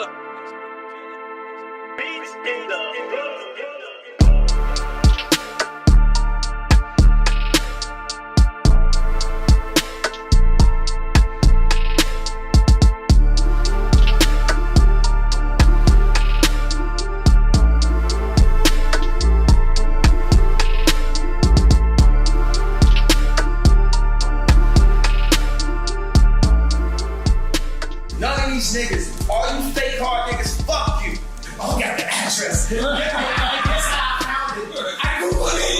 killer. Beats in the niggas, all you fake hard niggas, fuck you. Oh, got the address. I guess I found it. I Googled it.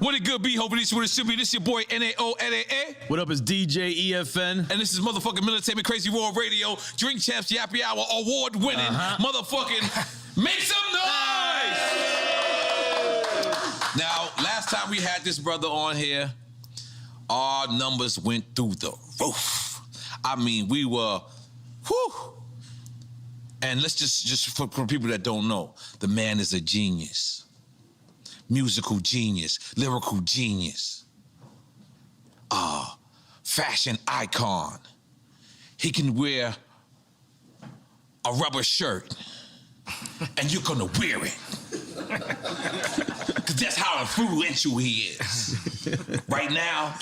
What it good be? Hoping this is what it should be. This your boy N-A-O-N-A-A. What up, it's DJ EFN. And this is motherfucking Military Crazy World Radio, Drink Champs Yappy Hour, award-winning motherfucking make some noise! Now, last time we had this brother on here, our numbers went through the roof. I mean, we were, whew. And let's just for people that don't know, the man is a genius. Musical genius, lyrical genius, fashion icon. He can wear a rubber shirt and you're gonna wear it. Cause that's how influential he is. Right now,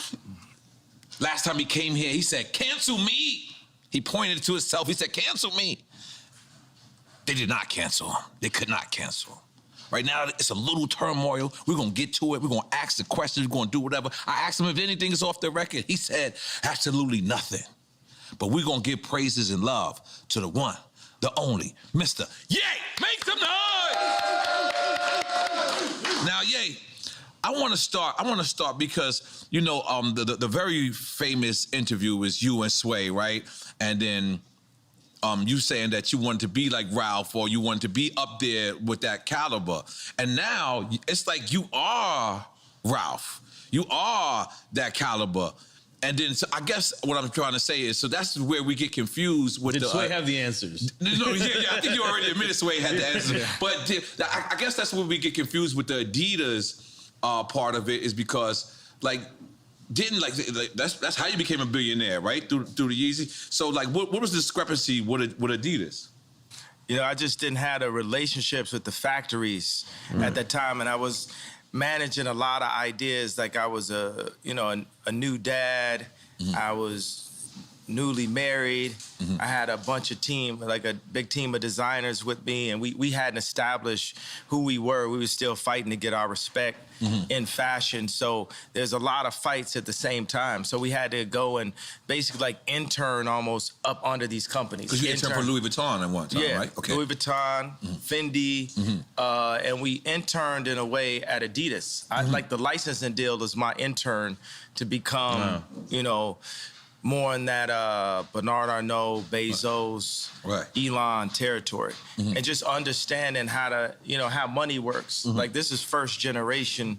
last time he came here, he said, cancel me. He pointed to himself, he said, cancel me. They did not cancel him. They could not cancel him. Right now, it's a little turmoil. We're gonna get to it. We're gonna ask the questions. We're gonna do whatever. I asked him if anything is off the record. He said, absolutely nothing. But we're gonna give praises and love to the one, the only, Mr. Ye! Make some noise! Now, Ye, I wanna start because, you know, the very famous interview was you and Sway, right? And then, you saying that you wanted to be like Ralph or you wanted to be up there with that caliber. And now it's like you are Ralph. You are that caliber. And then so I guess what I'm trying to say is, so that's where we get confused with Did Sway have the answers? No, yeah, I think you already admitted Sway had the answers. Yeah. But I guess that's where we get confused with the Adidas part of it is because like, didn't like that's how you became a billionaire, right? Through the Yeezy. So like, what was the discrepancy with Adidas? You know, I just didn't have the relationships with the factories at that time, and I was managing a lot of ideas. Like I was a new dad. I was newly married. I had a bunch of team, like a big team of designers with me, and we hadn't established who we were. We were still fighting to get our respect in fashion. So there's a lot of fights at the same time. So we had to go and basically like intern almost up under these companies. Because you interned for Louis Vuitton at one time, right? Okay. Louis Vuitton, Fendi, and we interned in a way at Adidas. I like the licensing deal was my intern to become, you know, more in that Bernard Arnault, Bezos, Elon territory. And just understanding how to, you know, how money works. Like this is first generation,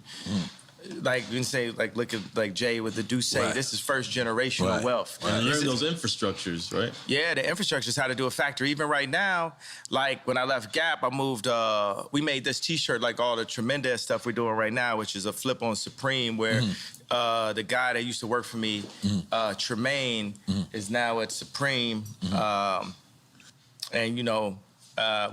like you can say, like look at like Jay with the Duce, this is first generational wealth. And learn those infrastructures, right? Yeah, the infrastructure is how to do a factory. Even right now, like when I left Gap, I moved, we made this t-shirt like all the tremendous stuff we're doing right now, which is a flip on Supreme where the guy that used to work for me, Tremaine, is now at Supreme. And, you know,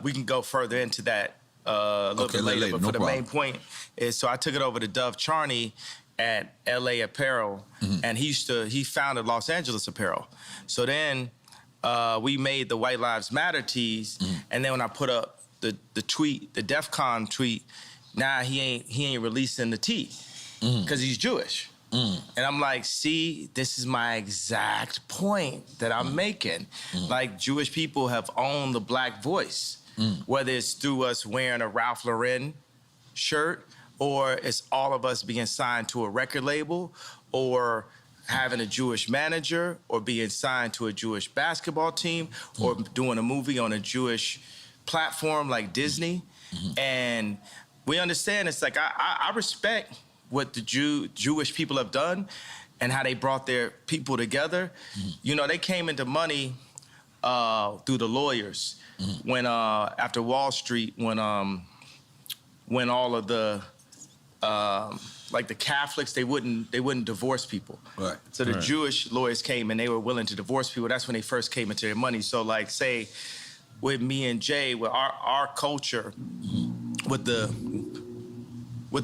we can go further into that a little bit later. But for the main point is, so I took it over to Dove Charney at LA Apparel, and he founded Los Angeles Apparel. So then we made the White Lives Matter tees, and then when I put up the tweet, the DEF CON tweet, now he ain't releasing the tee. Because he's Jewish. And I'm like, see, this is my exact point that I'm making. Like, Jewish people have owned the black voice, whether it's through us wearing a Ralph Lauren shirt, or it's all of us being signed to a record label, or having a Jewish manager, or being signed to a Jewish basketball team, or doing a movie on a Jewish platform like Disney, and we understand it's like I respect what the Jewish people have done and how they brought their people together. You know, they came into money through the lawyers when after Wall Street, when all of the like the Catholics, they wouldn't divorce people. Right. So the Jewish lawyers came and they were willing to divorce people. That's when they first came into their money. So like say with me and Jay, with our culture, with the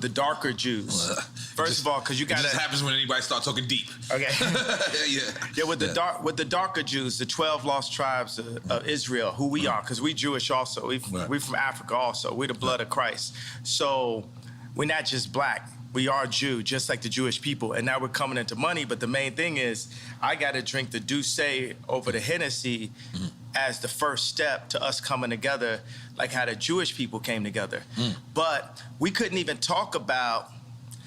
darker Jews. First of all, because you got It just happens when anybody starts talking deep. Okay. Yeah, with the darker Jews, the 12 lost tribes of Israel, who we are, because we Jewish also. We from Africa also. We're the blood of Christ. So we're not just black. We are Jew, just like the Jewish people. And now we're coming into money. But the main thing is, I got to drink the Douce over the Hennessy as the first step to us coming together, like how the Jewish people came together. But we couldn't even talk about,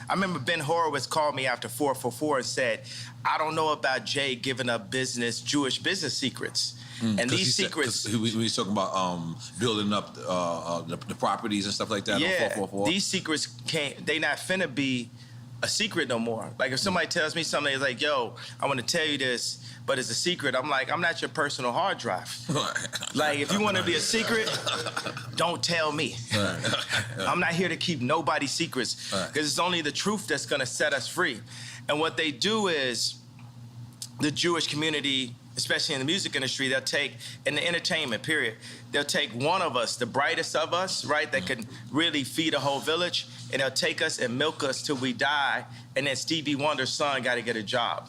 I remember Ben Horowitz called me after 444 and said, I don't know about Jay giving up Jewish business secrets. And these secrets... we was talking about building up the properties and stuff like that on 444. These secrets they not finna be a secret no more. Like if somebody tells me something, it's like, yo, I want to tell you this, but it's a secret. I'm like, I'm not your personal hard drive. Like if you want to be a secret, don't tell me. I'm not here to keep nobody's secrets, because it's only the truth that's gonna set us free. And what they do is, the Jewish community, especially in the music industry, they'll take, in the entertainment period, they'll take one of us, the brightest of us, right, that can really feed a whole village, and they'll take us and milk us till we die, and then Stevie Wonder's son got to get a job,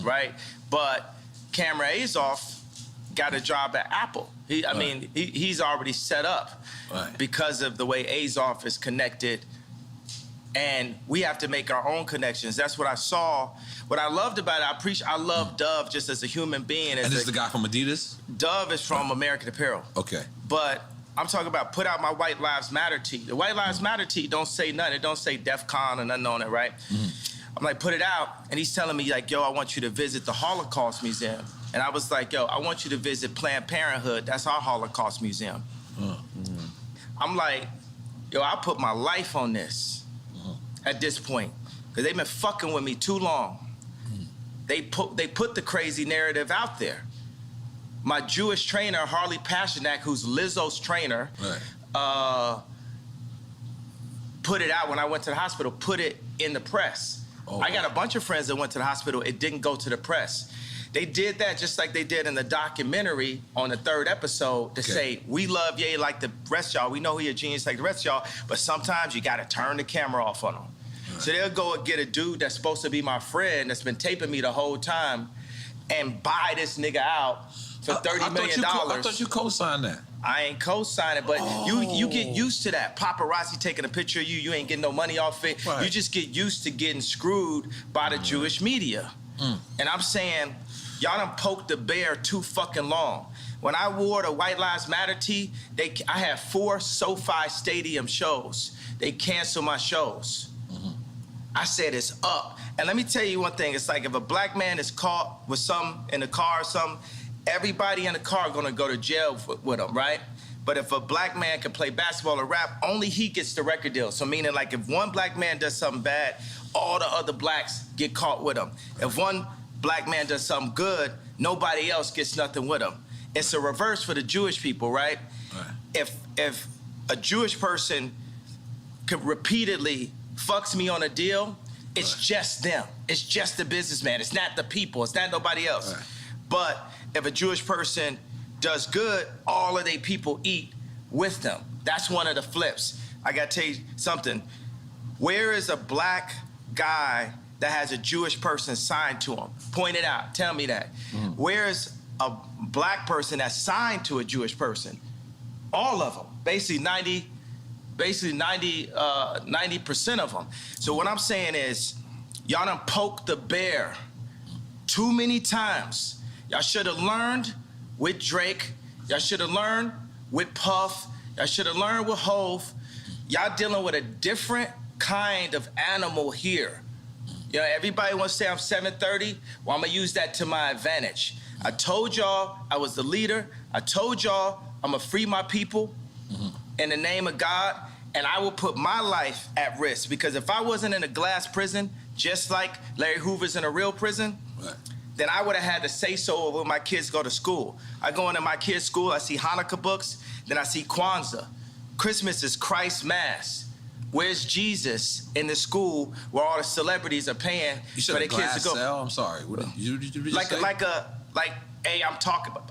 right? But Cameron Azoff got a job at Apple. He's already set up because of the way Azoff is connected, and we have to make our own connections. That's what I saw. What I loved about it, I love Dove just as a human being. And this is the guy from Adidas? Dove is from American Apparel. Okay. But I'm talking about put out my White Lives Matter tee. The White Lives Matter tee don't say nothing. It don't say DEF CON or nothing on it, right? I'm like, put it out. And he's telling me like, yo, I want you to visit the Holocaust Museum. And I was like, yo, I want you to visit Planned Parenthood. That's our Holocaust Museum. I'm like, yo, I put my life on this at this point, because they've been fucking with me too long. They put the crazy narrative out there. My Jewish trainer, Harley Pasternak, who's Lizzo's trainer, put it out when I went to the hospital, put it in the press. I got a bunch of friends that went to the hospital. It didn't go to the press. They did that just like they did in the documentary on the 3rd episode to say, we love Ye like the rest of y'all. We know he a genius like the rest of y'all, but sometimes you gotta turn the camera off on him. So they'll go and get a dude that's supposed to be my friend that's been taping me the whole time and buy this nigga out for $30 million. I thought you co-signed that. I ain't co-signing, but you get used to that. Paparazzi taking a picture of you, you ain't getting no money off it. You just get used to getting screwed by the Jewish media. And I'm saying, y'all done poked the bear too fucking long. When I wore the White Lives Matter tee, I had 4 SoFi Stadium shows. They canceled my shows. I said it's up. And let me tell you one thing, it's like if a black man is caught with something in the car or something, everybody in the car gonna go to jail with him, right? But if a black man can play basketball or rap, only he gets the record deal. So meaning like if one black man does something bad, all the other blacks get caught with him. If one black man does something good, nobody else gets nothing with him. It's a reverse for the Jewish people, right? If a Jewish person could repeatedly fucks me on a deal, it's just them. It's just the businessman. It's not the people. It's not nobody else. But if a Jewish person does good, all of their people eat with them. That's one of the flips. I gotta tell you something. Where is a black guy that has a Jewish person signed to him? Point it out. Tell me that. Where is a black person that's signed to a Jewish person? All of them. Basically 90% of them. So what I'm saying is, y'all done poked the bear too many times. Y'all should have learned with Drake. Y'all should have learned with Puff. Y'all should have learned with Hove. Y'all dealing with a different kind of animal here. You know, everybody wants to say I'm 730. Well, I'm gonna use that to my advantage. I told y'all I was the leader. I told y'all I'm gonna free my people in the name of God, and I will put my life at risk, because if I wasn't in a glass prison, just like Larry Hoover's in a real prison, then I would have had to say so when my kids go to school. I go into my kids' school, I see Hanukkah books, then I see Kwanzaa. Christmas is Christ's Mass. Where's Jesus in the school where all the celebrities are paying for their kids to go? Cell? I'm sorry. What did you just say? Hey, I'm talking about.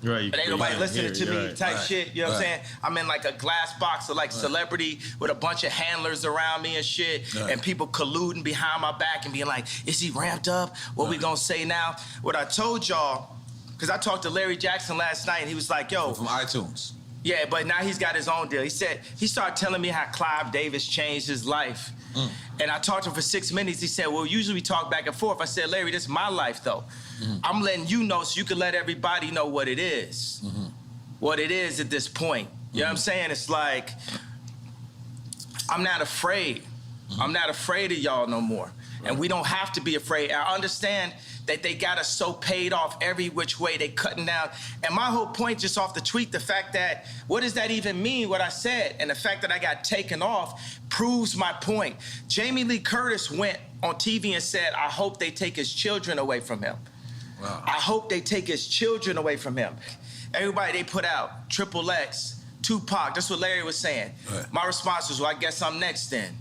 Right. But ain't nobody listening to me type shit, you know what I'm saying? I'm in like a glass box of like celebrity with a bunch of handlers around me and shit, and people colluding behind my back and being like, is he ramped up? What we gonna say now? What I told y'all, because I talked to Larry Jackson last night and he was like, yo. From iTunes. Yeah, but now he's got his own deal. He started telling me how Clive Davis changed his life. And I talked to him for 6 minutes. He said, well, usually we talk back and forth. I said, Larry, this is my life, though. I'm letting you know so you can let everybody know what it is. What it is at this point. You know what I'm saying? It's like, I'm not afraid. I'm not afraid of y'all no more. And we don't have to be afraid. I understand that they got us so paid off every which way, they cutting down. And my whole point just off the tweet, the fact that, what does that even mean, what I said? And the fact that I got taken off proves my point. Jamie Lee Curtis went on TV and said, I hope they take his children away from him. Wow. I hope they take his children away from him. Everybody they put out, Triple X, Tupac, that's what Larry was saying. My response was, well, I guess I'm next then.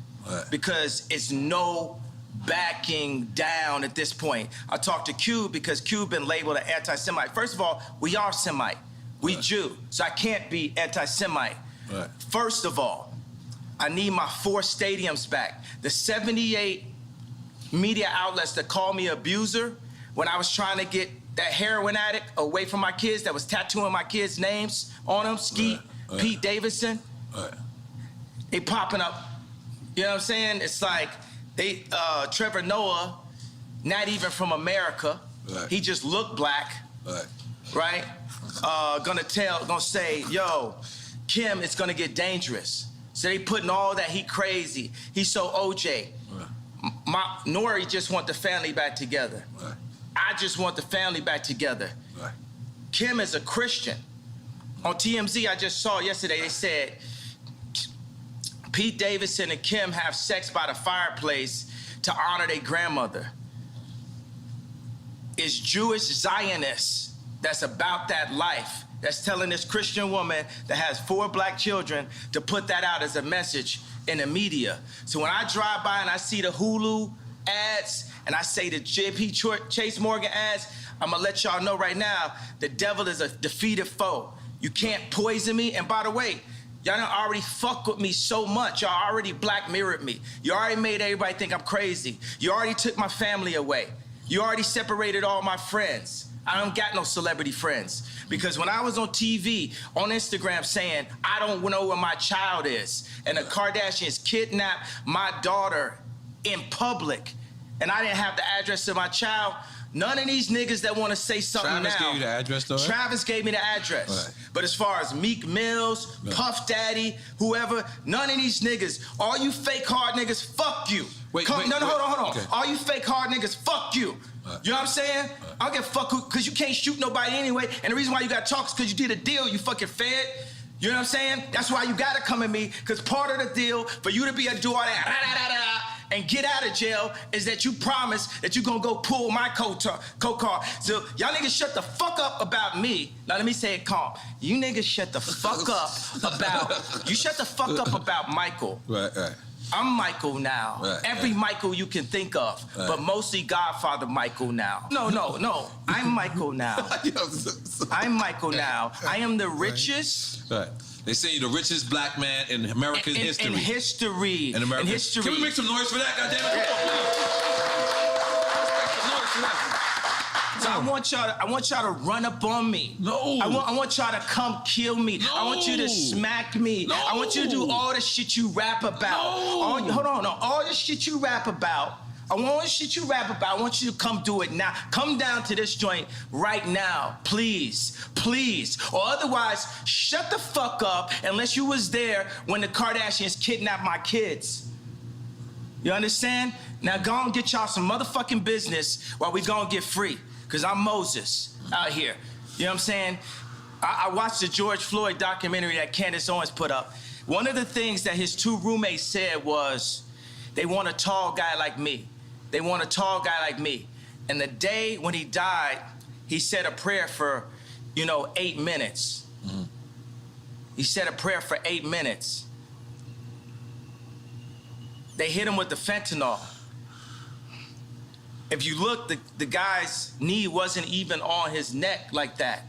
Because it's no backing down at this point. I talked to Cube because Cube been labeled an anti-Semite. First of all, we are Semite. We Jew. So I can't be anti-Semite. First of all, I need my 4 stadiums back. The 78 media outlets that call me abuser when I was trying to get that heroin addict away from my kids that was tattooing my kids' names on them, Skeet, Pete Davidson, they popping up. You know what I'm saying? It's like, Trevor Noah, not even from America. He just looked black, right? Gonna say, yo, Kim, it's gonna get dangerous. So they putting all that, he crazy. He's so OJ. Nori just want the family back together. I just want the family back together. Kim is a Christian. On TMZ, I just saw yesterday, they said, Pete Davidson and Kim have sex by the fireplace to honor their grandmother. It's Jewish Zionists that's about that life, that's telling this Christian woman that has 4 black children to put that out as a message in the media. So when I drive by and I see the Hulu ads and I say the JP Chase Morgan ads, I'm gonna let y'all know right now, the devil is a defeated foe. You can't poison me. And by the way, y'all done already fuck with me so much. Y'all already black mirrored me. You already made everybody think I'm crazy. You already took my family away. You already separated all my friends. I don't got no celebrity friends. Because when I was on TV, on Instagram saying, I don't know where my child is, and the Kardashians kidnapped my daughter in public, and I didn't have the address of my child, none of these niggas that want to say something Travis now. gave you the address, though, right? Travis gave me the address. But as far as Meek Mills, Puff Daddy, whoever, none of these niggas, all you fake hard niggas, fuck you. Hold on. Okay. All you fake hard niggas, fuck you. You know what I'm saying? I don't give a fuck because you can't shoot nobody anyway. And the reason why you got to talk is because you did a deal, you fucking fed. You know what I'm saying? That's why you got to come at me, because part of the deal for you to be able to do all that and get out of jail is that you promise that you're going to go pull my co-car. So y'all niggas shut the fuck up about me. Now let me say it calm. You niggas shut the fuck up about Michael. Right. I'm Michael now. Every Michael you can think of, but mostly Godfather Michael now. No. I'm Michael now. I'm Michael now. I am the richest. They say you're the richest black man in American history. In history. In American history. Can we make some noise for that, goddammit? So I want y'all to run up on me. No. I want y'all to come kill me. No. I want you to smack me. No. I want you to do all the shit you rap about. No. All the shit you rap about. I want you to come do it now. Come down to this joint right now, please. Or otherwise, shut the fuck up unless you was there when the Kardashians kidnapped my kids. You understand? Now go and get y'all some motherfucking business while we go and get free. Because I'm Moses out here. You know what I'm saying? I watched the George Floyd documentary that Candace Owens put up. One of the things that his two roommates said was, they want a tall guy like me. They want a tall guy like me. And the day when he died, he said a prayer for, 8 minutes. Mm-hmm. He said a prayer for 8 minutes. They hit him with the fentanyl. If you look, the guy's knee wasn't even on his neck like that.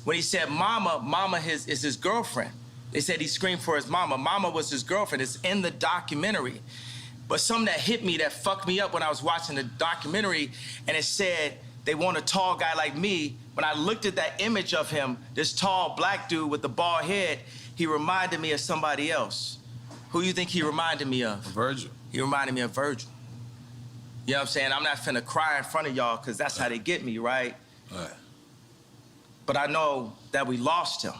When he said mama is his girlfriend. They said he screamed for his mama. Mama was his girlfriend. It's in the documentary. But something that hit me, that fucked me up when I was watching the documentary, and it said, they want a tall guy like me. When I looked at that image of him, this tall black dude with the bald head, he reminded me of somebody else. Who you think he reminded me of? Virgil. He reminded me of Virgil. You know what I'm saying? I'm not finna cry in front of y'all because that's how they get me, right? Right. But I know that we lost him.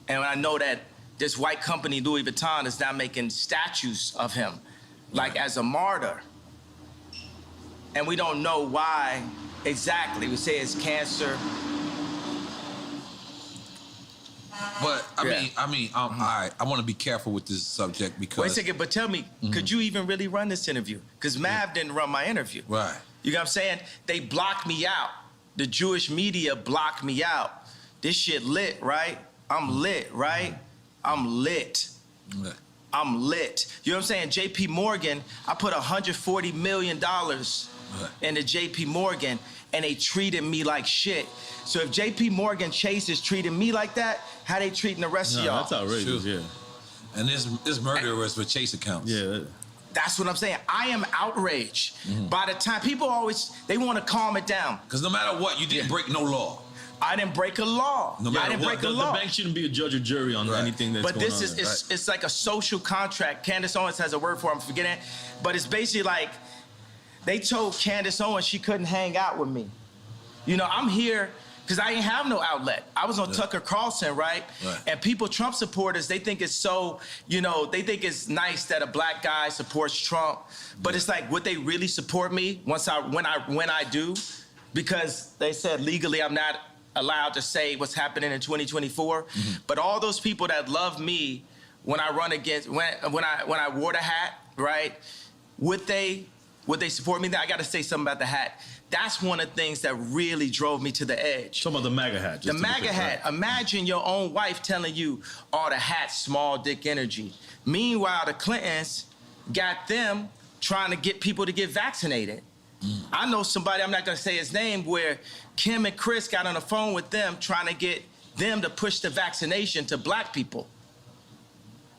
And I know that this white company, Louis Vuitton, is now making statues of him, like as a martyr. And we don't know why exactly. We say it's cancer. But I mean, all right. I want to be careful with this subject because. Wait a second, but tell me, could you even really run this interview? Because Mav didn't run my interview. Right. You know what I'm saying? They blocked me out. The Jewish media blocked me out. This shit lit, right? I'm lit, right? I'm lit. Right. I'm lit. You know what I'm saying? JP Morgan, I put $140 million into JP Morgan, and they treated me like shit. So if JP Morgan Chase is treating me like that, how they treating the rest of y'all? That's outrageous, yeah. And this murderers with Chase accounts. Yeah. That's what I'm saying. I am outraged. By the time people always, they want to calm it down. Because no matter what, you didn't break no law. I didn't break a law. No matter I didn't what, break a law. The bank shouldn't be a judge or jury on anything that's but going on. But this is, it's like a social contract. Candace Owens has a word for it, I'm forgetting it. But it's basically like, they told Candace Owens she couldn't hang out with me. I'm here because I ain't have no outlet. I was on Tucker Carlson, right? And people, Trump supporters, they think it's so, they think it's nice that a black guy supports Trump. But it's like, would they really support me when I do? Because they said legally I'm not allowed to say what's happening in 2024. But all those people that love me when I run against, when I wore the hat, right? Would they support me? I got to say something about the hat. That's one of the things that really drove me to the edge. Talking about the MAGA hat. The MAGA hat. Right? Imagine your own wife telling you, oh, the hat's small dick energy. Meanwhile, the Clintons got them trying to get people to get vaccinated. I know somebody, I'm not going to say his name, where Kim and Chris got on the phone with them trying to get them to push the vaccination to black people.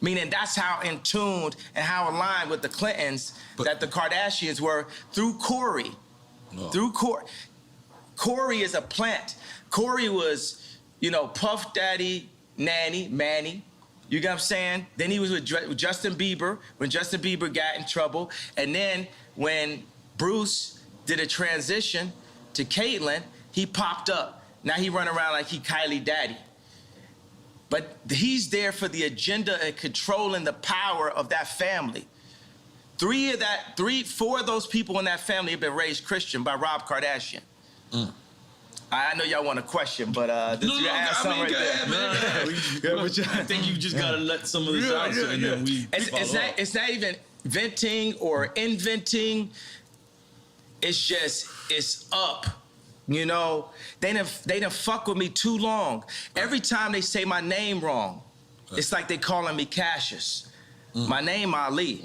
Meaning that's how in tuned and how aligned with the Clintons that the Kardashians were through Corey. Through Corey. Corey is a plant. Corey was, Puff Daddy, Manny. You get what I'm saying? Then he was with Justin Bieber when Justin Bieber got in trouble. And then when Bruce did a transition to Caitlyn, he popped up. Now he run around like he Kylie Daddy. But he's there for the agenda and controlling the power of that family. 4 of those people in that family have been raised Christian by Rob Kardashian. I know y'all want a question, but I think you just gotta let some of this out, and then we. It's not even venting or inventing. It's just it's up. They done fuck with me too long. Every time they say my name wrong, it's like they calling me Cassius. My name Ali.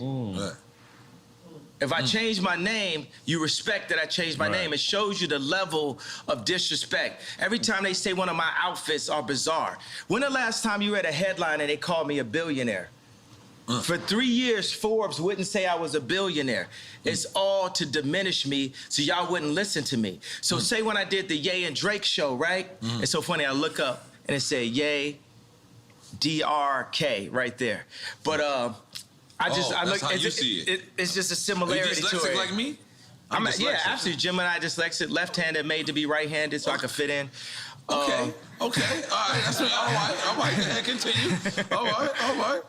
If I change my name, you respect that I changed my name. It shows you the level of disrespect. Every time they say one of my outfits are bizarre. When the last time you read a headline and they called me a billionaire? For 3 years, Forbes wouldn't say I was a billionaire. It's all to diminish me so y'all wouldn't listen to me. So say when I did the Ye and Drake show, right? It's so funny, I look up and it said Ye, DRK right there. But I look. How you see it. It's just a similarity to it. Are you dyslexic like me? Yeah, absolutely. Gemini dyslexic, left-handed, made to be right-handed, so I could fit in. Okay. All right. That's me. All right. Continue. All right.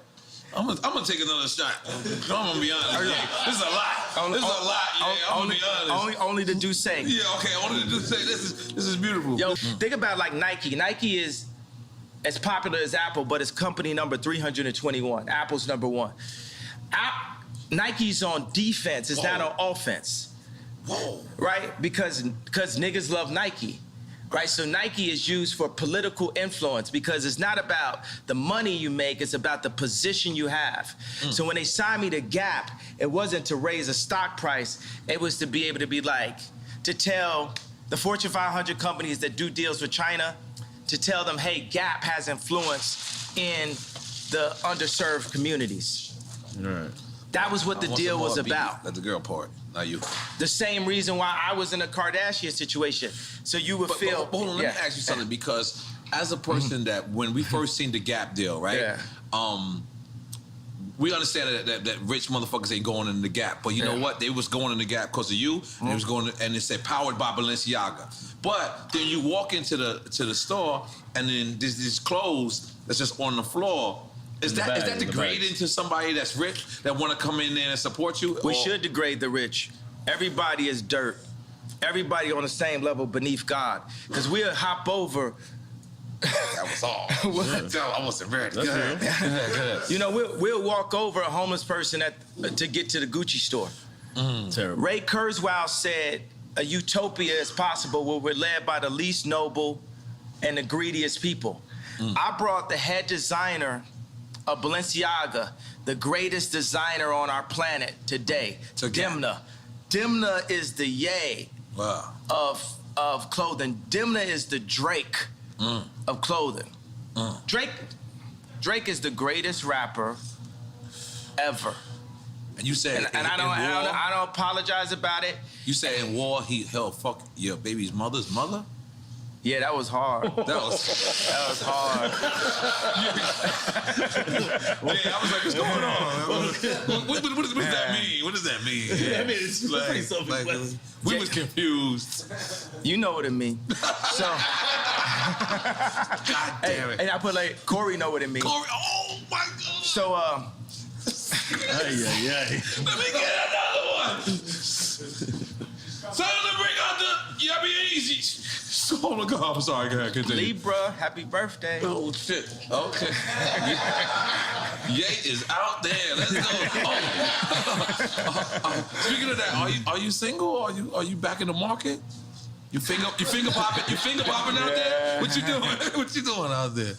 I'm gonna take another shot. I'm gonna be honest. Yeah. This is a lot. This is a lot. Yeah, I'm gonna be honest. Only the Duce. Yeah, okay. Only the Duce. This is beautiful. Yo, think about like Nike. Nike is as popular as Apple, but it's company number 321. Apple's number 1. Nike's on defense. It's not on offense. Whoa. Right? Because niggas love Nike. Right? So Nike is used for political influence because it's not about the money you make, it's about the position you have. So when they signed me to Gap, it wasn't to raise a stock price, it was to be able to be like, to tell the Fortune 500 companies that do deals with China, to tell them, hey, Gap has influence in the underserved communities. Right. That was what the deal was about. That's the girl part, not you. The same reason why I was in a Kardashian situation. So you would feel. But hold on, let me ask you something, because as a person that when we first seen the Gap deal, right? Yeah. We understand that rich motherfuckers ain't going in the Gap, but you know what? They was going in the Gap because of you. And it was going, and it said powered by Balenciaga. But then you walk into the store, and then there's these clothes that's just on the floor. Is that degrading to somebody that's rich that want to come in there and support you? We should degrade the rich. Everybody is dirt. Everybody on the same level beneath God. Because we'll hop over. That was all. I wasn't ready. Go ahead. You know, we'll walk over a homeless person to get to the Gucci store. Terrible. Ray Kurzweil said, a utopia is possible where we're led by the least noble and the greediest people. I brought the head designer of Balenciaga, the greatest designer on our planet today, Dimna. Dimna is the Ye of clothing. Dimna is the Drake of clothing. Drake is the greatest rapper ever. And you said, and I don't apologize about it. You said in war he'll fuck your baby's mother's mother? Yeah, that was hard. That was hard. Yeah, I was like, what's going on? What does that mean? What does that mean? Yeah. I mean, it's like we was confused. You know what it means. So, God damn it. And I put like, Corey know what it means. Corey, oh my God. So, Let me get another one. So to bring out the Yabby Easy. Oh my God, I'm sorry, go ahead, continue. Libra, happy birthday. Oh shit, okay. Ye is out there, let's go. Speaking of that, are you single? Are you back in the market? You finger popping out there? What you doing? What you doing out there?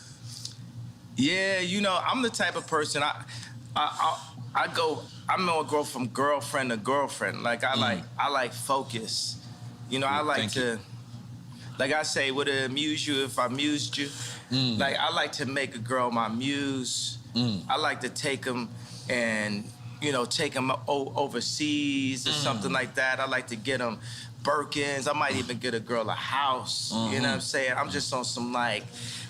Yeah, you know, I'm the type of person, I'm gonna go from girlfriend to girlfriend. Like I like focus. You know, I like to, like I say, would it amuse you if I amused you? Like I like to make a girl my muse. I like to take them and, you know, take them overseas or something like that. I like to get them Birkins. I might even get a girl a house. You know what I'm saying? I'm just on some like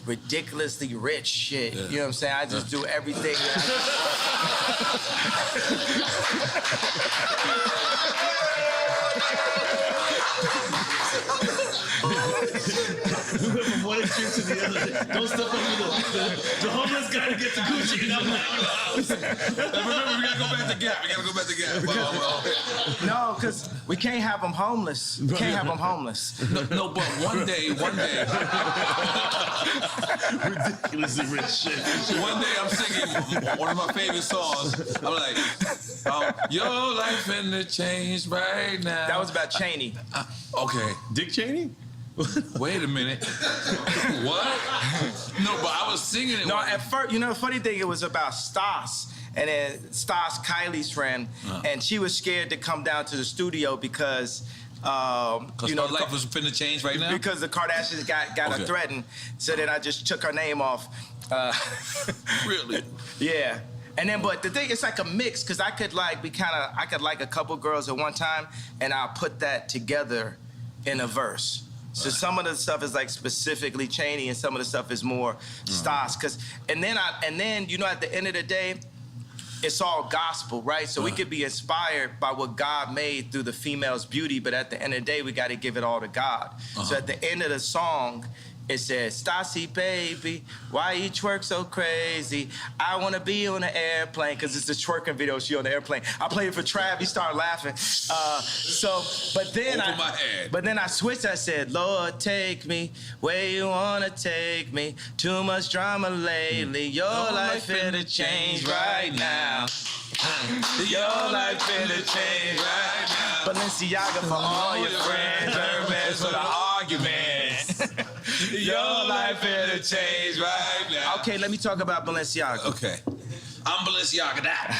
ridiculously rich shit. You know what I'm saying? I just do everything. We went from one extreme to the other. Don't step over the homeless guy to get to Gucci, and I'm like, remember, we gotta go back to Gap. We gotta go back to Gap. No, because we can't have them homeless. We can't have them homeless. No, but one day. ridiculously rich shit. One day I'm singing one of my favorite songs. I'm like, your life finna change right now. That was about Cheney. Okay. Dick Cheney? Wait a minute. What? No, but I was singing it. No, at first, you know, the funny thing, it was about Stas. And then Stas, Kylie's friend, and she was scared to come down to the studio because, you know, her life was finna change right now? Because the Kardashians got her threatened. So then I just took her name off. Really? Yeah. And then, but the thing, it's like a mix, because I could like a couple girls at one time, and I'll put that together in a verse. So some of the stuff is like specifically Cheney, and some of the stuff is more Stas. And then, you know, at the end of the day, it's all gospel, right? So we could be inspired by what God made through the female's beauty, but at the end of the day, we got to give it all to God. So at the end of the song, It said, Stassi, baby, why you twerk so crazy? I want to be on an airplane, because it's the twerking video, she on the airplane. I played it for Trav, he started laughing. But then I switched, I said, Lord, take me where you want to take me. Too much drama lately, your life finna change right now. Your life finna change right now. Balenciaga for all your friends, Hermes for the arguments. Your life finna change right now. Okay, let me talk about Balenciaga. Okay. I'm Balenciaga that.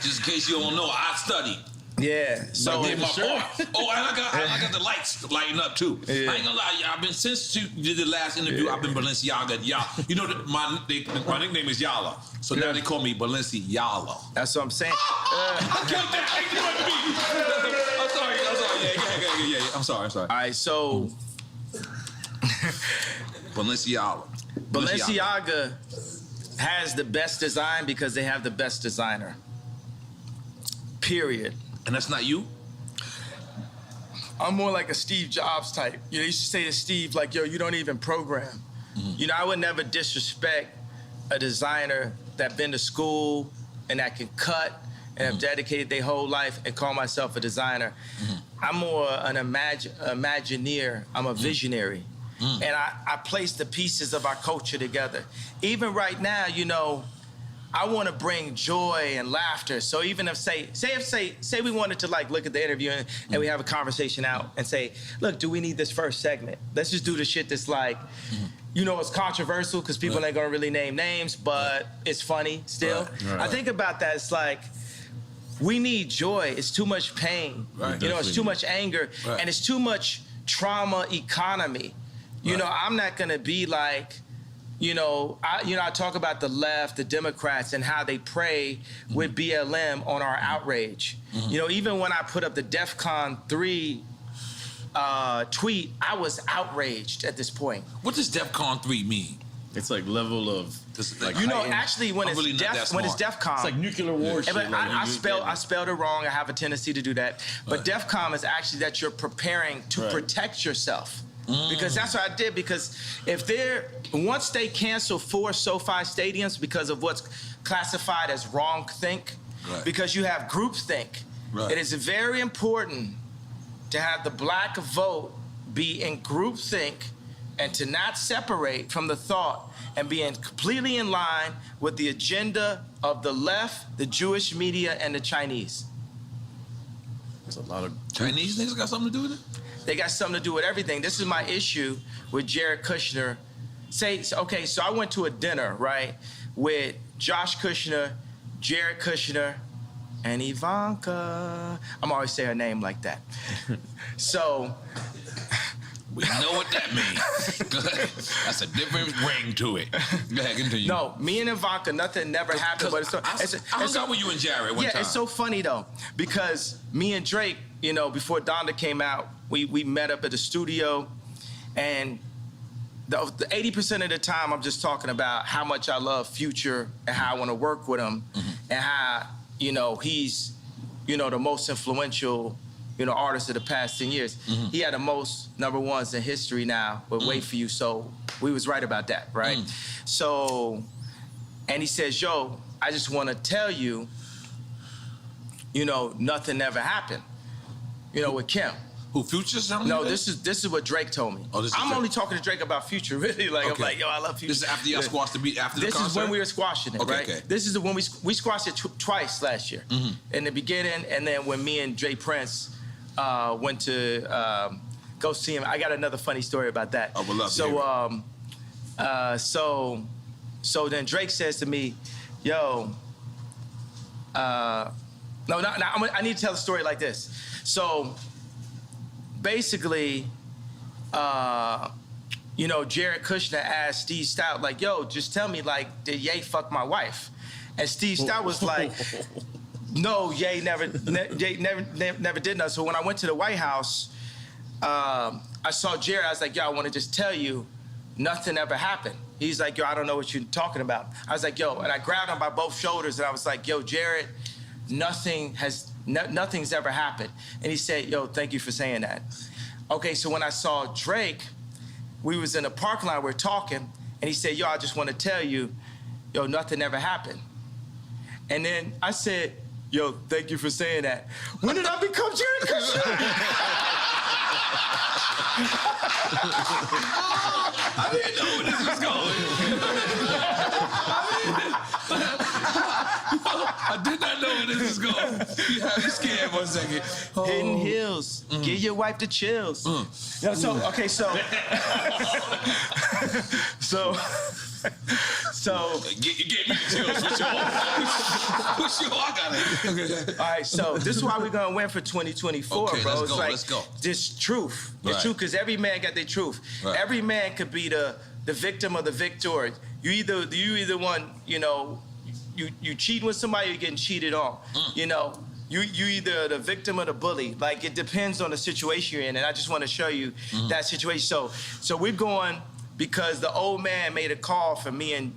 Just in case you don't know, I studied. Yeah. So and I got the lights lighting up too. Yeah. I ain't gonna lie, I've been since you did the last interview. I've been Balenciaga. You know my nickname is Yala, so now they call me Balenciaga. That's what I'm saying. I killed that. I'm sorry. Yeah. I'm sorry. All right, so Balenciaga has the best design because they have the best designer. Period. And that's not you? I'm more like a Steve Jobs type. You know, you used to say to Steve, like, yo, you don't even program. Mm-hmm. You know, I would never disrespect a designer that been to school and that can cut and have dedicated their whole life and call myself a designer. Mm-hmm. I'm more an imagineer. I'm a visionary. Mm-hmm. And I place the pieces of our culture together. Even right now, you know, I want to bring joy and laughter. So even if say we wanted to like look at the interview and we have a conversation out and say, look, do we need this first segment? Let's just do the shit that's like, you know, it's controversial because people ain't gonna really name names, but it's funny still. Right. I think about that. It's like, we need joy. It's too much pain. Right. You know, it's too much anger, and it's too much trauma economy. You know, I'm not gonna be like, I talk about the left, the Democrats, and how they prey with BLM on our outrage. Mm-hmm. You know, even when I put up the DEFCON 3 tweet, I was outraged at this point. What does DEFCON 3 mean? It's like level of, like, you know, actually when it's DEFCON, it's like nuclear war shit. I spelled it wrong. I have a tendency to do that. But DEFCON is actually that you're preparing to protect yourself. Because that's what I did. Because once they cancel 4 SoFi stadiums because of what's classified as wrong-think, because you have groupthink, it is very important to have the black vote be in groupthink and to not separate from the thought and be completely in line with the agenda of the left, the Jewish media, and the Chinese. There's a lot of Chinese niggas got something to do with it? They got something to do with everything. This is my issue with Jared Kushner. So I went to a dinner, right, with Josh Kushner, Jared Kushner, and Ivanka. I'm always saying her name like that. So we know what that means. That's a different ring to it. Go ahead, continue. No, me and Ivanka, nothing never happened. But I hung out with you and Jared one time. Yeah, it's so funny though, because me and Drake, you know, before Donda came out, we met up at the studio, and the 80% of the time I'm just talking about how much I love Future and how I want to work with him, and how, you know, he's, you know, the most influential, you know, artist of the past 10 years. He had the most #1s in history now, but Wait For You, so we was right about that, right? So, and he says, yo, I just want to tell you, you know, nothing ever happened, you know, with Kim. Who, Future's telling you? No, this is what Drake told me. Oh, I'm only talking to Drake about Future, really. Like, I'm like, yo, I love Future. This is after y'all squashed the beat, after the concert? This is when we were squashing it, right? Okay. This is when we squashed it twice last year. In the beginning, and then when me and Jay Prince went to go see him. I got another funny story about that. I would love to hear it. So then Drake says to me, yo, I need to tell the story like this. So basically, you know, Jared Kushner asked Steve Stout, like, yo, just tell me, like, did Ye fuck my wife? And Steve Stout was like, no, Ye never did nothing. So when I went to the White House, I saw Jared. I was like, yo, I want to just tell you, nothing ever happened. He's like, yo, I don't know what you're talking about. I was like, yo, and I grabbed him by both shoulders, and I was like, yo, Jared, nothing's ever happened. And he said, yo, thank you for saying that. Okay, so when I saw Drake, we was in a parking lot, we're talking, and he said, yo, I just want to tell you, yo, nothing ever happened. And then I said, yo, thank you for saying that. When did I become Jared Kushner? I didn't know where this was going. I did not know where this was going. You had me scared for a second. Hidden Hills. Give your wife the chills. Yeah, so, okay, so. So. You gave me the chills. What's your I got it. All right, so this is why we're gonna win for 2024, okay, bro. Let's go. This truth. Right. It's truth, because every man got their truth. Right. Every man could be the victim or the victor. You either one, you know, you cheating with somebody, you're getting cheated on. You know, you either the victim or the bully. Like, it depends on the situation you're in, and I just want to show you that situation. So we're going because the old man made a call for me and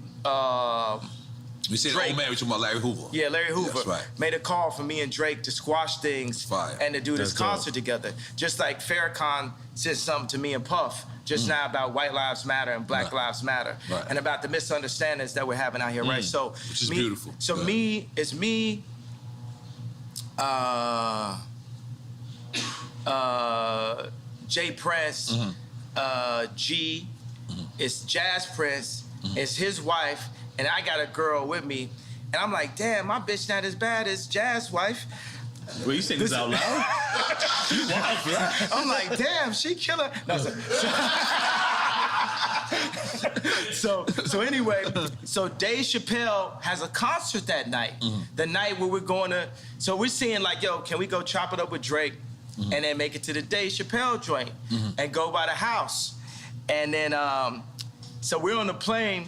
We said Drake. old man, we talking about Larry Hoover. Yeah, Larry Hoover. That's right. Made a call for me and Drake to squash things Fire. and to do this That's dope. concert together. Just like Farrakhan said something to me and Puff just now about white lives matter and black Right. lives matter, Right. and about the misunderstandings that we're having out here, right? So, Which is beautiful. So Yeah. it's me, Jay Prince, G, it's Jazz Prince, it's his wife, and I got a girl with me, and I'm like, damn, my bitch not as bad as Jazz wife. Wait, you saying this out loud? You wild for that. I'm like, damn, she killer. No, so anyway, so Dave Chappelle has a concert that night. The night where we're going to, so we're seeing like, yo, can we go chop it up with Drake and then make it to the Dave Chappelle joint and go by the house? And then, so we're on the plane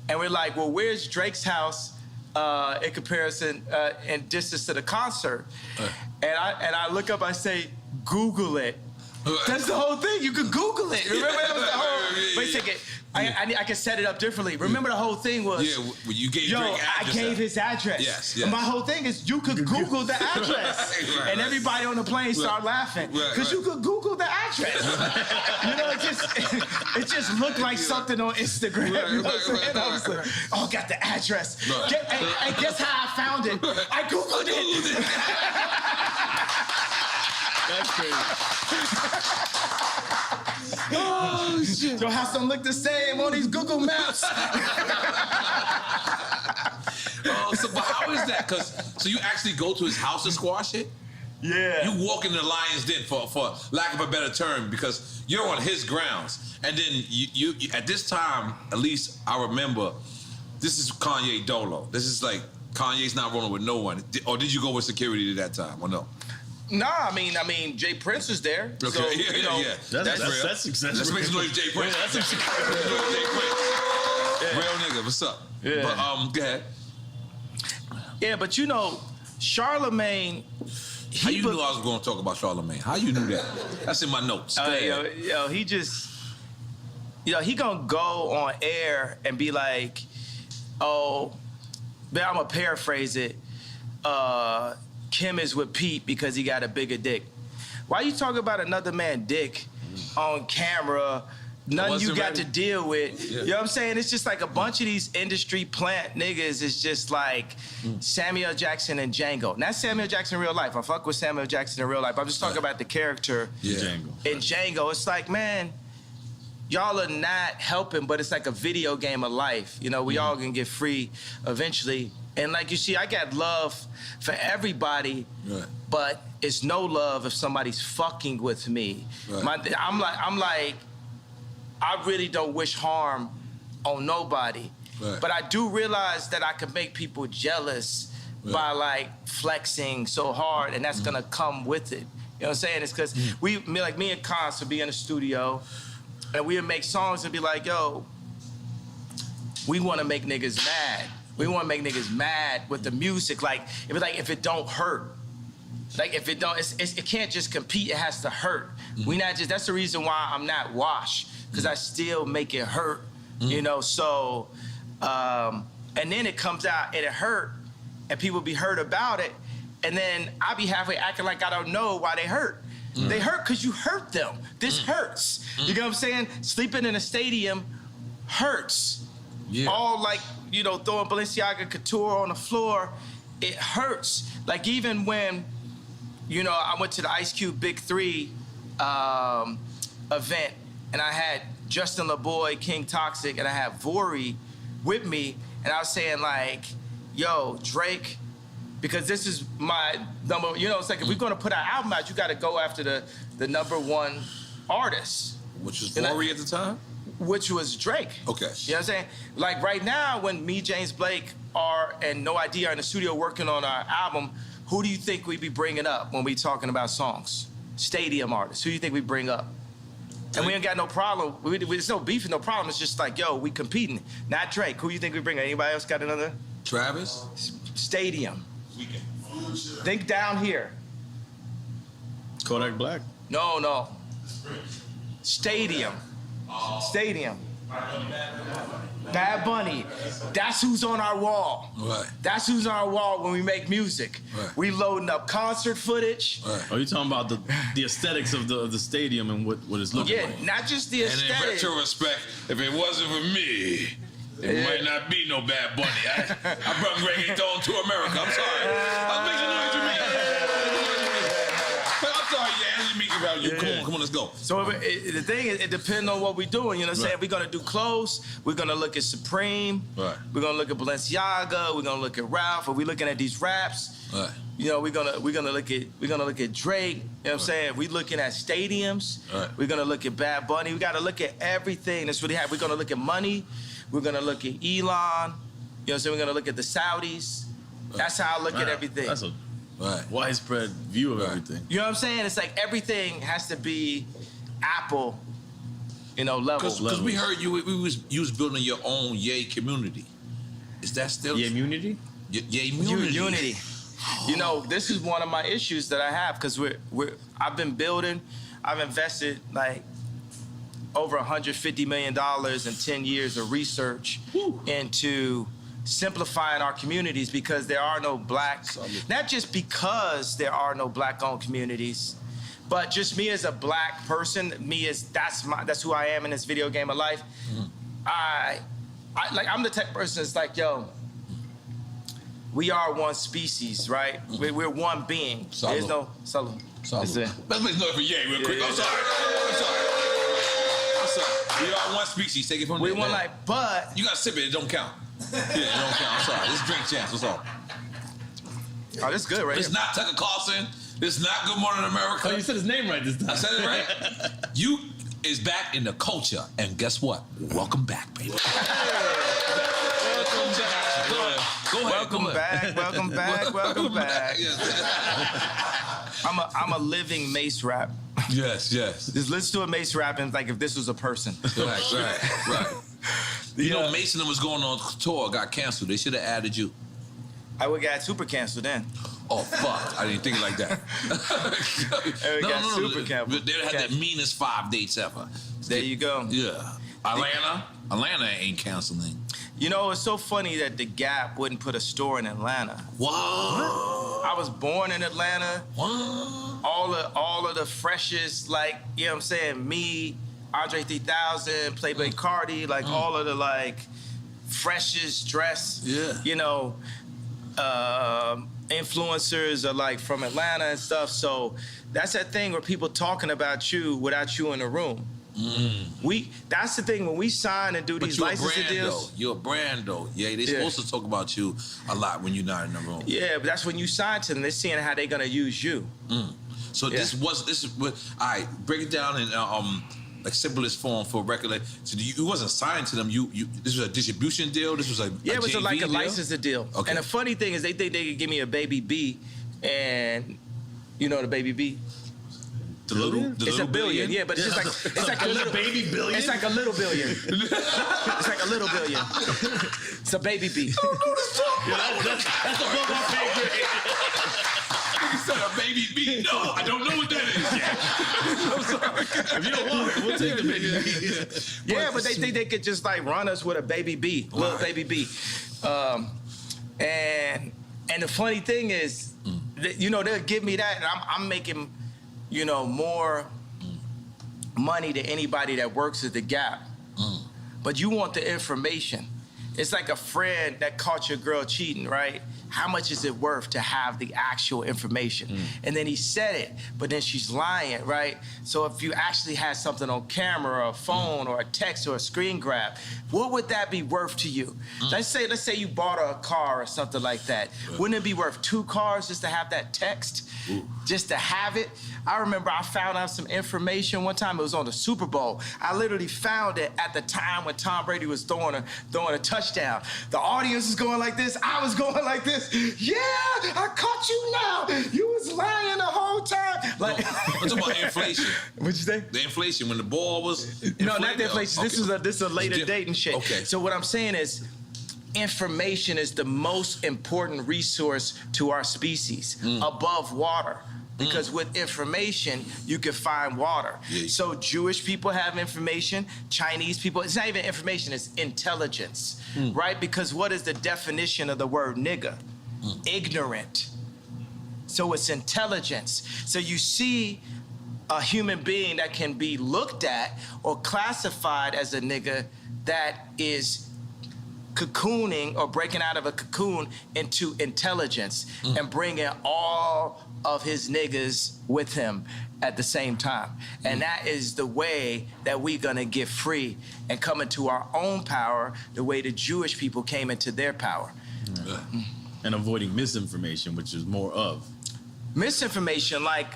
and we're like, well, where's Drake's house in comparison, in distance to the concert? And I look up, I say, Google it. That's the whole thing. You could Google it. Remember that was the whole. Wait a second. I can set it up differently. Remember the whole thing was. Yeah, when you gave Yo, Drake I address gave out. his address. Yes, yes. And my whole thing is you could Google the address. Right, and everybody on the plane started laughing. Because you could Google the address. You know, it just looked like something on Instagram. You know what I'm saying? I was like, oh, got the address. Right. And guess how I found it? I Googled it. That's crazy. Oh, shit. Your house don't look the same on these Google Maps. So but how is that? So you actually go to his house to squash it? Yeah. You walk in the lion's den, for lack of a better term, because you're on his grounds. And then you at this time, at least I remember, this is Kanye Dolo. This is like, Kanye's not rolling with no one. Or did you go with security at that time, or no? Nah, I mean, Jay Prince was there. Okay, So, yeah. That's real. Let's make some noise, Jay Prince. That's Let's make some noise, Jay Prince. Real nigga, what's up? Yeah. But go ahead. Yeah, but you know, Charlemagne. How you knew I was going to talk about Charlemagne? How you knew that? That's in my notes. Go ahead. Yo, he just, he gonna go on air and be like, oh, but I'm gonna paraphrase it. Kim is with Pete because he got a bigger dick. Why you talking about another man's dick on camera? Nothing you got to deal with. Yeah. You know what I'm saying? It's just like a bunch of these industry plant niggas is just like Samuel Jackson and Django. Not Samuel Jackson in real life. I fuck with Samuel Jackson in real life. I'm just talking about the character Django. in Django. It's like, man, y'all are not helping, but it's like a video game of life. You know, we all gonna get free eventually. And like you see, I got love for everybody, Right. but it's no love if somebody's fucking with me. Right. I'm like, I really don't wish harm on nobody. Right. But I do realize that I can make people jealous by like flexing so hard, and that's gonna come with it. You know what I'm saying? It's because me and Cons would be in the studio, and we would make songs and be like, yo, we wanna make niggas mad. We wanna make niggas mad with the music. Like, if it don't hurt. Like, if it don't, it can't just compete, it has to hurt. We not just, that's the reason why I'm not washed, because I still make it hurt, you know? So, and then it comes out and it hurt, and people be hurt about it, and then I be halfway acting like I don't know why they hurt. They hurt because you hurt them. This hurts. You know what I'm saying? Sleeping in a stadium hurts. Yeah. All like, you know, throwing Balenciaga Couture on the floor, it hurts. Like even when, you know, I went to the Ice Cube Big 3 event, and I had Justin LaBoy, King Toxic, and I had Vori with me, and I was saying like, yo, Drake, because this is my number, you know, it's like if we're gonna put our album out, you gotta go after the #1 artist. Which was Vori at the time? Which was Drake. Okay. You know what I'm saying? Like right now, when me, James Blake, and No ID are in the studio working on our album, who do you think we be bringing up when we talking about songs? Stadium artists. Who do you think we bring up? And we ain't got no problem. There's no beef and no problem. It's just like, yo, we competing. Not Drake. Who you think we bring? Anybody else got another? Travis? Stadium. Think down here. Kodak Black. No. Stadium. Stadium. Bad Bunny. That's who's on our wall. Right. That's who's on our wall when we make music. Right. We loading up concert footage. Right. Are you talking about the aesthetics of the stadium and what it's looking Yeah, like? not just the And in aesthetic. retrospect, if it wasn't for me, it might not be no Bad Bunny. I brought reggaeton to America. I'm sorry. I'll make some noise for me. I'm sorry, yeah, let me about you. Come on, let's go. So the thing is, it depends on what we're doing. You know what I'm saying? Right. We're gonna do clothes. We're gonna look at Supreme. Right. We're gonna look at Balenciaga. We're gonna look at Ralph. Are we looking at these raps? Right. You know, we're gonna look at Drake. You know what I'm saying? We're looking at stadiums. Right. We're gonna look at Bad Bunny. We gotta look at everything that's really happening. We're gonna look at money. We're gonna look at Elon. You know what I'm saying? We're gonna look at the Saudis. That's how I look at everything. That's a Right. widespread view of Right. everything. You know what I'm saying? It's like everything has to be Apple, you know, level. Because we heard you was building your own Yay community. Is that still Yeah, immunity? Yay community? Unity. You know, this is one of my issues that I have because I've been building, I've invested like over $150 million in 10 years of research into simplifying our communities because there are no black, not just because there are no black-owned communities, but just me as a black person, that's who I am in this video game of life. I'm the type of person that's like, yo, we are one species, right? We're one being. Salud. There's no salud. Let's make noise for Yay real quick. I'm sorry. We are one species. Take it from We there. one like, but You gotta sip it. It don't count. Yeah, it don't count. I'm sorry. This is drink champs. What's up? oh, this good, right? It's not Tucker Carlson. It's not Good Morning America. Oh, you said his name right this time. I said it right. You is back in the culture, and guess what? Welcome back, baby. Go ahead. Welcome back. Welcome back. Yes. I'm a living Mace rap. Yes. Just listen to a Mace rap and like if this was a person. Right. You know, Mason was going on tour, got canceled. They should have added you. I would got super canceled then. Oh, fuck. I didn't think it like that. got super canceled. They had the meanest 5 dates ever. There you go. Yeah. Atlanta ain't canceling. You know, it's so funny that the Gap wouldn't put a store in Atlanta. What? I was born in Atlanta. What? All of the freshest, like, you know what I'm saying, me, Andre 3000, Playboy Cardi, like all of the like freshest dress, you know, influencers are like from Atlanta and stuff. So that's that thing where people talking about you without you in the room. That's the thing when we sign and do these licensing deals. You're a brand though. Yeah, they're supposed to talk about you a lot when you're not in the room. Yeah, but that's when you sign to them. They're seeing how they're gonna use you. So this is what. All right, break it down in like simplest form for a record. Like, so you wasn't signed to them. You this was a distribution deal. This was a it was JV like a deal? licensing deal. Okay. And the funny thing is they think they could give me a baby B, and you know the baby B. It's a billion, yeah, but it's just like it's like a little baby billion. It's like a little billion. It's like a little billion. It's a baby B. That's above our pay grade. You said a baby B. No, I don't know what that is yet. I'm sorry. If you don't want it, we'll take the baby B. Yeah, but they think they could just like run us with a baby B, little baby B. And the funny thing is, that, you know, they'll give me that, and I'm making more money to anybody that works at the Gap. But you want the information. It's like a friend that caught your girl cheating, right? How much is it worth to have the actual information? And then he said it, but then she's lying, right? So if you actually had something on camera or a phone or a text or a screen grab, what would that be worth to you? Let's say you bought a car or something like that. Wouldn't it be worth 2 cars just to have that text? Just to have it? I remember I found out some information one time. It was on the Super Bowl. I literally found it at the time when Tom Brady was throwing a touchdown. The audience was going like this. I was going like this. Yeah, I caught you now. You was lying the whole time. Like, I'm talking about inflation. What'd you say? The inflation when the ball was. No, not the inflation. Okay. This is a later date and shit. Okay. So what I'm saying is, information is the most important resource to our species above water. Because with information, you can find water. Yeah. So Jewish people have information, Chinese people, it's not even information, it's intelligence, right? Because what is the definition of the word nigga? Ignorant. So it's intelligence. So you see a human being that can be looked at or classified as a nigga that is cocooning or breaking out of a cocoon into intelligence and bringing all of his niggas with him at the same time. And that is the way that we're gonna get free and come into our own power the way the Jewish people came into their power. And avoiding misinformation, which is more of. Misinformation like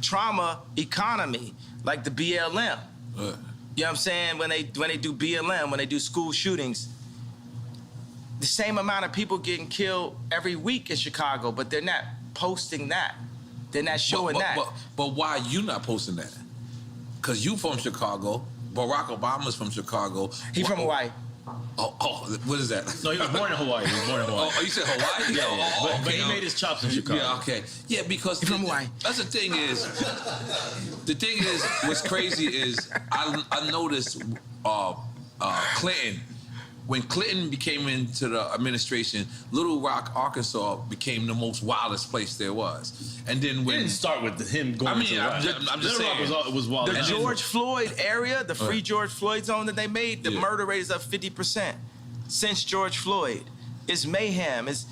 trauma economy, like the BLM. You know what I'm saying? When they do BLM, when they do school shootings, the same amount of people getting killed every week in Chicago, but they're not posting that. They're not showing that. But why you not posting that? Because you from Chicago. Barack Obama's from Chicago. He from Hawaii. Oh, what is that? No, he was born in Hawaii. Oh, you said Hawaii? Yeah. But he made his chops in Chicago. Yeah, okay. Yeah, because from Hawaii. That's the thing is, what's crazy is I noticed Clinton. When Clinton became into the administration, Little Rock, Arkansas became the most wildest place there was. And then when... It didn't start with him going to I'm just saying. Little Rock was wild. The George Floyd area, the free George Floyd zone that they made, the murder rate is up 50% since George Floyd. It's mayhem. It's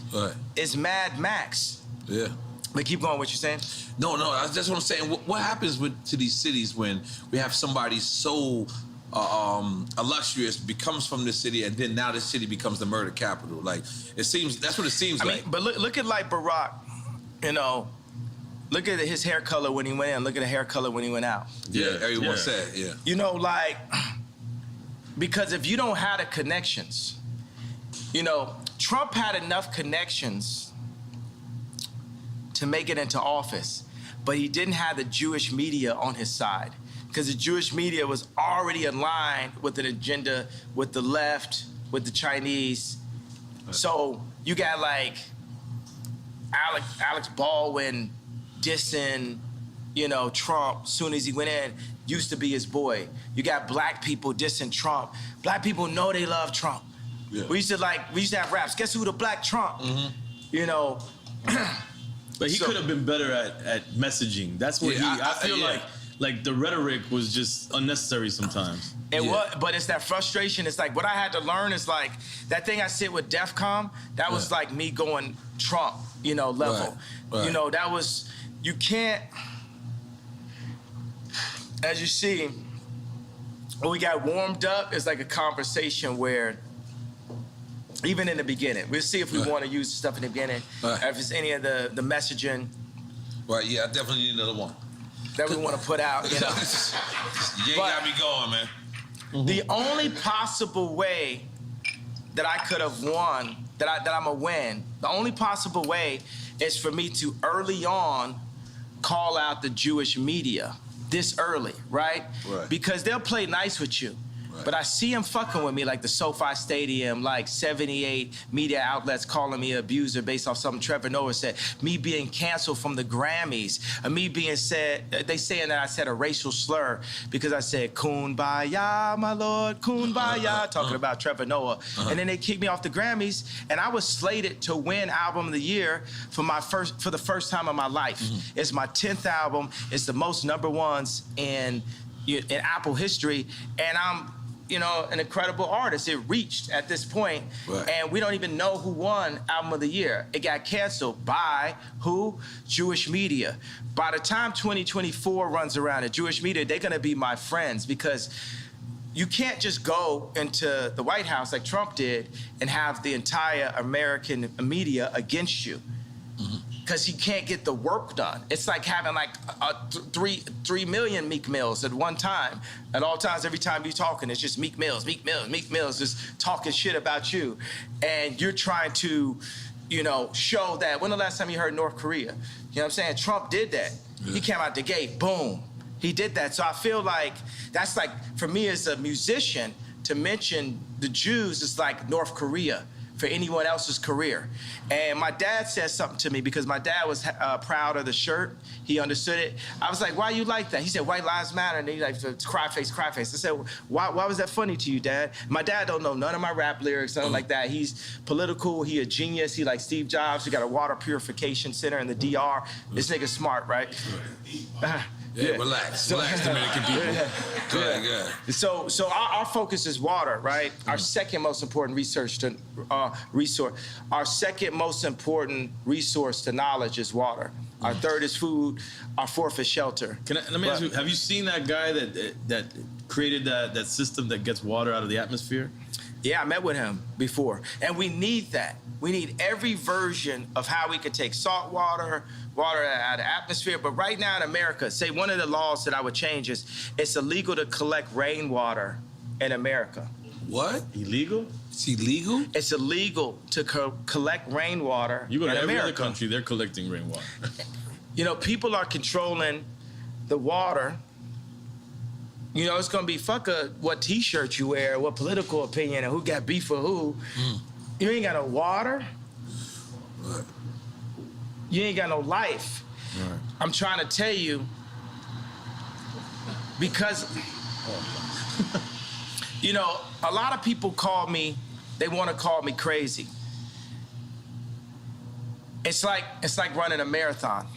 Mad Max. Yeah. But keep going, what you're saying? No, that's what I'm saying. What happens to these cities when we have somebody so... illustrious becomes from this city, and then now this city becomes the murder capital. Like it seems, that's what it seems like. I mean, but look at like Barack. Look at his hair color when he went in. Look at the hair color when he went out. Yeah, everyone said, yeah. Because if you don't have the connections, Trump had enough connections to make it into office, but he didn't have the Jewish media on his side. Because the Jewish media was already aligned with an agenda with the left, with the Chinese. So you got like Alex Baldwin dissing, Trump soon as he went in, used to be his boy. You got black people dissing Trump. Black people know they love Trump. Yeah. We used to have raps. Guess who the black Trump? But he could have been better at messaging. That's what I feel like the rhetoric was just unnecessary sometimes. But it's that frustration. It's like what I had to learn is like that thing I said with DEFCON, that was like me going Trump, level. Right. That was, you can't, as you see, when we got warmed up, it's like a conversation where even in the beginning, we'll see if we want to use stuff in the beginning, if it's any of the messaging. Right, yeah, I definitely need another one. That we want to put out, You got me going, man. The only possible way that I could have won, that I'm gonna win, the only possible way is for me to early on call out the Jewish media this early, right? Because they'll play nice with you. But I see him fucking with me, like the SoFi Stadium, like 78 media outlets calling me an abuser based off something Trevor Noah said. Me being canceled from the Grammys. Me being they saying that I said a racial slur because I said, Kumbaya, my lord, Kumbaya, talking about Trevor Noah. And then they kicked me off the Grammys, and I was slated to win Album of the Year for the first time in my life. It's my 10th album. It's the most #1s in Apple history, and I'm an incredible artist. It reached at this point, and we don't even know who won Album of the Year. It got canceled by who? Jewish media. By the time 2024 runs around, the Jewish media, they're gonna be my friends, because you can't just go into the White House like Trump did and have the entire American media against you. Because you can't get the work done. It's like having like 3 million Meek Mills at one time. At all times, every time you're talking, it's just Meek Mills, just talking shit about you. And you're trying to, show that. When the last time you heard North Korea? You know what I'm saying? Trump did that. Yeah. He came out the gate, boom. He did that. So I feel like that's like, for me as a musician, to mention the Jews is like North Korea for anyone else's career. And my dad said something to me, because my dad was proud of the shirt. He understood it. I was like, why you like that? He said, white lives matter. And he like, cry face, cry face. I said, why was that funny to you, Dad? My dad don't know none of my rap lyrics, nothing like that. He's political, he a genius. He like Steve Jobs. He got a water purification center in the DR. This nigga's smart, right? Yeah, relax, Dominican people. Go ahead. So our focus is water, right? Our second most important resource. Our second most important resource to knowledge is water. Our third is food. Our fourth is shelter. Let me ask you: have you seen that guy that created that system that gets water out of the atmosphere? Yeah, I met with him before, and we need that. We need every version of how we could take salt water out of the atmosphere. But right now in America, say one of the laws that I would change is it's illegal to collect rainwater in America. What? Illegal? It's illegal? It's illegal to collect rainwater You go to in every America. other country, they're collecting rainwater. People are controlling the water. It's gonna be what T-shirt you wear, what political opinion, and who got beef with who. You ain't got no water. Right. You ain't got no life. Right. I'm trying to tell you, because a lot of people they want to call me crazy. It's like running a marathon.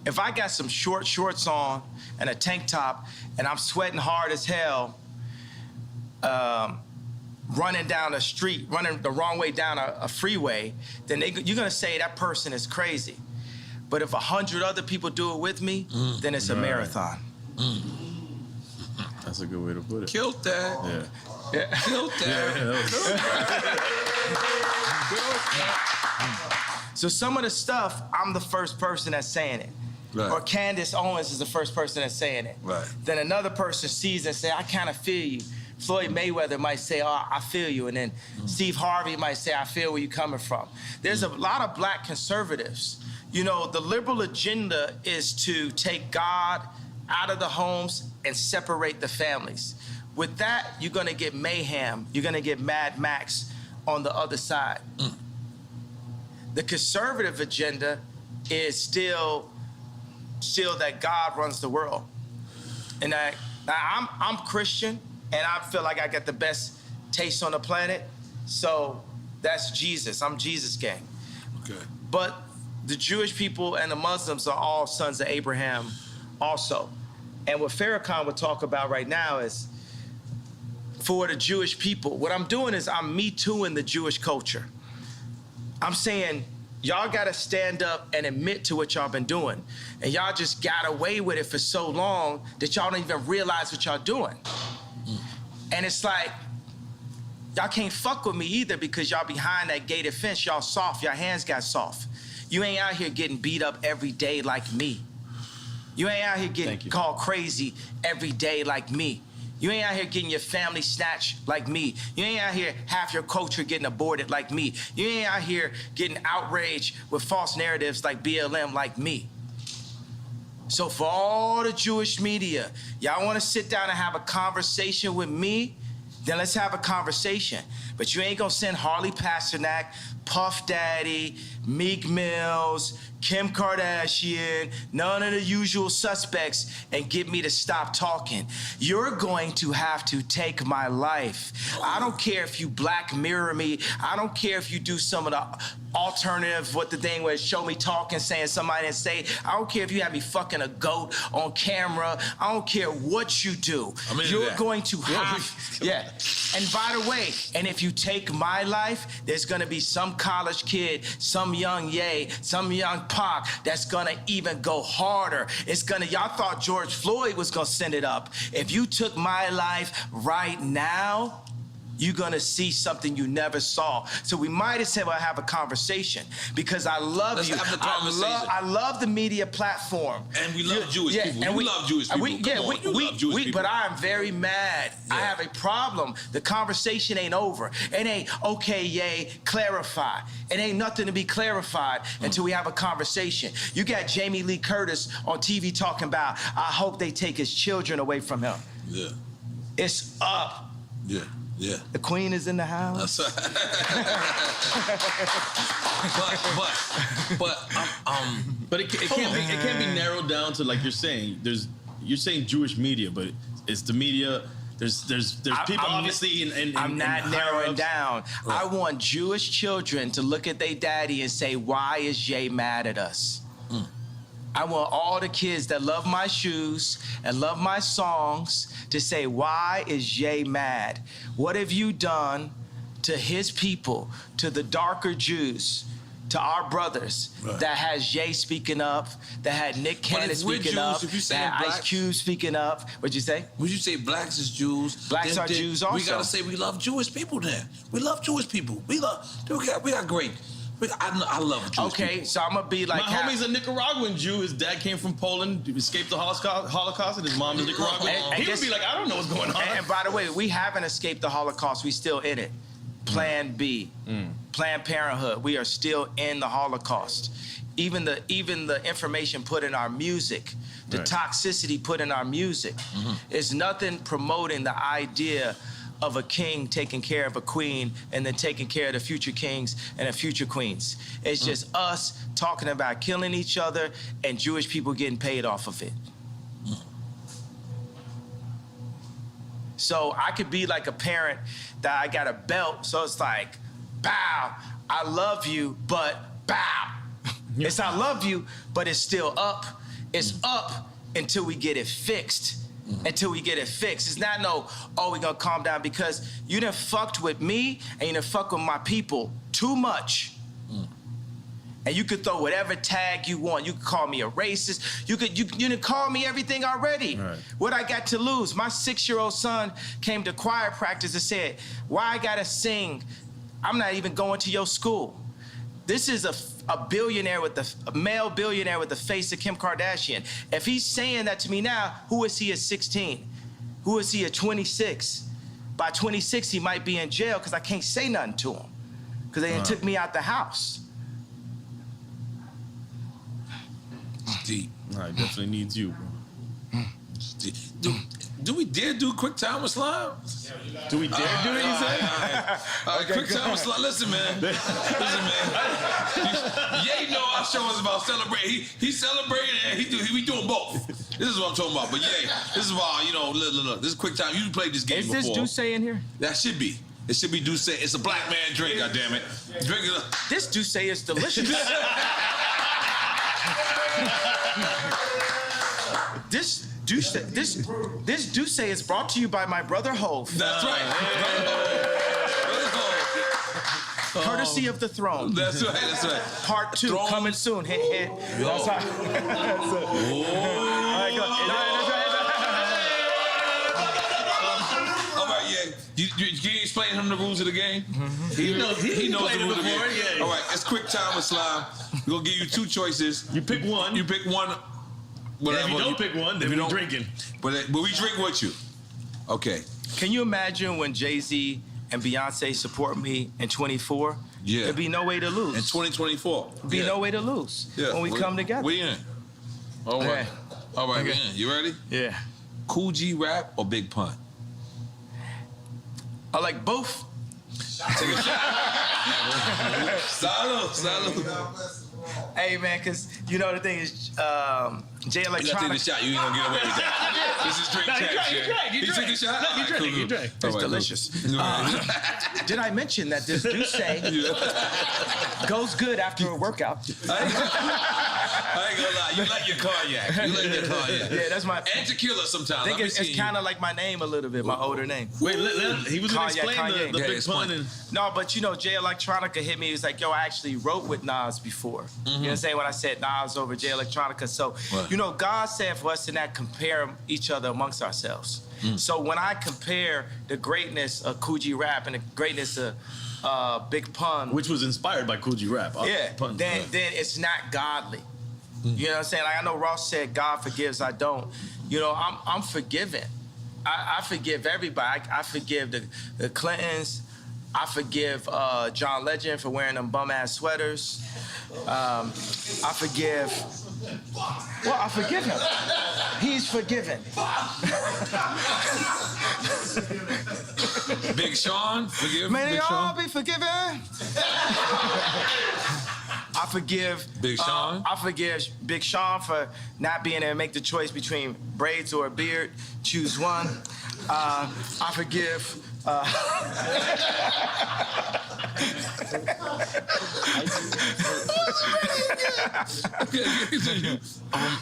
If I got some shorts on and a tank top and I'm sweating hard as hell, running down a street, running the wrong way down a freeway, then you're gonna say that person is crazy. But if 100 other people do it with me, then it's a marathon. That's a good way to put it. Killed that. Yeah. Killed that. So some of the stuff, I'm the first person that's saying it. Right. Or Candace Owens is the first person that's saying it. Right. Then another person sees it and say, I kind of feel you. Floyd Mayweather might say, oh, I feel you. And then Steve Harvey might say, I feel where you're coming from. There's a lot of black conservatives. The liberal agenda is to take God out of the homes and separate the families. With that, you're gonna get mayhem. You're gonna get Mad Max on the other side. The conservative agenda is still that God runs the world. And I'm Christian, and I feel like I got the best taste on the planet. So that's Jesus. I'm Jesus gang. Okay. But the Jewish people and the Muslims are all sons of Abraham also. And what Farrakhan would talk about right now is, for the Jewish people, what I'm doing is I'm Me Tooing the Jewish culture. I'm saying, y'all gotta stand up and admit to what y'all been doing. And y'all just got away with it for so long that y'all don't even realize what y'all doing. And it's like, y'all can't fuck with me either, because y'all behind that gated fence, y'all soft, y'all hands got soft. You ain't out here getting beat up every day like me. You ain't out here getting called crazy every day like me. You ain't out here getting your family snatched like me. You ain't out here half your culture getting aborted like me. You ain't out here getting outraged with false narratives like BLM like me. So for all the Jewish media, y'all want to sit down and have a conversation with me? Then let's have a conversation. But you ain't gonna send Harley Pasternak, Puff Daddy, Meek Mills, Kim Kardashian, none of the usual suspects, and get me to stop talking. You're going to have to take my life. I don't care if you Black Mirror me. I don't care if you do some of the alternative, what the thing was, show me talking, saying somebody didn't say. I don't care if you have me fucking a goat on camera. I don't care what you do. You're going to have, yeah. And by the way, and if you take my life, there's gonna be some college kid, some young Ye, some young Pac that's gonna even go harder. It's gonna, y'all thought George Floyd was gonna send it up. If you took my life right now, you're gonna see something you never saw. So we might as well have a conversation because I love you. I love the media platform. And we love Jewish people. And we love Jewish people. We love Jewish people. But I am very mad. Yeah. I have a problem. The conversation ain't over. It ain't, okay, yay, clarify. It ain't nothing to be clarified until we have a conversation. You got Jamie Lee Curtis on TV talking about, I hope they take his children away from him. Yeah. It's up. Yeah. Yeah. The queen is in the house. That's right. but it can't be narrowed down to, like you're saying. You're saying Jewish media, but it's the media. There's people obviously in I'm not narrowing down. Right. I want Jewish children to look at their daddy and say, why is Jay mad at us? I want all the kids that love my shoes and love my songs to say, why is Jay mad? What have you done to his people, to the darker Jews, to our brothers, that has Jay speaking up, that had Nick Cannon speaking up, that had Ice Cube speaking up? What'd you say? Would you say blacks is Jews? Blacks are Jews also. We gotta say we love Jewish people then. We love Jewish people. We got great. I love Jewish people. Okay, so I'm gonna be like, my homie's a Nicaraguan Jew. His dad came from Poland, escaped the Holocaust, and his mom is Nicaraguan. He would be like, I don't know what's going on. And by the way, we haven't escaped the Holocaust. We still in it. Plan B, Planned Parenthood. We are still in the Holocaust. Even the information put in our music, the toxicity put in our music, is nothing promoting the idea of a king taking care of a queen and then taking care of the future kings and the future queens. It's just us talking about killing each other and Jewish people getting paid off of it. So I could be like a parent that I got a belt, so it's like, bow, I love you, but bow. It's I love you, but it's still up. It's up until we get it fixed. Until we get it fixed. It's not no, oh, we gonna calm down, because you done fucked with me and you done fucked with my people too much. And you could throw whatever tag you want. You could call me a racist. You done call me everything already. Right. What I got to lose? My 6-year-old son came to choir practice and said, why I gotta sing? I'm not even going to your school. This is a billionaire with a male billionaire with the face of Kim Kardashian. If he's saying that to me now, who is he at 16? Who is he at 26? By 26, he might be in jail because I can't say nothing to him because they took me out the house. It's deep. I definitely needs you, bro. Do we dare do quick time with slime? Do we dare do it, you say? All right, quick time with slime. Listen, man. Ye know our show is about celebrating. He celebrating and we doing both. This is what I'm talking about. But yeah, this is why, look. This is quick time. You played this game before. Is this Duce in here? That should be. It should be Duce. It's a black man drink, goddammit. Drink it. This Duce is delicious. This Duce is brought to you by my brother Hov. That's right. Courtesy of the throne. That's right. Part 2 coming soon. Hint, hint. That's right. All right, yeah. You explain him the rules of the game? He knows the rules of the game. Yeah. All right, it's quick time with slime. We're gonna give you 2 choices. You pick one. You pick one. If you don't pick one, then we're drinking. But we drink with you. Okay. Can you imagine when Jay-Z and Beyonce support me in 24? Yeah. There'd be no way to lose. In 2024. Be no way to lose when we come together. We in. All right. All right, man. You ready? Yeah. Cool G rap or Big Pun? I like both. Take a shot. Salud. Hey man, cause you know the thing is, Jay You gotta take the Electronica. shot. You ain't gonna get away with that. This is drink No, chat. you drank. You took a shot? No, you drank. You drank. It's delicious. Did I mention that this juice goes good after a workout? I ain't gonna lie. You like your cognac. Yeah, that's my. And tequila sometimes. I think it's kind of like my name a little bit, my older name. Wait, he was gonna explain Kanye. the Yeah, Big explain. Pun. And No, but you know, Jay Electronica hit me. He was like, yo, I actually wrote with Nas before. You know what I'm saying? When I said Nas over Jay Electronica. So, Right. you know, God said for us to not compare each other amongst ourselves. So when I compare the greatness of Cool G Rap and the greatness of Big Pun, which was inspired by Cool G Rap. yeah, Pun. then it's not godly. You know what I'm saying? Like I know Ross said, God forgives, I don't. You know, I'm forgiven. I forgive everybody. I forgive the Clintons. I forgive John Legend for wearing them bum ass sweaters. I forgive. Well, I forgive him. He's forgiven. Big Sean, forgive May Big they all Sean. be forgiven. I forgive Big Sean? I forgive Big Sean for not being able to make the choice between braids or a beard. Choose one. I forgive.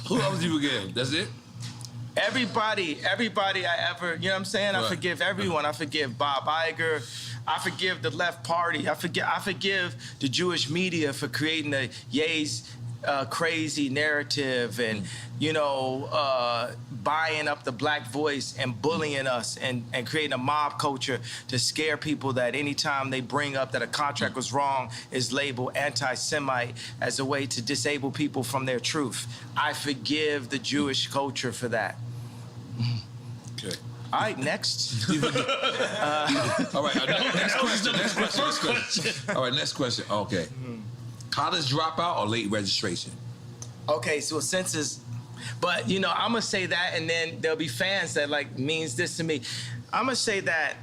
Who else you forgive? That's it? Everybody I ever, you know what I'm saying? I Right. forgive everyone. I forgive Bob Iger. I forgive the left party. I forgive the Jewish media for creating the Ye's crazy narrative and, you know, buying up the black voice and bullying us and creating a mob culture to scare people that anytime they bring up that a contract was wrong is labeled anti-Semite as a way to disable people from their truth. I forgive the Jewish culture for that. Okay. All right, next. All right, next question. All right, next question. Okay. College dropout or late registration? Okay, so census, but you know, I'm gonna say that, and then there'll be fans that like means this to me. I'm gonna say that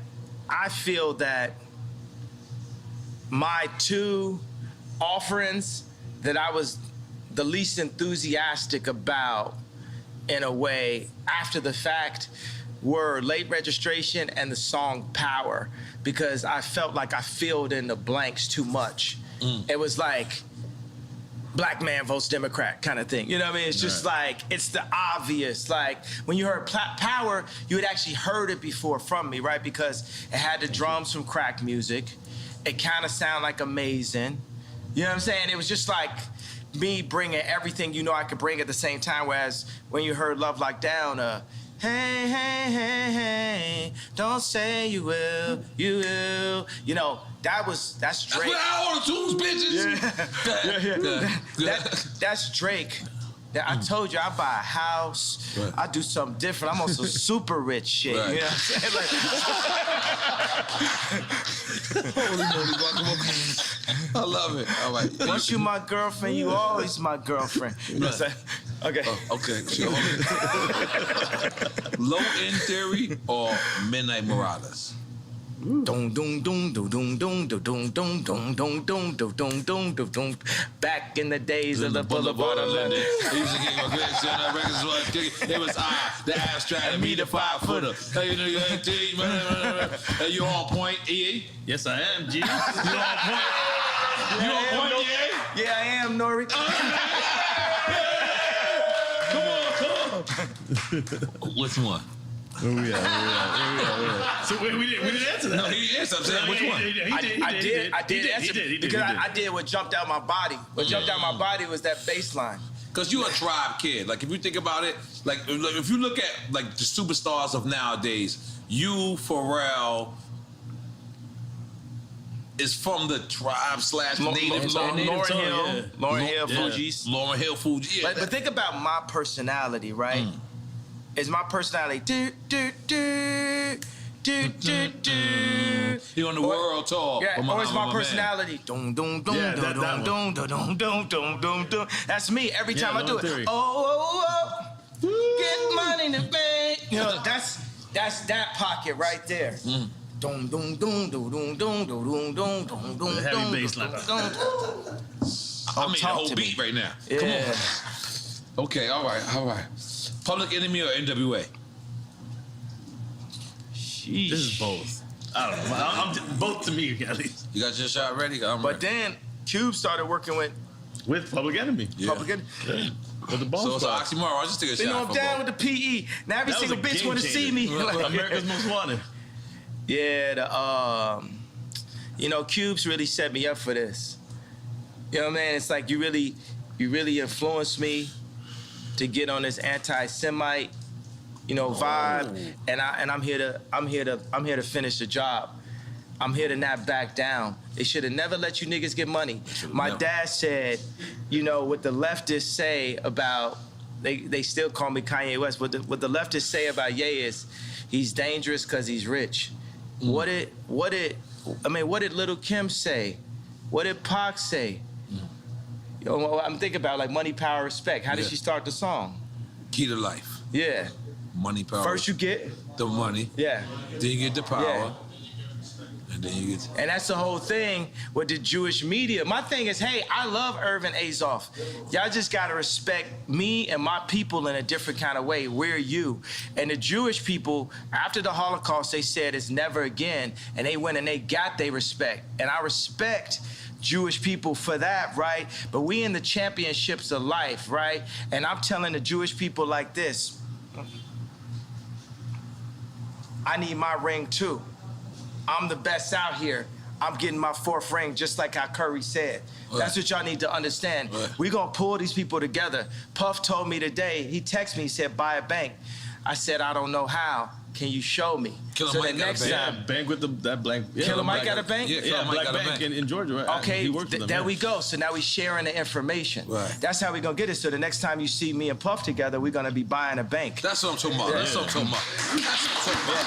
I feel that my two offerings that I was the least enthusiastic about, in a way, after the fact, were late registration and the song Power, because I felt like I filled in the blanks too much. It was like black man votes Democrat kind of thing. You know what I mean? It's just like, it's the obvious. Like when you heard Power, you had actually heard it before from me, right? Because it had the drums from crack music. It kind of sounded like Amazing. You know what I'm saying? It was just like me bringing everything you know I could bring at the same time. Whereas when you heard Love Like Down, hey, hey, hey, hey, don't say you will, you will. You know, that's Drake. That's what I order tunes, bitches. That's Drake. That I told you I buy a house. Right. I do something different. I'm on some super rich shit. Right. You know what I'm saying? Holy moly, guacamole. I love it. All right. Once you my girlfriend, you always my girlfriend. You know what I'm saying? Okay. Okay. Sure. Low End Theory or Midnight Marauders? Dum dum dum dum dum dum dum dum dum dum dum dum dum dum dum dum. Back in the days of the Boulevard of London. I used to get my grits on that records was kicking. It was the abstract, and me the 5-footer. Hey, you know, you on point, EA? Yes, I am, G. You on point? You on point, EA? Yeah, I am, Nori. Which one? So wait, we didn't answer that. No, he answered. I'm saying, which one? I did answer because I did what jumped out my body. What jumped out my body was that bass line. Because you're a tribe kid. Like, if you think about it, like if you look at, like, the superstars of nowadays, you, Pharrell, is from the tribe / native. Lauryn Hill, Fugees. Lauryn Hill, Fugees. Yeah, But think about my personality, right? Is my personality do do do do do do? he on the world tour. Yeah, with or is my man. personality dum dum dum Yeah, dum that dum dum dum dum dum dum dum? That's me every time I do it. Theory. Oh oh oh. get money to pay. You know, that's that pocket right there. Dum dum dum dum dum dum dum dum dum dum. Heavy bass line. I made the whole beat right now. Yeah. Come on. Okay, all right. Public Enemy or NWA? Sheesh. This is both. I don't know. I'm both to me, at least. You got your shot ready? But then Cube started working with With Public Enemy. Public Enemy. Yeah. With the Bone So it's an Squad. oxymoron. I'll just take a You know, shot. I'm down with the PE. Now every That was single a bitch game want to see me. changer. America's Most Wanted. Yeah, you know, Cube's really set me up for this. You know what I mean? It's like you really influenced me to get on this anti-Semite, you know, vibe. And I'm here to finish the job. I'm here to not back down. They should have never let you niggas get money. My dad said, you know, what the leftists say about, they still call me Kanye West, what the leftists say about Ye is, he's dangerous because he's rich. What did Little Kim say? What did Pac say? You know, I'm thinking about like money, power, respect. How did she start the song? Key to life. Yeah. Money, power. First you get the money. Yeah. Then you get the power. Yeah. And then you get... And that's the whole thing with the Jewish media. My thing is, hey, I love Irvin Azoff. Y'all just gotta respect me and my people in a different kind of way. We're you. And the Jewish people, after the Holocaust, they said it's never again. And they went and they got their respect. And I respect Jewish people for that, right? But we in the championships of life, right? And I'm telling the Jewish people like this, I need my ring too. I'm the best out here. I'm getting my fourth ring, just like how Curry said. Right. That's what y'all need to understand. Right. We gonna pull these people together. Puff told me today, he texted me, he said, buy a bank. I said, I don't know how. Can you show me? Killer so Mike the got a next bank. time, Yeah, bank with that blank. Yeah, Killer Mike got a bank? Yeah, Killer Mike Black got a Bank bank. in Georgia, right? okay, He works with them. there yeah. we go. So now we sharing the information. Right. That's how we gonna get it. So the next time you see me and Puff together, we're gonna be buying a bank. That's what I'm talking about. That's what I'm talking about. That's what I'm talking about.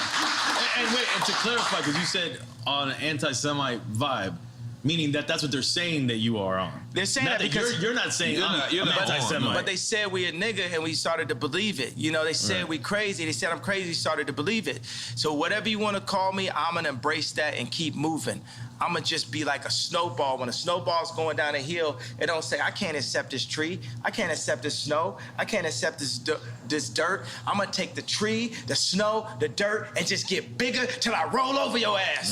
And wait, and to clarify, because you said on an anti-Semite vibe, meaning that's what they're saying that you are on. They're saying Not that because you're not saying You're I'm not on, anti-Semite. But they said we a nigga and we started to believe it. You know, they said Right. we crazy. They said I'm crazy, started to believe it. So whatever you want to call me, I'm going to embrace that and keep moving. I'm going to just be like a snowball. When a snowball's going down a hill, it don't say, I can't accept this tree. I can't accept this snow. I can't accept this dirt. I'm going to take the tree, the snow, the dirt, and just get bigger till I roll over your ass.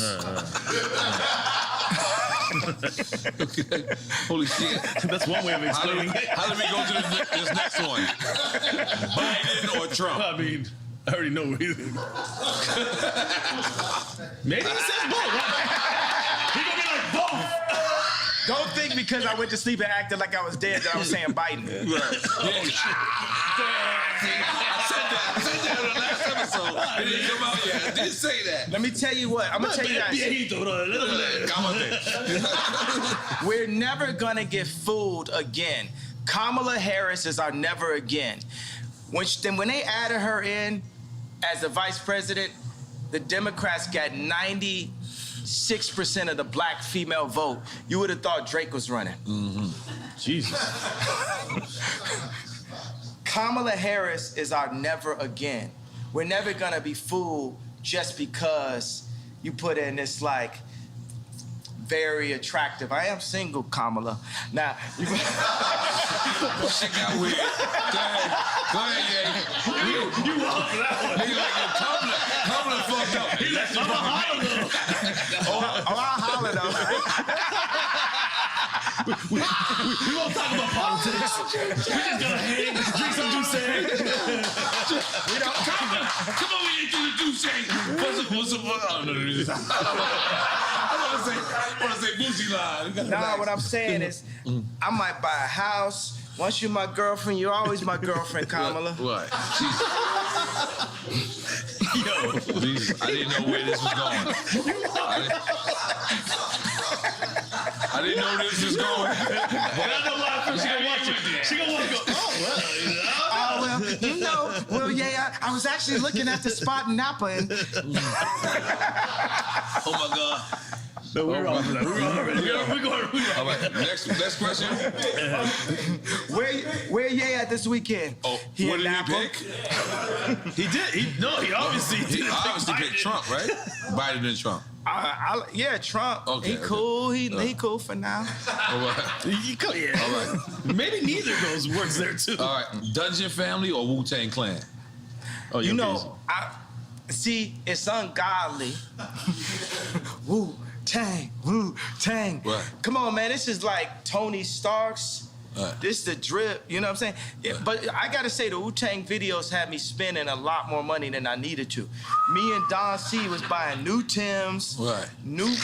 Okay. Holy shit. That's one way of explaining it. How did we go to this next one? Biden or Trump? I mean, I already know what he's Maybe he says both. He gonna be like both. Don't think because I went to sleep and acted like I was dead that I was saying Biden. I said that in the last episode. It didn't come out yet. I did say that. Let me tell you what. I'm going to tell you guys. We're never going to get fooled again. Kamala Harris is our never again. When they added her in as the vice president, the Democrats got 96% of the black female vote. You would have thought Drake was running. Mm-hmm. Jesus. Kamala Harris is our never again. We're never gonna be fooled just because you put in this like very attractive. I am single, Kamala. Now, you Shit got weird. Go ahead, You walked for that one. Nigga like Kamala fucked up. He left I'm a I'll holler though. We won't talk about politics. We're just gonna hang, drink some juice. We don't come over here to the douche. What's up? I want to say Boosie line. Nah, what I'm saying is, I might buy a house. Once you're my girlfriend, you're always my girlfriend, Kamala. What? Yo, Jesus, I didn't know where this was going. I didn't know this was going. But I know why I feel she gonna watch it. She gonna want to go, oh, well, you know. Oh, well, yeah, I was actually looking at the spot in Napa and... Oh, my God. No, we're on that. We're going. All right, next question. Where Ye at this weekend? Oh, He what in did he Napa? pick? He did. He obviously He didn't obviously pick picked Biden. Trump, right? Biden and Trump. Yeah, Trump. Okay, He cool. He cool for now. All right. Yeah. All right. Maybe neither of those works there too. All right. Dungeon Family or Wu-Tang Clan? Oh, You you're know, it's ungodly. Woo Tang, Woo Tang. Right. Come on, man. This is like Tony Stark's. Right. This the drip. You know what I'm saying? Yeah, but I gotta say, the Wu-Tang videos had me spending a lot more money than I needed to. Me and Don C was buying new Timbs, Right. new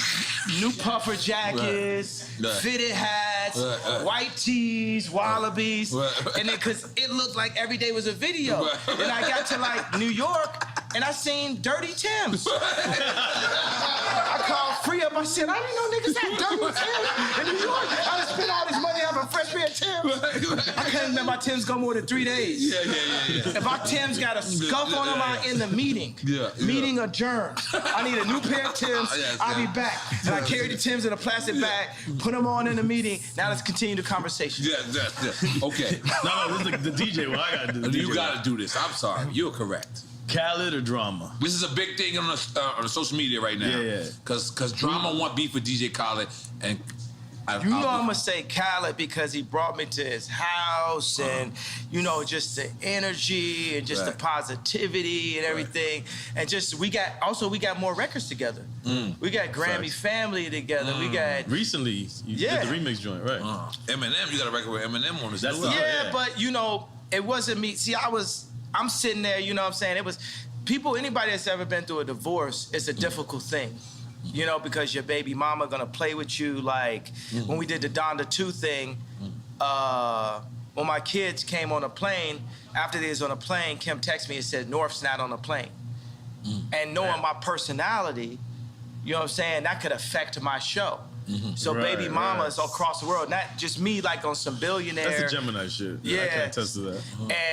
puffer jackets, Right. fitted hats, Right. white tees, wallabies, Right. and then because it looked like every day was a video. Right. And I got to like New York, and I seen Dirty Timbs. I called Free Up. I said, I didn't know niggas had Dirty Timbs in New York. I done spent all this money having a fresh pair of Timbs. I couldn't let my Timbs go more than 3 days. Yeah. If my Timbs got a scuff on them, I'm in the meeting. Yeah. Meeting adjourned. I need a new pair of Timbs. Yes, I'll be yeah. back. And I carried the Timbs in a plastic bag, put them on in the meeting. Now let's continue the conversation. Yeah. Okay. No, this is the DJ. Well, I gotta do the You DJ. got to do this. I'm sorry. You're correct. Khaled or Drama? This is a big thing on the social media right now. Yeah. Because Drama want beef with DJ Khaled, and You know I'm gonna say Khaled because he brought me to his house and you know just the energy and just the Right. positivity and everything and just we got more records together. We got Grammy Facts. Family together. We got Recently, you Yeah. did the remix joint, right? Eminem. You got a record with Eminem on this. That's new the- album. yeah, yeah. but you know it wasn't me. See, I'm sitting there. You know what I'm saying? It was anybody that's ever been through a divorce. It's a difficult thing. You know, because your baby mama gonna play with you. Like when we did the Donda 2 thing, when my kids came on a plane, after they was on a plane, Kim texted me and said, North's not on the plane. And knowing my personality, you know what I'm saying, that could affect my show. So Right, baby mama right. is across the world, not just me like on some billionaire. That's the Gemini shit. I Yeah. can't attest to that.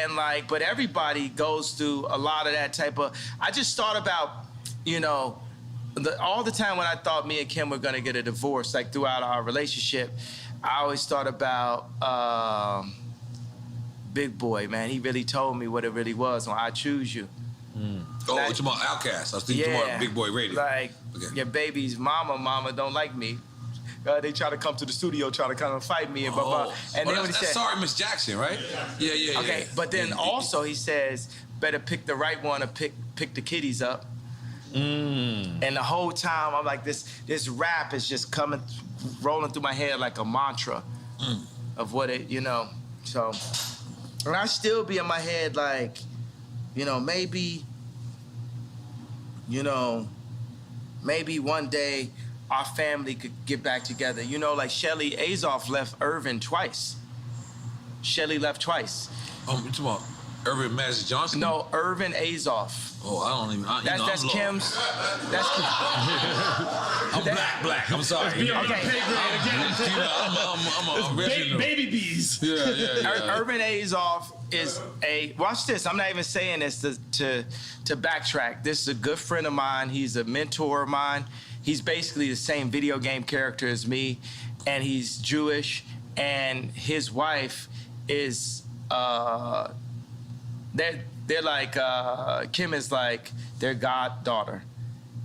And like, but everybody goes through a lot of that type of. I just thought about, you know, all the time when I thought me and Kim were gonna get a divorce, like throughout our relationship, I always thought about Big Boy, man. He really told me what it really was when I Choose You. Oh, Like- you're talking about Outkast. I was thinking about Big Boy Radio. Like Okay. your baby's mama don't like me. They try to come to the studio, try to come and fight me and blah blah. And then when he that's said, Sorry, Miss Jackson, right? Yeah. okay, but then also he says, better pick the right one or pick the kiddies up. And the whole time I'm like, this rap is just rolling through my head like a mantra of what it, you know. So, and I still be in my head like, you know, maybe one day our family could get back together. You know, like Shelly Azoff left Irvin twice. Shelly left twice. Oh, you talking about Irvin Magic Johnson? No, Irvin Azoff. Oh, I don't even. That's I'm Kim's. That's I'm black. I'm sorry. Be on the Okay. pay grade again. I'm Baby bees. Yeah. Urban Azoff is a. Watch this. I'm not even saying this to backtrack. This is a good friend of mine. He's a mentor of mine. He's basically the same video game character as me, and he's Jewish. And his wife is. They're like Kim is like their goddaughter,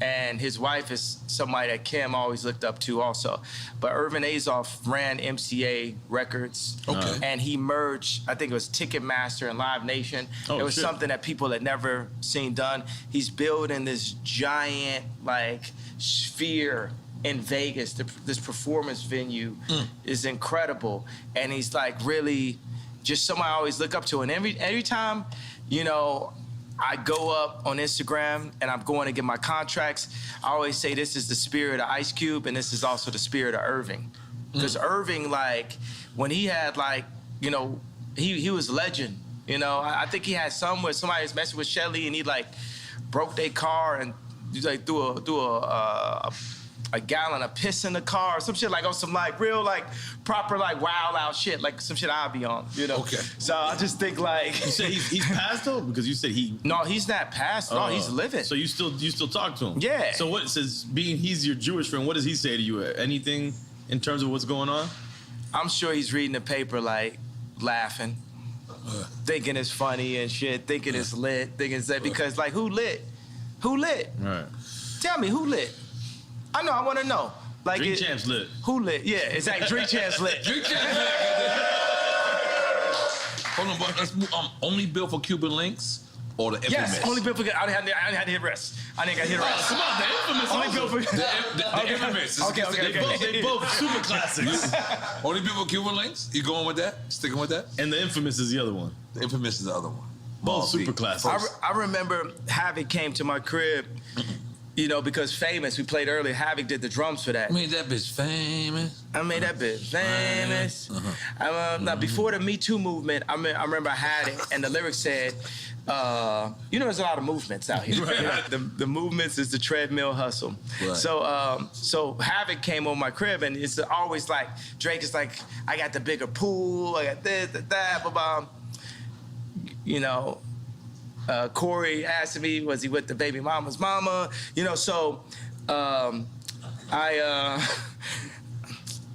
and his wife is somebody that Kim always looked up to also. But Irvin Azoff ran MCA Records, Okay. and he merged. I think it was Ticketmaster and Live Nation. Oh, it was shit. something that people had never seen done. He's building this giant like sphere in Vegas. This performance venue is incredible, and he's like really just someone I always look up to. And every time, you know, I go up on Instagram and I'm going to get my contracts, I always say this is the spirit of Ice Cube and this is also the spirit of Irving. Because Irving, like, when he had, like, you know, he was a legend. You know, I think he had some where somebody was messing with Shelly and he, like, broke their car and, like, threw a a gallon of piss in the car, or some shit like on some like real like proper like wild out shit, like some shit I'll be on, you know. Okay. So I just think like You said he's passed though, because you said he. no, he's not passed. No, he's living. So you still talk to him? Yeah. So what says he's your Jewish friend? What does he say to you? Anything in terms of what's going on? I'm sure he's reading the paper like laughing, thinking it's funny and shit, thinking it's lit, thinking it's that because like who lit? Who lit? Right. Tell me who lit? I know. I want to know. Like Drink Champs lit. Who lit? Yeah, exactly. Drink Champs lit. Drink Champs lit. Hold on, but let's move. Only built for Cuban links or the infamous? Yes, only built for. I didn't have to hit rest. I didn't got to hit rest. Come on, the infamous. Only built for The infamous. Okay. They both super classics. Only built for Cuban links? You going with that? Sticking with that? And the infamous is the other one. The infamous is the other one. Both super classics. I remember Havoc came to my crib, you know, because Famous, we played earlier, Havoc did the drums for that. I made that bitch famous. I made that bitch famous. Now, before the Me Too movement, I remember I had it, and the lyrics said, you know, there's a lot of movements out here. Right. The movements is the treadmill hustle. Right. So Havoc came on my crib, and it's always like, Drake is like, I got the bigger pool, I got this, that, blah, blah. You know, Corey asked me, was he with the baby mama's mama? You know, so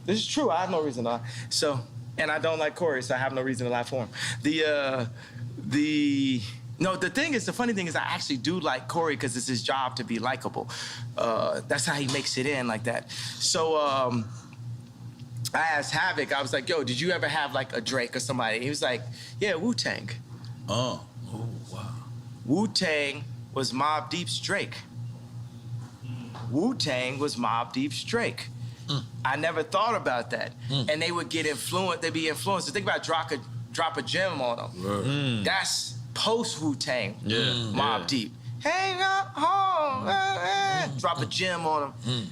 this is true. I have no reason to lie. So, and I don't like Corey, so I have no reason to lie for him. The funny thing is I actually do like Corey because it's his job to be likable. That's how he makes it in like that. So I asked Havoc, I was like, yo, did you ever have like a Drake or somebody? He was like, yeah, Wu-Tang. Oh, wow. Wu-Tang was Mobb Deep's Drake. Wu-Tang was Mobb Deep's Drake. I never thought about that. And they would get influenced, they'd be influenced. So think about drop a gem on them. That's post Wu-Tang. Yeah. Mobb Deep. Hang up home. Drop a gem on them.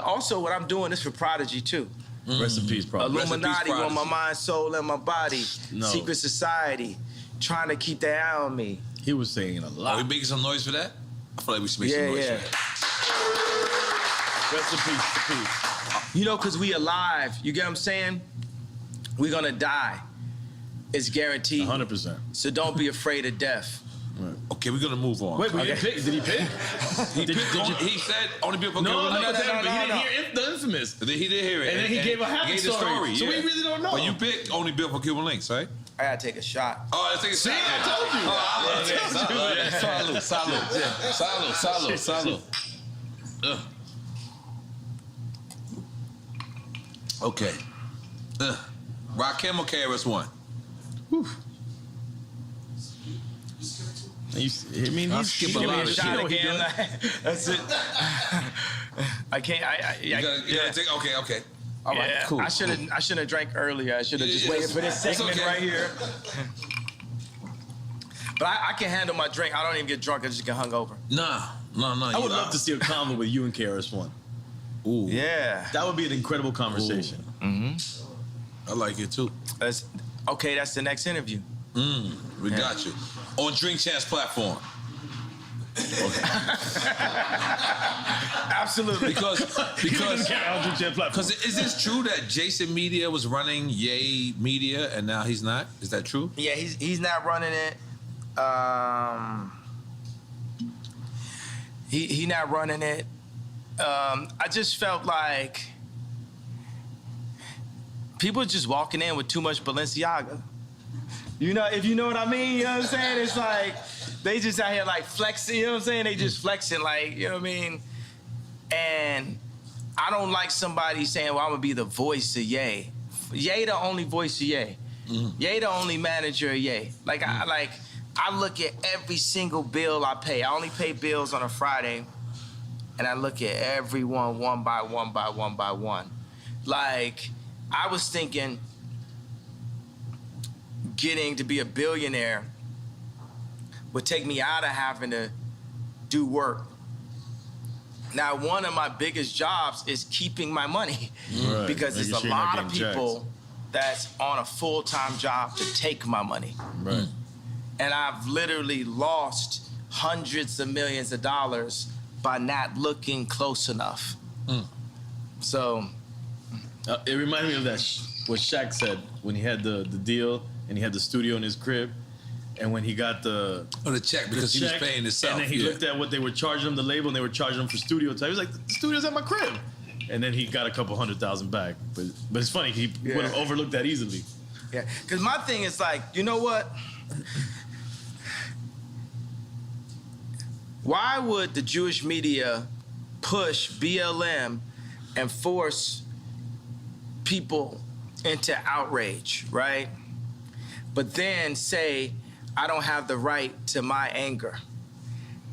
Also, what I'm doing is for Prodigy too. Rest in peace, Prodigy. Illuminati on my mind, soul, and my body. No. Secret society. Trying to keep their eye on me. He was saying a lot. Are we making some noise for that? I feel like we should make some noise for that. Rest in peace. You know, because we alive. You get what I'm saying? We're going to die. It's guaranteed. 100%. So don't be afraid of death. Right. Okay, we're gonna move on. Wait, we didn't pick. Did he pick? He said only people for No, Cuban links. but he didn't hear the infamous. He did hear it. And then he gave a happy story. So we really don't know. But you picked only built for Cuban links, right? I got to take a shot. Oh, let's take a shot. I told you. Salud. Okay. Rakim or KRS-One? He's skip a lot of shit. That's it. I can't. You gotta take. Okay. All right, cool. I shouldn't have drank earlier. I should have just waited for this segment right here. But I can handle my drink. I don't even get drunk. I just get hungover. No. I would love to see a convo with you and KRS-One. Ooh. Yeah. That would be an incredible conversation. I like it too. That's the next interview. We got you. On Drink Champs platform. Absolutely. Because is this true that Jason Media was running Ye Media and now he's not? Is that true? Yeah, he's not running it. He not running it. I just felt like people just walking in with too much Balenciaga. You know, if you know what I mean, you know what I'm saying? It's like they just out here like flexing, you know what I'm saying? They just flexing like, you know what I mean? And I don't like somebody saying, well, I'm gonna be the voice of Ye. Ye the only voice of Ye. Ye the only manager of Ye. Like I look at every single bill I pay. I only pay bills on a Friday, and I look at everyone one by one. Like, I was thinking getting to be a billionaire would take me out of having to do work. Now, one of my biggest jobs is keeping my money because there's a lot of people that's on a full-time job to take my money. Right. And I've literally lost hundreds of millions of dollars by not looking close enough. So it reminded me of that what Shaq said when he had the deal and he had the studio in his crib, and when he got the check because he was paying himself, and then he looked at what they were charging him, the label, and they were charging him for studio time. He was like, "The studio's at my crib," and then he got a couple $100,000 back. But it's funny, he would have overlooked that easily. Yeah, because my thing is like, you know what? Why would the Jewish media push BLM and force people into outrage, right? But then say, I don't have the right to my anger.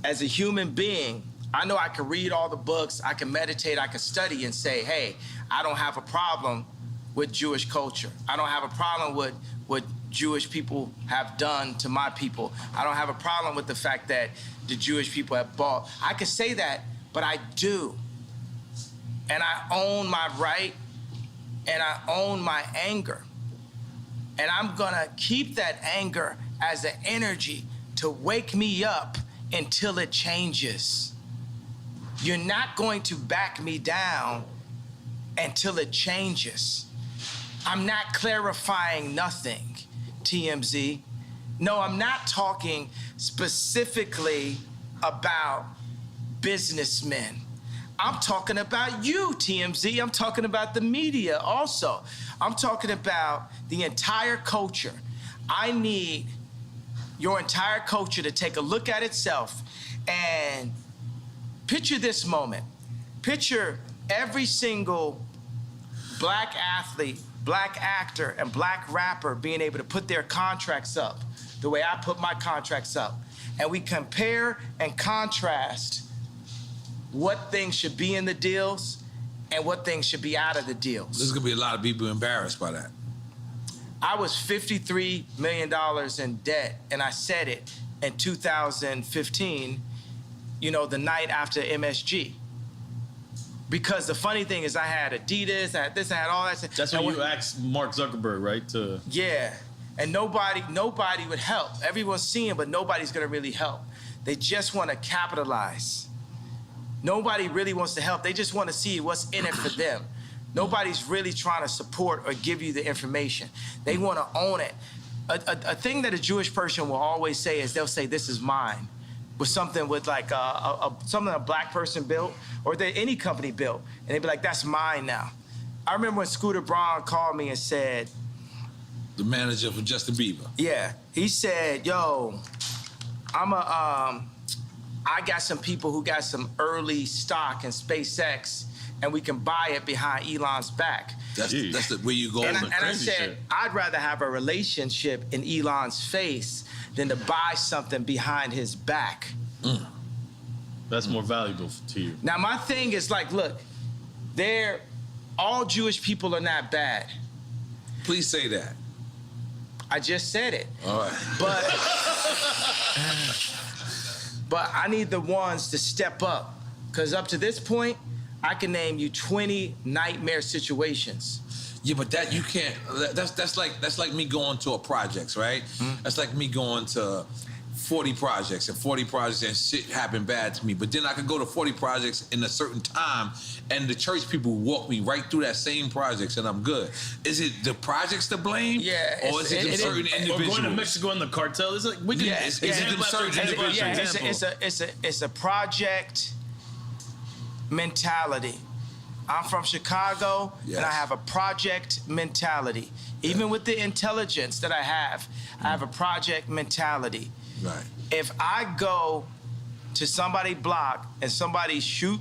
As a human being, I know I can read all the books, I can meditate, I can study and say, hey, I don't have a problem with Jewish culture. I don't have a problem with what Jewish people have done to my people. I don't have a problem with the fact that the Jewish people have bought. I can say that, but I do. And I own my right, and I own my anger. And I'm gonna keep that anger as an energy to wake me up until it changes. You're not going to back me down until it changes. I'm not clarifying nothing, TMZ. No, I'm not talking specifically about businessmen. I'm talking about you, TMZ. I'm talking about the media also. I'm talking about the entire culture. I need your entire culture to take a look at itself and picture this moment. Picture every single black athlete, black actor, and black rapper being able to put their contracts up the way I put my contracts up. And we compare and contrast what things should be in the deals and what things should be out of the deals. There's gonna be a lot of people embarrassed by that. I was $53 million in debt, and I said it in 2015, you know, the night after MSG. Because the funny thing is I had Adidas, I had this, I had all that. That's when you asked Mark Zuckerberg, right? Yeah, and nobody would help. Everyone's seeing, but nobody's gonna really help. They just wanna capitalize. Nobody really wants to help. They just wanna see what's in it for them. Nobody's really trying to support or give you the information. They wanna own it. A thing that a Jewish person will always say is they'll say, this is mine. With something with like something a black person built or that any company built. And they'd be like, that's mine now. I remember when Scooter Braun called me and said, the manager for Justin Bieber. Yeah, he said, yo, I got some people who got some early stock in SpaceX and we can buy it behind Elon's back. That's where you go. And I said, shit. I'd rather have a relationship in Elon's face than to buy something behind his back. That's more valuable to you. Now, my thing is like, look, all Jewish people are not bad. Please say that. I just said it. All right. But I need the ones to step up. Because up to this point, I can name you 20 nightmare situations. Yeah, but that you can't. That's like me going to a projects, right? Mm-hmm. That's like me going to 40 projects and 40 projects and shit happened bad to me. But then I could go to 40 projects in a certain time, and the church people walk me right through that same projects, and I'm good. Is it the projects to blame? Yeah. Or is it certain individuals? Or going to Mexico in the cartel? Is it? We can. Yeah, is it them certain individuals? Yeah, it's a project mentality. I'm from Chicago, yes. And I have a project mentality. Even with the intelligence that I have a project mentality. Right. If I go to somebody's block and somebody shoot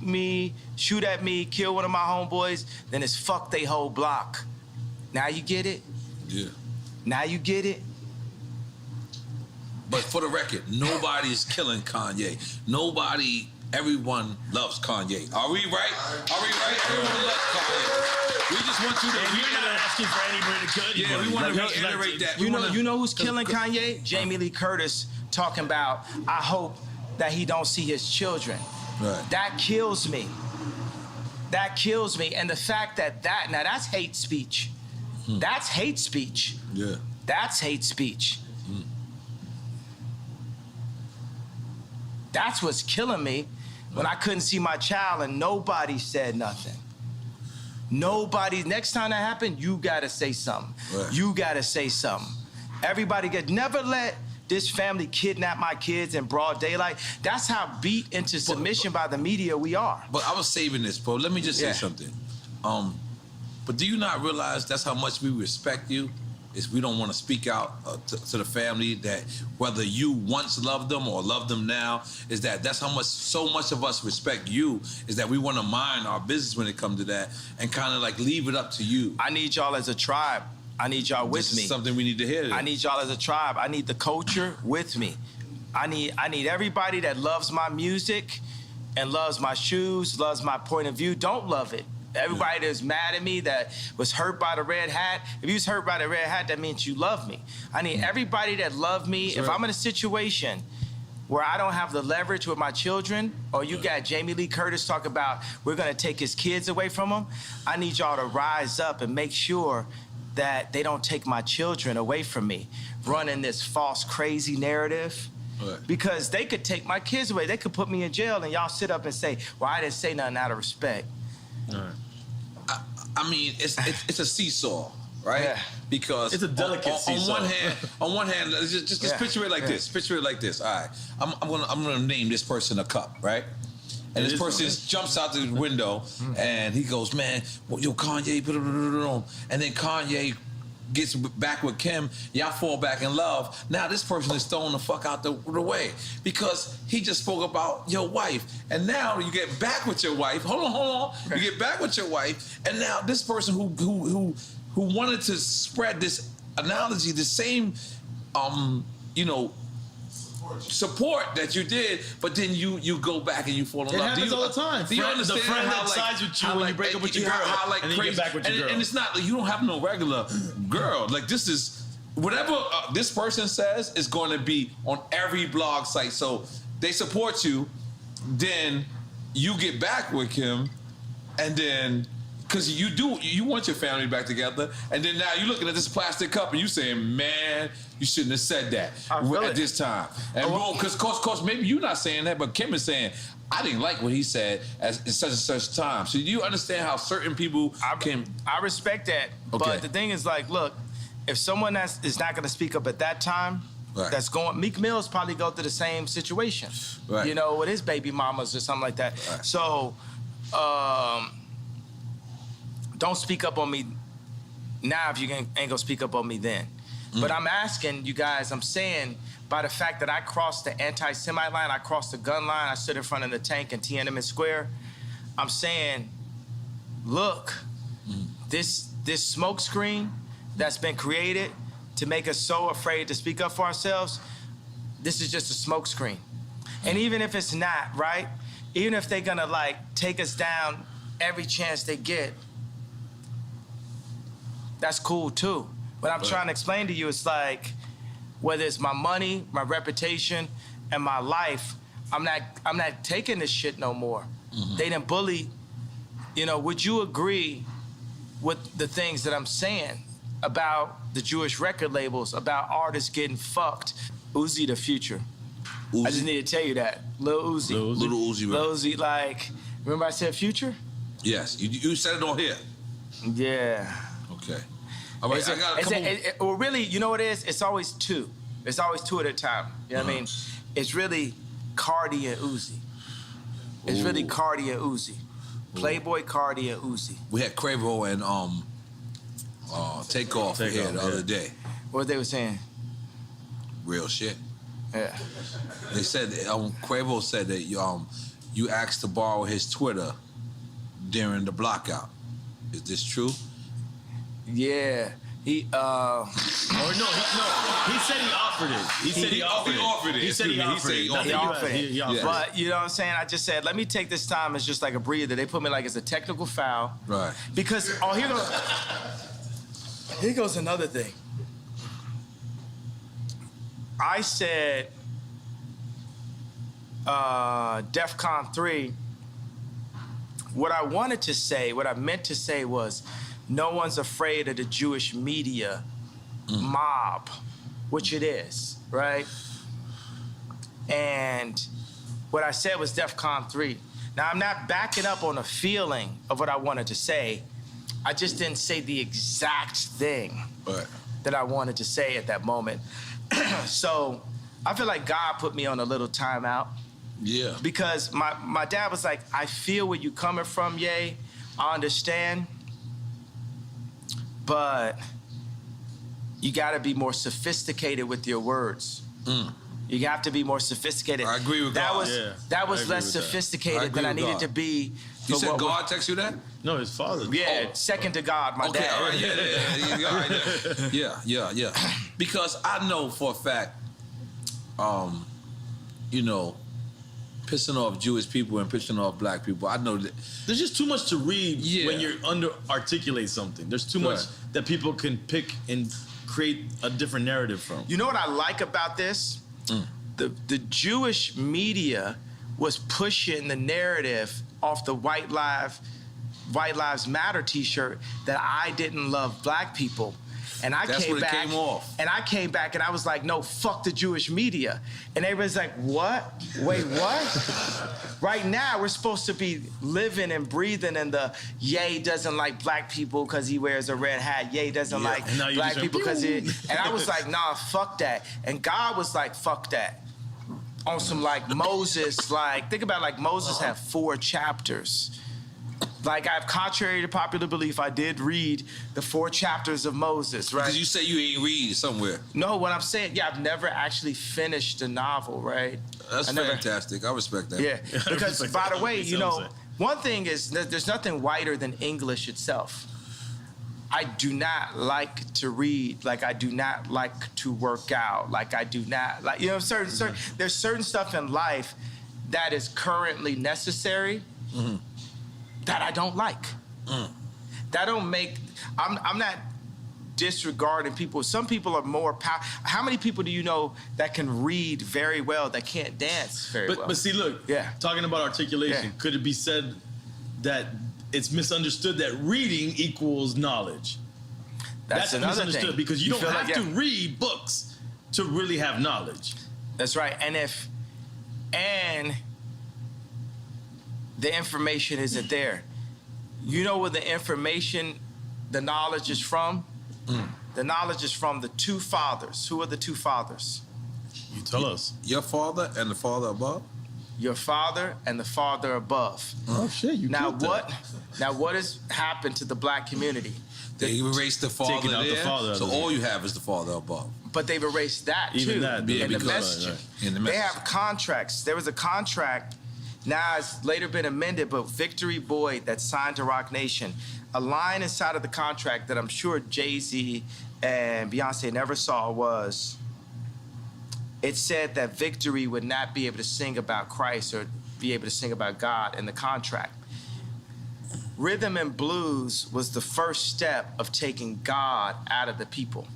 at me, kill one of my homeboys, then it's fuck they whole block. Now you get it? Yeah. Now you get it? But for the record, nobody's killing Kanye. Everyone loves Kanye. Are we right? Everyone loves Kanye. We just want you to. We're not asking for anybody to kill you. Yeah, we want to reiterate that. You know who's killing Kanye? Jamie Lee Curtis talking about, I hope that he don't see his children. Right. That kills me. That kills me. And the fact now that's hate speech. That's hate speech. Yeah. That's hate speech. That's what's killing me. when I couldn't see my child and nobody said nothing. Nobody, next time that happened, you gotta say something. Right. You gotta say something. Everybody never let this family kidnap my kids in broad daylight. That's how beat into submission by the media we are. But I was saving this, bro. Let me just say something. But do you not realize that's how much we respect you? Is we don't want to speak out to the family that whether you once loved them or love them now, is that's how much, so much of us respect you, is that we want to mind our business when it comes to that and kind of like leave it up to you. I need y'all as a tribe. I need y'all with me. This is something we need to hear. I need y'all as a tribe. I need the culture with me. I need everybody that loves my music and loves my shoes, loves my point of view. Don't love it. Everybody that's mad at me, that was hurt by the red hat. If you was hurt by the red hat, that means you love me. I need everybody that love me. That's if right. I'm in a situation where I don't have the leverage with my children, or you got Jamie Lee Curtis talk about we're gonna take his kids away from him, I need y'all to rise up and make sure that they don't take my children away from me, running this false, crazy narrative. Right. Because they could take my kids away. They could put me in jail and y'all sit up and say, well, I didn't say nothing out of respect. Right. I mean, it's a seesaw, right? Yeah. Because it's a delicate seesaw. On one hand, just picture it like this. Picture it like this. All right, I'm gonna name this person a cup, right? And this person jumps out the window and he goes, man, yo, Kanye, and then Kanye gets back with Kim, y'all fall back in love. Now this person is thrown the fuck out the way because he just spoke about your wife. And now you get back with your wife. Hold on. You get back with your wife, and now this person who wanted to spread this analogy, the same support that you did, but then you go back and you fall in love. It happens all the time. Do you understand the friend how that sides with you when you break up with your girl, and then you get back with your girl. And it's not like you don't have no regular girl. Like this is whatever this person says is going to be on every blog site. So they support you, then you get back with him, and then. Because you want your family back together, and then now you're looking at this plastic cup and you saying, man, you shouldn't have said that at this time. And because course, maybe you're not saying that, but Kim is saying, I didn't like what he said at such and such time. So do you understand how certain people can... I respect that, but the thing is like, look, if someone is not going to speak up at that time, that's going... Meek Mill's probably go through the same situation, with his baby mamas or something like that. Right. So... don't speak up on me now if you ain't gonna speak up on me then. But I'm asking you guys, I'm saying by the fact that I crossed the anti-Semite line, I crossed the gun line, I stood in front of the tank in Tiananmen Square, I'm saying, look, this smoke screen that's been created to make us so afraid to speak up for ourselves, this is just a smoke screen. And even if it's not, right? Even if they're gonna like take us down every chance they get, that's cool too. What I'm trying to explain to you is like, whether it's my money, my reputation, and my life, I'm not taking this shit no more. They done bully. Would you agree with the things that I'm saying about the Jewish record labels, about artists getting fucked? Uzi the future. Uzi? I just need to tell you that. Lil Uzi. Little Uzi, right? Lil Uzi, like, remember I said future? Yes, you said it on here. Yeah. Okay. All right, well, really, you know what it is? It's always two. It's always two at a time. You know what I mean? It's really Cardi and Uzi. It's really Cardi and Uzi. Playboy Cardi and Uzi. We had Quavo and Takeoff here the other day. What they were saying? Real shit. Yeah. They said Quavo said that you asked to borrow his Twitter during the blockout. Is this true? Yeah. He said he offered it. He said he offered it. He said he offered it. Yeah. But you know what I'm saying? I just said, let me take this time as just like a breather. They put me like as a technical foul. Right. Because here goes another thing. I said DEFCON 3, what I wanted to say, what I meant to say was, no one's afraid of the Jewish media mob, which it is, right? And what I said was DEFCON 3. Now, I'm not backing up on a feeling of what I wanted to say. I just didn't say the exact thing that I wanted to say at that moment. So I feel like God put me on a little timeout. Yeah. Because my dad was like, I feel where you coming from, Ye. I understand. But you got to be more sophisticated with your words. You have to be more sophisticated. I agree with God. That was less sophisticated than I needed to be. You said God text you that? No, his father. Yeah, second to God, my dad. All right, yeah. Because I know for a fact, you know, pissing off Jewish people and pissing off black people. I know that there's just too much to read when you're articulate something. There's too much that people can pick and create a different narrative from. You know what I like about this? The Jewish media was pushing the narrative off the White Lives Matter T-shirt that I didn't love black people. And I came back and I was like, no, fuck the Jewish media. And everybody's like, what? Wait, what? Right now, we're supposed to be living and breathing in the Ye doesn't like black people because he wears a red hat. Ye doesn't like black people because he... And I was like, nah, fuck that. And God was like, fuck that. On some like Moses, like, think about like Moses had 4 chapters. Like, contrary to popular belief, I did read the 4 chapters of Moses, right? Because you say you ain't read somewhere. No, what I'm saying, I've never actually finished a novel, right? That's fantastic. I respect that. Yeah, because by the way, you know, one thing is that there's nothing whiter than English itself. I do not like to read, like I do not like to work out, like I do not like, you know, there's certain stuff in life that is currently necessary. That I don't like. That don't make. I'm not disregarding people. Some people are more powerful. How many people do you know that can read very well that can't dance very well? But see, look. Talking about articulation, could it be said that it's misunderstood that reading equals knowledge? That's misunderstood thing. Because you don't have to read books to really have knowledge. That's right. And the information isn't there. You know where the information, the knowledge is from? The knowledge is from the 2 fathers. Who are the 2 fathers? You tell us. Your father and the father above? Your father and the father above. Oh shit, you now what has happened to the black community? They erased the father there, the father so all you have is the father above. But they've erased that too. Even that, in the messaging. They have contracts. There was a contract. Now it's later been amended, but Victory Boyd that signed to Rock Nation, a line inside of the contract that I'm sure Jay-Z and Beyonce never saw was, it said that Victory would not be able to sing about Christ or be able to sing about God in the contract. Rhythm and blues was the first step of taking God out of the people.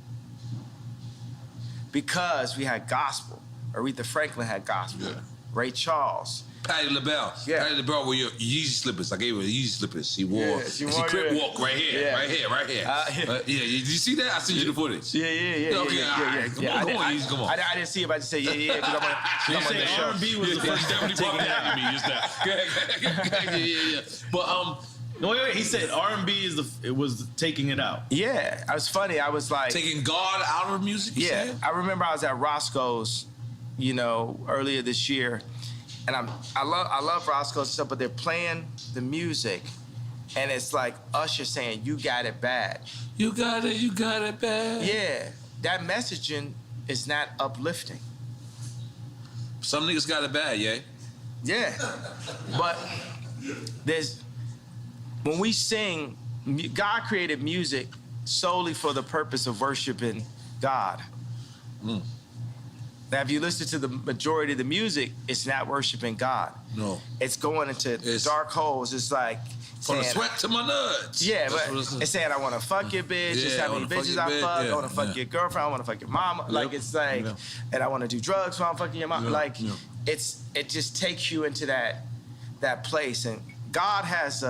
Because we had gospel. Aretha Franklin had gospel. Ray Charles. Patti LaBelle. Patti LaBelle wore your Yeezy slippers. I gave her the Yeezy slippers. She wore. She crip walk right here. Did you see that? I sent you the footage. Come on. I didn't see it, but I just say yeah. You say R&B was the first step to taking it out of me just now. But no, wait. He said R&B was taking it out. Yeah, it was funny. I was like taking God out of music. I remember I was at Roscoe's, you know, earlier this year. And I love Roscoe's stuff, but they're playing the music, and it's like Usher saying, "You got it bad." You got it bad. Yeah, that messaging is not uplifting. Some niggas got it bad, Yeah, but when we sing, God created music solely for the purpose of worshiping God. Now, if you listen to the majority of the music, it's not worshiping God. No. It's going into dark holes. It's like from the sweat to my nuts. Yeah, but it's saying I want to fuck your bitch. It's how many bitches I fuck. I want to fuck your girlfriend. I want to fuck your mama. Like it's like, and I want to do drugs while I'm fucking your mama. Like it just takes you into that place. And God has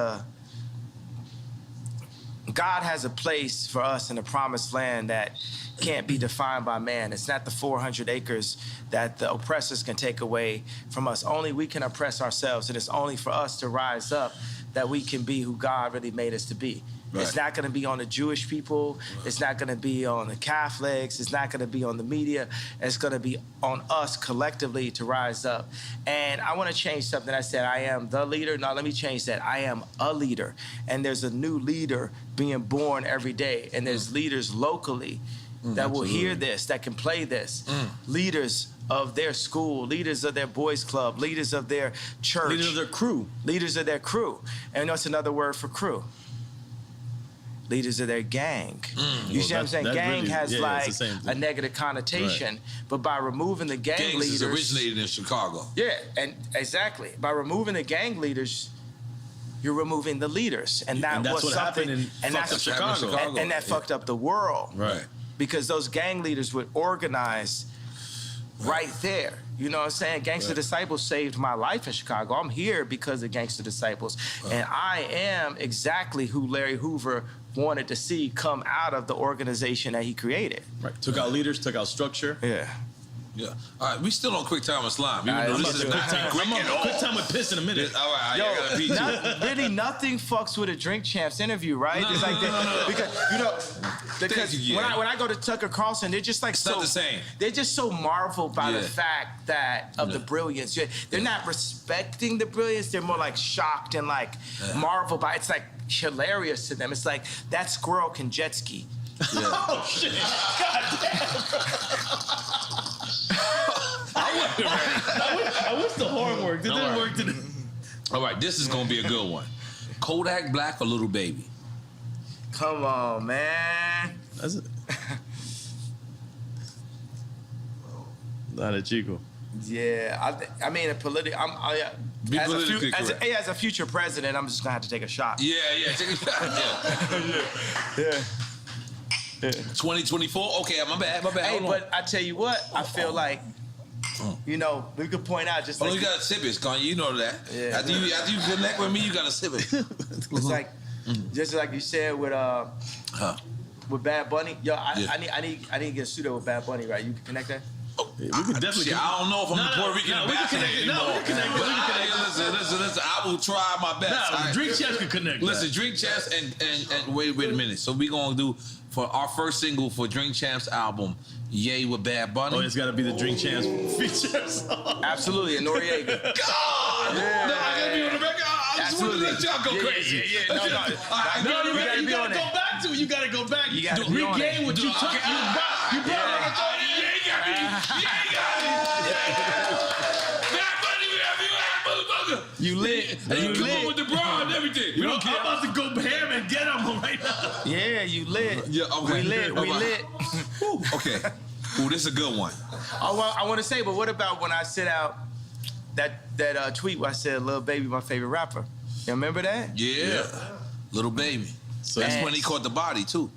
God has a place for us in the promised land that can't be defined by man. It's not the 400 acres that the oppressors can take away from us. Only we can oppress ourselves, and it's only for us to rise up that we can be who God really made us to be. Right. It's not going to be on the Jewish people. Right. It's not going to be on the Catholics. It's not going to be on the media. It's going to be on us collectively to rise up. And I want to change something. I said, I am the leader. No, let me change that. I am a leader. And there's a new leader being born every day. And there's leaders locally that will hear this, that can play this. Leaders of their school, leaders of their boys club, leaders of their church. Leaders of their crew. Leaders of their crew. And that's another word for crew. Leaders of their gang. You see what I'm saying? Gang really, has like a negative connotation, but by removing the gang leaders... Gangs originated in Chicago. Yeah, and exactly. By removing the gang leaders, you're removing the leaders. And that was what something... happened in Chicago. And that fucked up the world. Right. Because those gang leaders would organize right there. You know what I'm saying? Gangster Disciples saved my life in Chicago. I'm here because of Gangster Disciples. And I am exactly who Larry Hoover wanted to see come out of the organization that he created. Right. Took out leaders, took out structure. Yeah. Yeah. All right, we still on quick time with slime. I'm on quick time with piss in a minute. All right, I gotta beat you. Really, nothing fucks with a Drink Champs interview, right? No, it's like no. Because when I go to Tucker Carlson, they're just like it's not the same. They're just so marveled by the fact that of the brilliance. They're not respecting the brilliance. They're more like shocked and like marveled by. It's like hilarious to them. It's like that squirrel can jet ski. Yeah. Oh shit! God damn. I wish the horn worked. It didn't work today. All right, this is gonna be a good one. Kodak Black or Little Baby? Come on, man. That's it. Not a Chico. Yeah, I mean, as a future president, I'm just gonna have to take a shot. Yeah, take a shot. Yeah. 2024. Okay, my bad. Hey, but I tell you what, I feel like, you know, we could point out just like you gotta sip it, Kanye. You know that. Yeah. After you connect with me, you gotta sip it. It's like, just like you said with Bad Bunny. Yo, I need to get a studio with Bad Bunny, right? You can connect that. Yeah, we can definitely. I don't know if I'm the Puerto Rican ambassador anymore. We can connect. Listen. I will try my best. Drink Champs can connect. Listen, Drink Champs and wait a minute. So we gonna do for our first single for Drink Champs album, Yay with Bad Bunny. Oh, it's gotta be the Drink Champs feature song. Absolutely, and Noriega. God! Yeah. No, I gotta be on the record. I just want to let y'all go crazy. No, you gotta go back to it. You gotta go back. You gotta regain what you took. You brought You lit. And you come on with the bra and everything. I'm about to go ham and get him right now. Yeah, you lit. Yeah, okay. We lit. Okay. Ooh, this is a good one. I want to say, but what about when I sent out that tweet where I said, "Lil Baby, my favorite rapper." You remember that? Yeah. Little Baby. So that's when he caught the body too.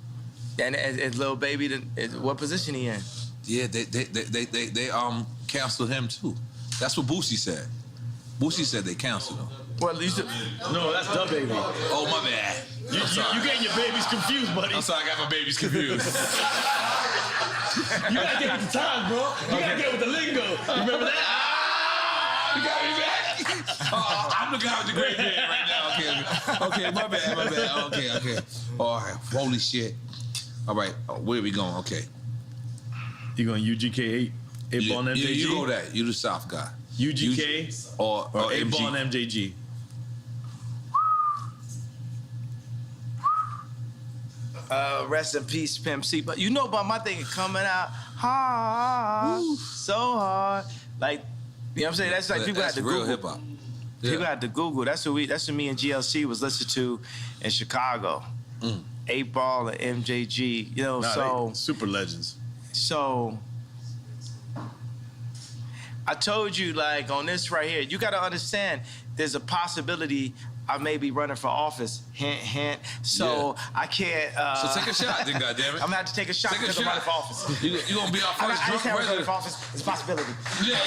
And as Lil Baby, what position he in? Yeah, they canceled him too. That's what Boosie said. Boosie said they canceled him. Well, no, that's the baby. Oh, my bad. You getting your babies confused, buddy. I'm sorry, I got my babies confused. You gotta get with the times, bro. You gotta get with the lingo. You remember that? You got me back? I'm the guy with the great beard right now. Okay, my bad. Okay. All right, holy shit. All right, where are we going? Okay. You going UGK 8 ball and MJG? You go that. You the South guy. UGK or 8 ball and MJG. Rest in peace, Pimp C. But you know about my thing coming out hard, so hard. Like, you know what I'm saying? That's like people have to Google. Hip hop. Yeah. People have to Google. That's what me and GLC was listening to in Chicago. 8 Ball and MJG. You know, super legends. So I told you, like, on this right here, you got to understand there's a possibility I may be running for office. Hint, hint. So I can't. So take a shot, then, goddammit. I'm gonna have to take a shot because I'm running for office. You gonna be our first drunk president? Running for office. It's a possibility. Yeah.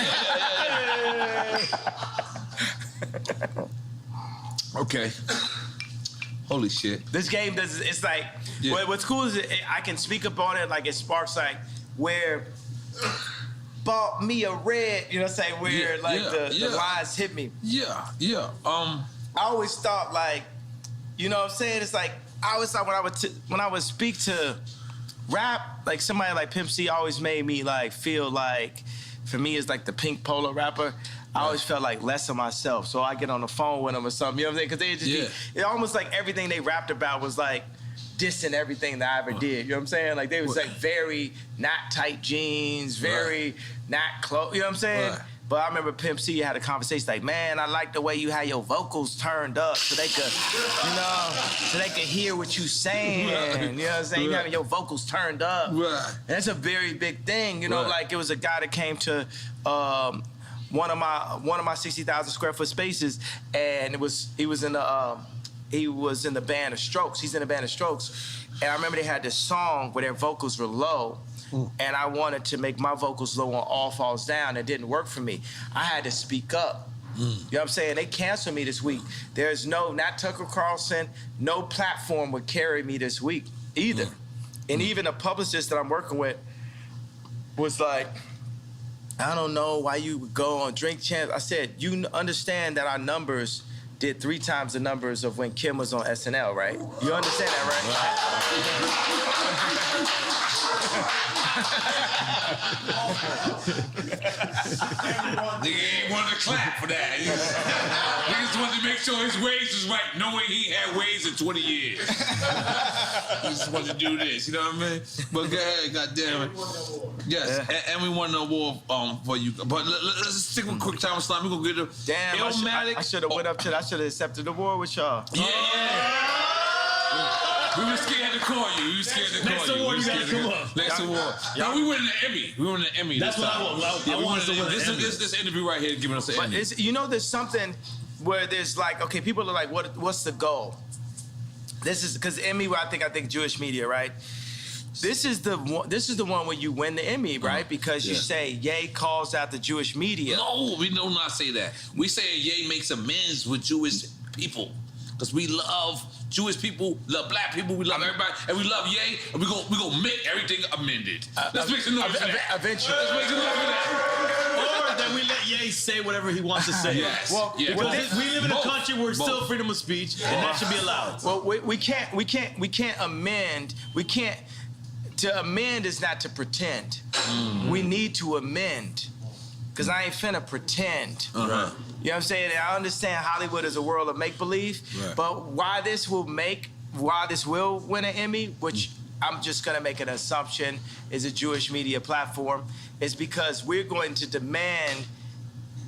Okay. Holy shit. This game does. It's like what's cool is I can speak up on it. Like it sparks like where bought me a red. You know what I'm saying? Where the lines hit me. Yeah. I always thought like, you know what I'm saying? It's like I always thought when I would speak to rap, like somebody like Pimp C always made me like feel like, for me it's like the Pink Polo rapper. I always felt like less of myself, so I get on the phone with them or something. You know what I'm saying? Because they just it almost like everything they rapped about was like dissing everything that I ever did. You know what I'm saying? Like they was like very not tight jeans, very not close. You know what I'm saying? Right. But I remember Pimp C had a conversation like, man, I like the way you had your vocals turned up so they could, you know, so they could hear what you saying. You know what I'm saying? You having your vocals turned up. Right. And that's a very big thing. You know, like it was a guy that came to one of my 60,000 square foot spaces, and he was in the band of Strokes. He's in the band of Strokes, and I remember they had this song where their vocals were low, and I wanted to make my vocals low on All Falls Down. It didn't work for me. I had to speak up. You know what I'm saying? They canceled me this week. There's not Tucker Carlson, no platform would carry me this week either. And even a publicist that I'm working with was like, I don't know why you would go on Drink Champs. I said, you understand that our numbers did 3 times the numbers of when Kim was on SNL, right? You understand that, Nigga ain't wanted to clap for that. Niggas wanted to make sure his ways was right, knowing he had ways in 20 years. He just wanted to do this, you know what I mean? But go ahead, goddamn it. Yes, and we won an award for you. But let's just take a quick time with Slime. We're gonna get a Illmatic. I should have went up to I should have accepted the award with y'all. Yeah. We were scared to call you. We were scared to call you. Next award, you gotta come up. Next award. Now we won an Emmy. We won an Emmy. That's what I want. I want to win an Emmy. This interview right here giving us an Emmy. But you know, there's something where there's like, okay, people are like, what's the goal? This is because Emmy. I think Jewish media, right? This is the one where you win the Emmy, right? Because you say Ye calls out the Jewish media. No, we do not say that. We say Ye makes amends with Jewish people because we love Jewish people, love black people, we love everybody, and we love Ye, and we gonna make everything amended. Let's make some noise for that. Eventually. Let's make some noise for that. Or that we let Ye say whatever he wants to say. Yes. Well, because we live in a country where it's still freedom of speech, and that should be allowed. Well, we can't amend. To amend is not to pretend. We need to amend. Because I ain't finna pretend. Right. You know what I'm saying? I understand Hollywood is a world of make-believe, but why this will win an Emmy, which I'm just gonna make an assumption is a Jewish media platform, is because we're going to demand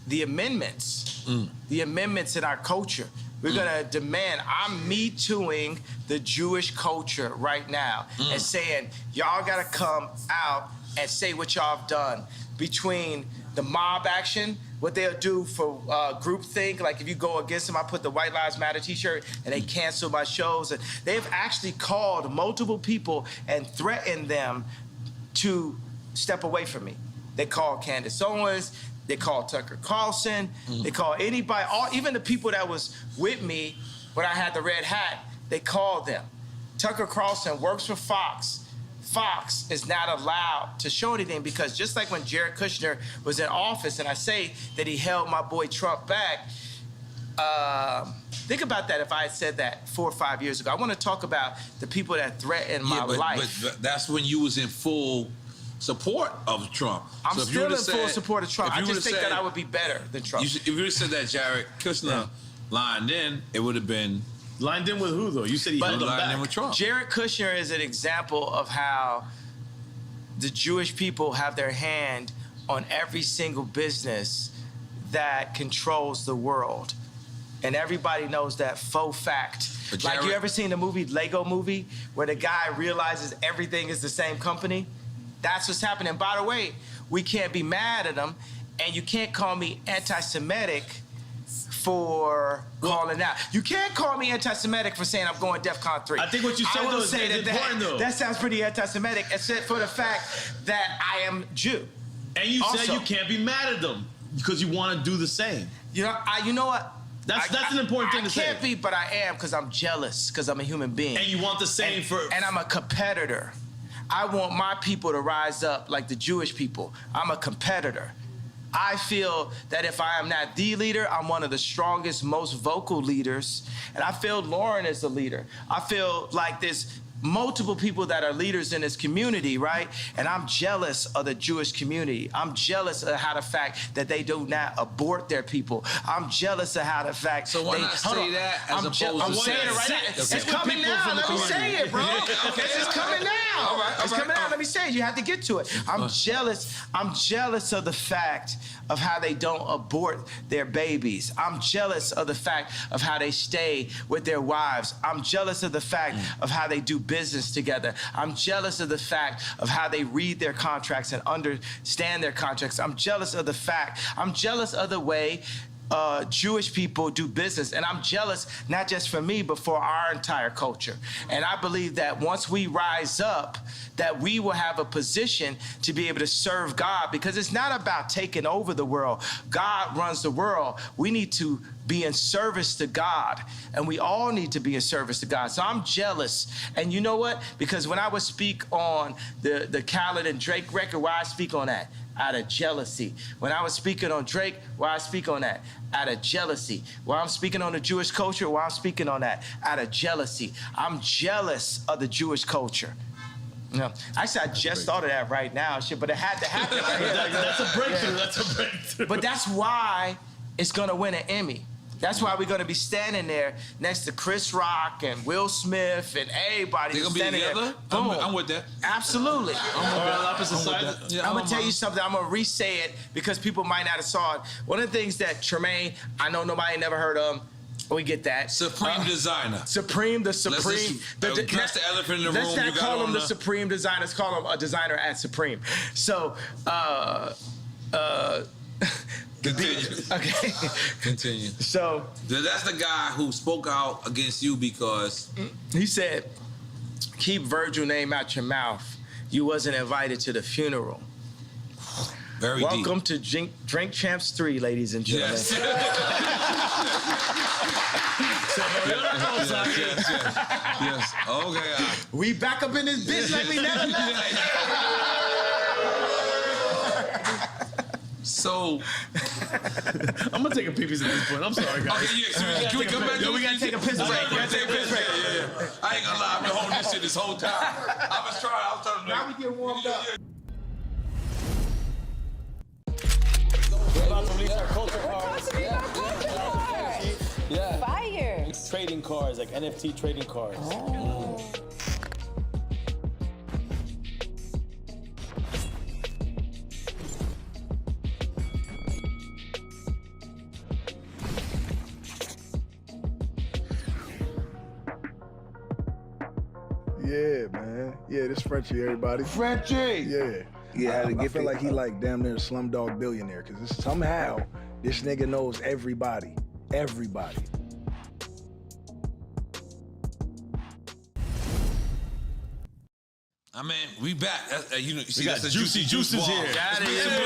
the amendments. The amendments in our culture. We're gonna demand, I'm Me Tooing the Jewish culture right now and saying, y'all gotta come out and say what y'all have done between the mob action, what they'll do for groupthink, like if you go against them, I put the White Lives Matter t-shirt and they cancel my shows. And they've actually called multiple people and threatened them to step away from me. They called Candace Owens, they called Tucker Carlson, they called anybody, even the people that was with me when I had the red hat, they called them. Tucker Carlson works for Fox. Fox is not allowed to show anything because just like when Jared Kushner was in office and I say that he held my boy Trump back, think about that if I had said that 4 or 5 years ago. I want to talk about the people that threatened my life. But that's when you was in full support of Trump. I'm still in full support of Trump. I just think that I would be better than Trump. If you would have said that Jared Kushner lined in, it would have been... Lined in with who, though? You said he held him back. In with Trump. Jared Kushner is an example of how the Jewish people have their hand on every single business that controls the world. And everybody knows that faux fact. Like, you ever seen the movie, Lego Movie, where the guy realizes everything is the same company? That's what's happening. By the way, we can't be mad at him, and you can't call me anti-Semitic for calling out. You can't call me anti-Semitic for saying I'm going DEFCON 3. I think what you said though is important though. That sounds pretty anti-Semitic, except for the fact that I am Jew. And you said you can't be mad at them because you want to do the same. You know what? That's an important thing to say. I can't be, but I am because I'm jealous because I'm a human being. And you want the same And I'm a competitor. I want my people to rise up like the Jewish people. I'm a competitor. I feel that if I am not the leader, I'm one of the strongest, most vocal leaders. And I feel Lauren is the leader. I feel like there's multiple people that are leaders in this community, right? And I'm jealous of the Jewish community. I'm jealous of how the fact that they do not abort their people. I'm jealous of how the fact. So why not say that as opposed to I'm saying it right now. It's coming now. Let me say it, bro. It's coming now. It's coming out. Let me say it. You have to get to it. I'm jealous. I'm jealous of the fact of how they don't abort their babies. I'm jealous of the fact of how they stay with their wives. I'm jealous of the fact of how they do business together. I'm jealous of the fact of how they read their contracts and understand their contracts. I'm jealous of the fact. I'm jealous of the way Jewish people do business. And I'm jealous, not just for me, but for our entire culture. And I believe that once we rise up, that we will have a position to be able to serve God, because it's not about taking over the world. God runs the world. We need to be in service to God, and we all need to be in service to God. So I'm jealous. And you know what? Because when I would speak on the Khaled and Drake record, why I speak on that? Out of jealousy. When I was speaking on Drake, why I speak on that? Out of jealousy. While I'm speaking on the Jewish culture, why I'm speaking on that? Out of jealousy. I'm jealous of the Jewish culture. No, actually, I just thought of that right now, shit, but it had to happen. That's a breakthrough. That's a breakthrough. But that's why it's gonna win an Emmy. That's why we're gonna be standing there next to Chris Rock and Will Smith and everybody. They're gonna be together? Boom. I'm with that. Absolutely. I'm gonna tell you something. I'm gonna re-say it because people might not have saw it. One of the things that Tremaine, I know nobody never heard of. We get that. Supreme designer. Supreme, the Supreme. That's the elephant in the room. Let's not call him the Supreme designer. Let's call him a designer at Supreme. So, Continue. Okay. Continue. So that's the guy who spoke out against you because he said, "Keep Virgil name out your mouth. You wasn't invited to the funeral." Very Welcome deep. to Drink Champs 3, ladies and gentlemen. Yes. Yes. Okay. We back up in this bitch like we never left. So I'm gonna take a pee-pee at this point. I'm sorry, guys. Okay, yeah. So can we come back? We gotta take a piss break. Yeah. I ain't gonna lie. I've been holding this shit this whole time. I was trying. Now we get warmed up. We're about to release our culture cards. Yeah. Fire. It's trading cards, like NFT trading cards. Oh. Yeah, man. Yeah, this Frenchie, everybody. Frenchie! Yeah. Yeah, I feel like he like damn near a Slumdog Billionaire, because somehow this nigga knows everybody. Everybody. I mean, we back. You see, got that's the Juicy Juices ball. here. Got it. Yeah.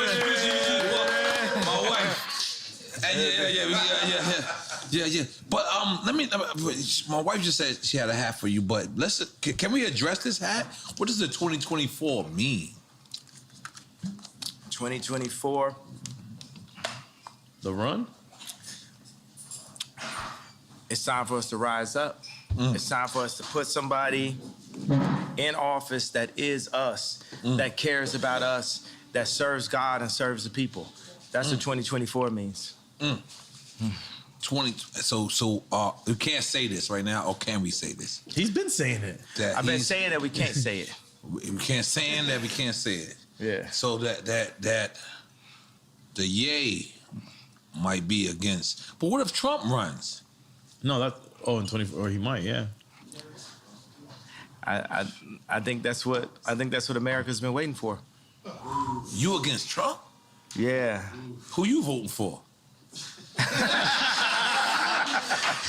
My wife. Yeah. But my wife just said she had a hat for you. But can we address this hat? What does the 2024 mean? 2024. The run? It's time for us to rise up. It's time for us to put somebody in office that is us, that cares about us, that serves God and serves the people. That's what 2024 means. 20. So we can't say this right now, or can we say this? He's been saying it. I've been saying that we can't say it. We can't say that we can't say it. Yeah. So that the yay might be against. But what if Trump runs? No, in 24, or he might, yeah. I think that's what America's been waiting for. You against Trump? Yeah. Who you voting for?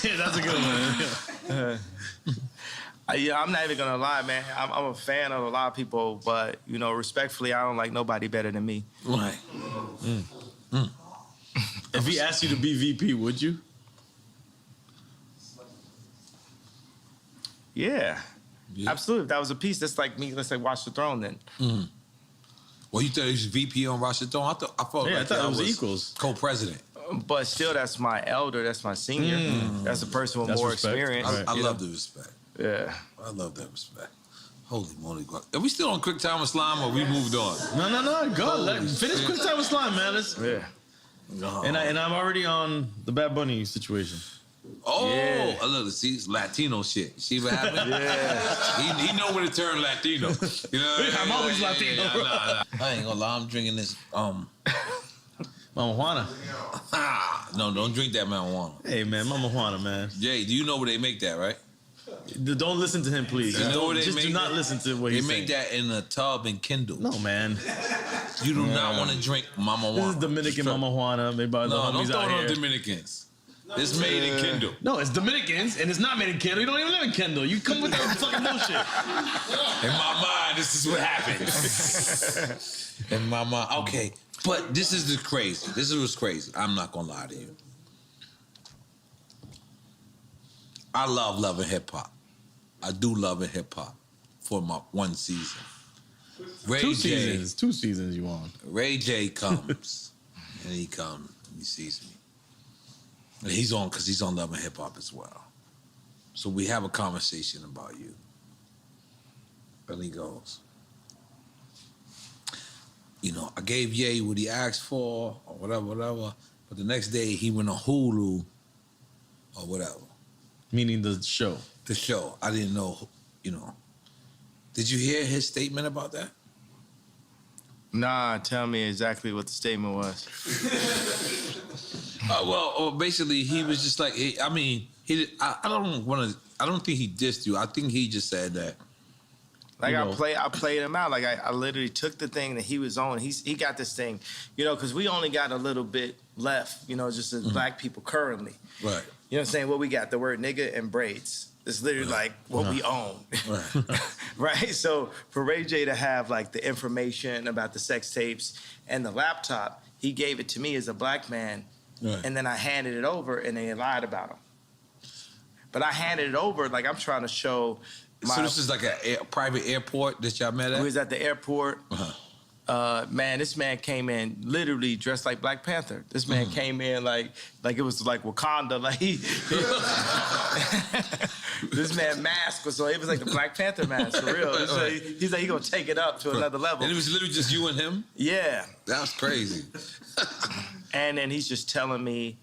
Yeah, that's a good one. I'm not even gonna lie, man. I'm a fan of a lot of people, but respectfully, I don't like nobody better than me. Right. If he asked you to be VP, would you? Yeah. Absolutely. If that was a piece, that's like me, let's say Watch the Throne then. Mm-hmm. Well, you thought he was VP on Watch the Throne? I thought it was equals. Co-president. But still, that's my elder, that's my senior. That's a person with more experience. I love the respect. Yeah. I love that respect. Holy moly. Are we still on Quick Time with Slime or we moved on? No. Go. Finish Quick Time with Slime, man. And I'm already on the Bad Bunny situation. Oh, I love to see Latino shit. See what happened? Yeah. He know when to turn Latino. You know what I'm always Latino. Nah. I ain't gonna lie. I'm drinking this. Mama Juana. No, don't drink that marijuana. Hey, man, Mama Juana, man. Jay, do you know where they make that, right? Don't listen to him, please. You know where they just make do not that? listen to what he's saying. They make that in a tub and Kindle. No, man. You do not want to drink Mama Juana. This is Dominican Mama Juana. Made by the No, don't homies throw out it on here. Dominicans. It's made in Kindle. No, it's Dominicans, and it's not made in Kendall. You don't even live in Kendall. You come with that fucking bullshit. In my mind, this is what happens. In my mind, okay. But this is the crazy. This is what's crazy. I'm not gonna lie to you. I love loving hip hop. I do love hip hop for my one season. Two seasons you on. Ray J comes, and he sees me. And he's on because he's on Love and Hip Hop as well. So we have a conversation about you. And he goes, you know, I gave Ye what he asked for or whatever. But the next day he went on Hulu or whatever. Meaning the show. The show. I didn't know, you know. Did you hear his statement about that? Nah, tell me exactly what the statement was. Basically, he was just like, I don't think he dissed you. I think he just said that. Like, I played him out. Like, I literally took the thing that he was on. He got this thing, you know, because we only got a little bit left, you know, just as black people currently. Right. You know what I'm saying? What we got, the word nigga and braids. It's literally like what we own. Right. Right? So for Ray J to have like the information about the sex tapes and the laptop, he gave it to me as a black man. Right. And then I handed it over and they lied about him. But I handed it over like I'm trying to show so this is like a private airport that y'all met at? We was at the airport. Man, this man came in literally dressed like Black Panther. This man came in like it was like Wakanda. Like this man mask was so it was like the Black Panther mask for real. So he's like he gonna take it up to another level. And it was literally just you and him? Yeah. That was crazy. And then he's just telling me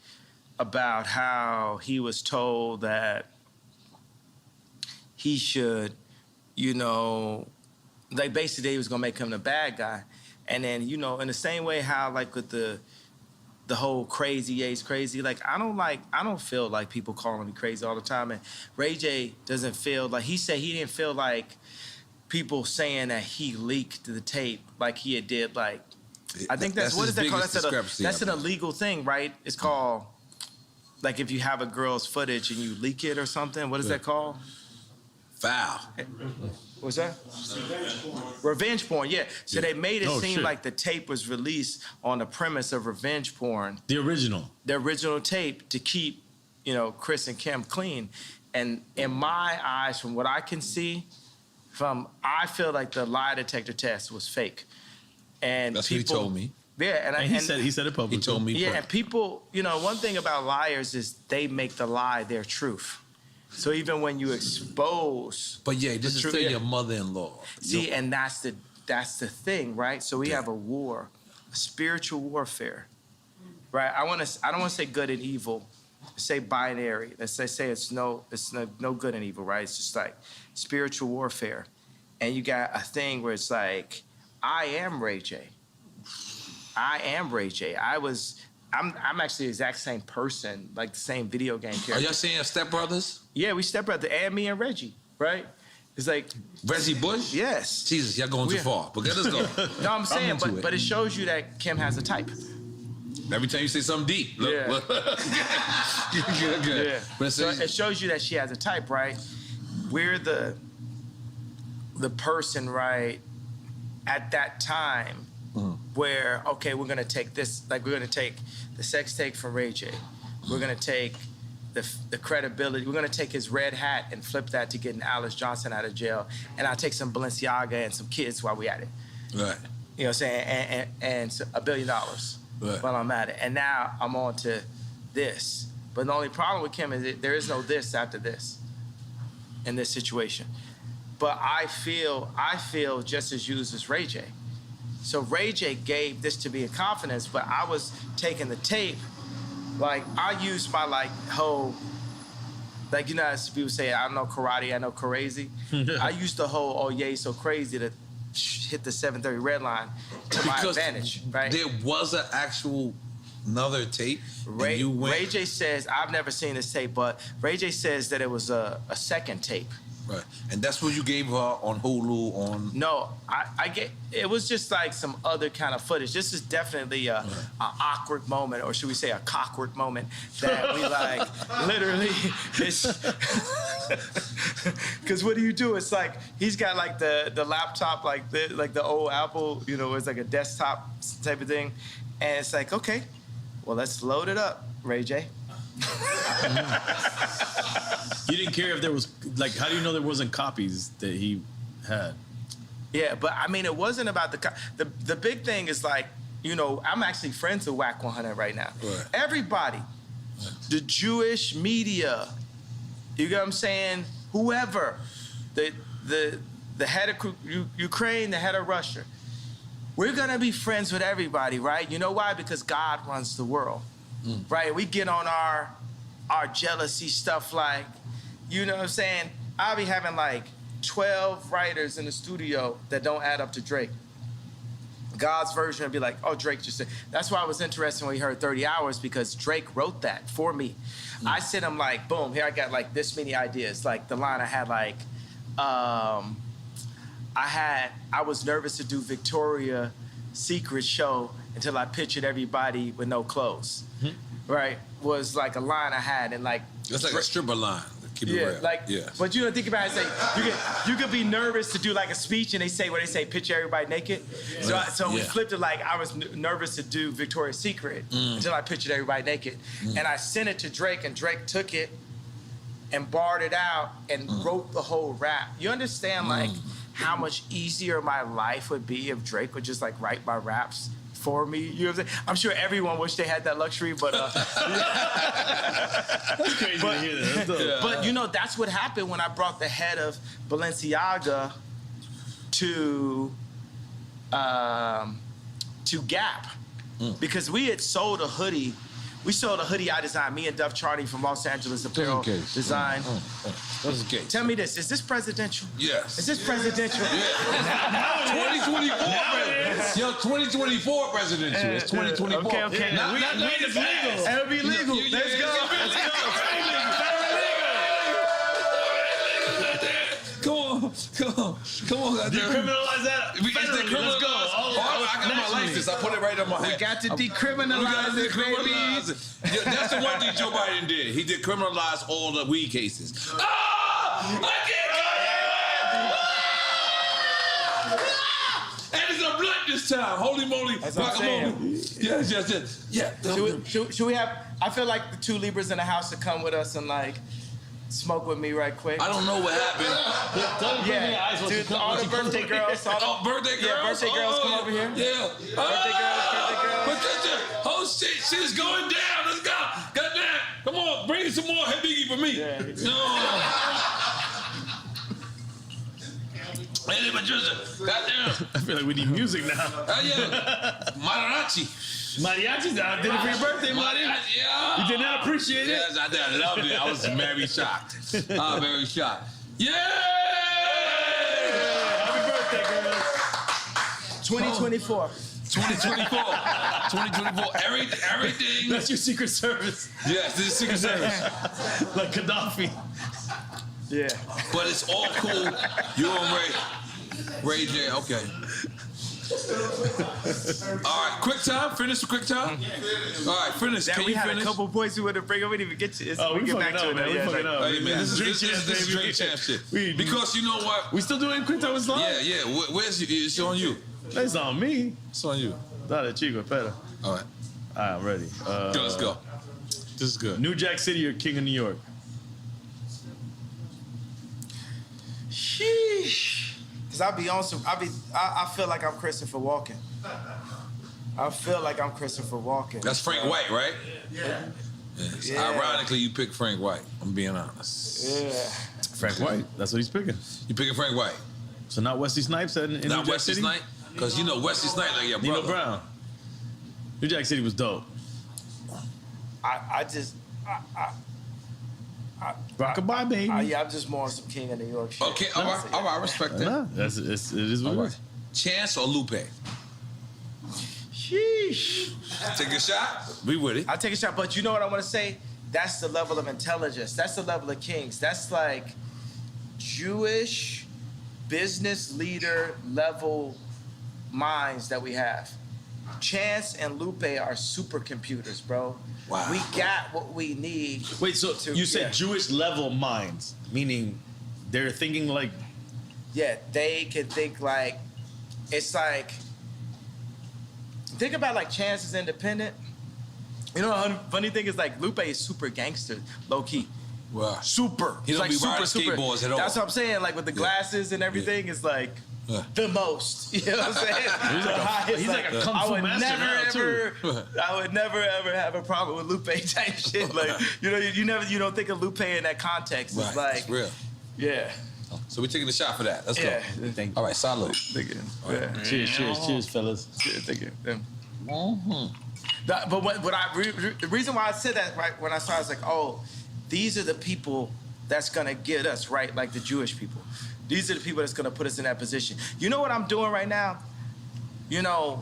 about how he was told that he should, you know, like basically he was gonna make him the bad guy. And then, you know, in the same way how like with the whole crazy, Ye's crazy, like I don't feel like people calling me crazy all the time. And Ray J doesn't feel like, he said he didn't feel like people saying that he leaked the tape like he had did like, I think that's what is that called? That's an illegal thing, right? It's called, like if you have a girl's footage and you leak it or something, what is that called? Foul. What's that? Revenge porn, yeah. So they made it seem like the tape was released on the premise of revenge porn. The original tape to keep, you know, Chris and Kim clean. And in my eyes, from what I can see, I feel like the lie detector test was fake. And that's what he told me. Yeah, and he said it publicly. He told me. Yeah, and people, you know, one thing about liars is they make the lie their truth. So even when you expose, but yeah, this is still your mother-in-law. See, and that's the thing, right? So we have a war, a spiritual warfare, right? I don't want to say good and evil, say binary. Let's say it's no good and evil, right? It's just like spiritual warfare, and you got a thing where it's like, I am Ray J. I am Ray J. I'm actually the exact same person, like the same video game character. Are y'all saying Step Brothers? Yeah, we Step Brothers, and me and Reggie, right? It's like Reggie Bush? Yes. Jesus, y'all going too far. But let us go. No, I'm saying, but it shows you that Kim has a type. Every time you say something deep. Look, yeah. Good. Yeah. But so it shows you that she has a type, right? We're the person, right, at that time where, okay, we're gonna take this, like we're gonna take the sex tape from Ray J. We're gonna take the credibility. We're gonna take his red hat and flip that to getting Alice Johnson out of jail, and I'll take some Balenciaga and some kids while we at it. Right. You know what I'm saying? And $1 billion right. while I'm at it. And now I'm on to this. But the only problem with Kim is that there is no this after this in this situation. But I feel just as used as Ray J. So Ray J gave this to me in confidence, but I was taking the tape. Like, I used my, like, whole, like, you know, as people say, I know karate, I know crazy. I used the whole, oh, yeah, so crazy to hit the 730 red line to my advantage, right? There was an actual another tape. Ray J says, I've never seen this tape, but Ray J says that it was a second tape. Right, and that's what you gave her on Hulu on. No, I get it was just like some other kind of footage. This is definitely a awkward moment, or should we say a cockward moment that we like literally. Because what do you do? It's like he's got like the laptop like the old Apple, you know, it's like a desktop type of thing, and it's like, okay, well, let's load it up, Ray J. You didn't care if there was, like, how do you know there wasn't copies that he had? Yeah, but I mean, it wasn't about the big thing is like, you know, I'm actually friends with Whack 100 right now. Right. Everybody, the Jewish media, you get what I'm saying? Whoever, the head of Ukraine, the head of Russia, we're gonna be friends with everybody, right? You know why? Because God runs the world, right? We get on our jealousy stuff like, you know what I'm saying? I'll be having like 12 writers in the studio that don't add up to Drake. God's version would be like, oh, Drake just said. That's why I was interested when we heard 30 Hours, because Drake wrote that for me. I sent him like, boom, here I got like this many ideas. Like the line I had like, I was nervous to do Victoria's Secret show until I pictured everybody with no clothes. Right? Was like a line I had, and like it's like a stripper line. Keep it real. Like, but you don't think about it. Say you could be nervous to do like a speech, and they say picture everybody naked. So we flipped it like I was nervous to do Victoria's Secret until I pictured everybody naked, and I sent it to Drake, and Drake took it and barred it out and wrote the whole rap. You understand like how much easier my life would be if Drake would just like write my raps for me? You know what I'm saying? I'm sure everyone wished they had that luxury, but that's crazy to hear that. But you know, that's what happened when I brought the head of Balenciaga to Gap, because we had sold a hoodie. We sold a hoodie I designed, me and Duff Charney from Los Angeles Apparel Design. What's the case? Tell me this, is this presidential? Yes. Is this presidential? Yeah. 2024, yo, 2024 presidential. It's 2024. Okay. Not it's legal. It'll be legal. Let's go. Come on. Decriminalize that. Let's go. I got my license. I put it right on my head. We got to decriminalize it, baby. Yeah, that's the one thing Joe Biden did. He decriminalized all the weed cases. And it's a blunt this time. Holy moly. That's what I'm saying. Yes. Yeah. Should we have, I feel like the two Libras in the house to come with us and like smoke with me right quick. I don't know what happened. Dude, all the birthday girls. Birthday girls? Yeah, birthday girls come over here. Yeah. Birthday girls. Patricia, oh shit's going down. Let's go. Goddamn. Come on, bring some more Biggie for me. Yeah. No. Hey, Patricia, goddamn. I feel like we need music now. Yeah. Mariachi. Mariachi's out. Did it for your birthday, Marty. Yeah. You did not appreciate it? Yes, I did. I loved it. I was very shocked. Very shocked. Yeah! Happy birthday, girls. 2024. 2024. Everything. That's your Secret Service. Yes, this is Secret Service. Like Gaddafi. Yeah. But it's all cool. You and Ray J. Okay. All right, quick time. Finish the quick time. All right, finish. Can we you had finish? a couple points we would have bring up. We didn't even get to this. Oh, we get back to it. Man. Yeah, Hey, man, this is drink champ shit. Because you know what? We still doing quick time with Slime? Yeah. Where's it's on you? It's on me. It's on you. Dale, chico, espera. All right. I'm ready. Let's go. This is good. New Jack City or King of New York? Sheesh. Cause I feel like I'm Christopher Walken. I feel like I'm Christopher Walken. That's Frank White, right? Yeah. Ironically, you pick Frank White. I'm being honest. Yeah. Frank White. That's what he's picking. You picking Frank White? So not Wesley Snipes in New Not Jack Wesley City? Snipes? Because you know Wesley Snipes like your brother. Nino Brown. New Jack City was dope. Rockabye, baby. I'm just more on some King of New York shit. Okay, all right, I respect that. Nah, it is what it is. Chance or Lupe? Sheesh. Take a shot. We with it. I'll take a shot, but you know what I want to say? That's the level of intelligence. That's the level of kings. That's like Jewish business leader level minds that we have. Chance and Lupe are supercomputers, bro. Wow. We got what we need. Wait, so you said Jewish level minds, meaning they're thinking like... Yeah, they can think like, it's like, think about like Chance is independent. You know, the funny thing is like Lupe is super gangster, low key. Wow. Super. He don't like be riding skateboards at all. That's what I'm saying. Like with the glasses and everything, it's like the most. You know what I'm saying? He's like a kung fu master now too. I would never ever have a problem with Lupe type shit. Like you don't think of Lupe in that context. It's like it's real. Yeah. So we're taking a shot for that. Let's go. All right, salute. Right. Cheers, fellas. Thank you. But the reason why I said that right when I started, I was like, oh, these are the people that's gonna get us right, like the Jewish people. These are the people that's gonna put us in that position. You know what I'm doing right now? You know,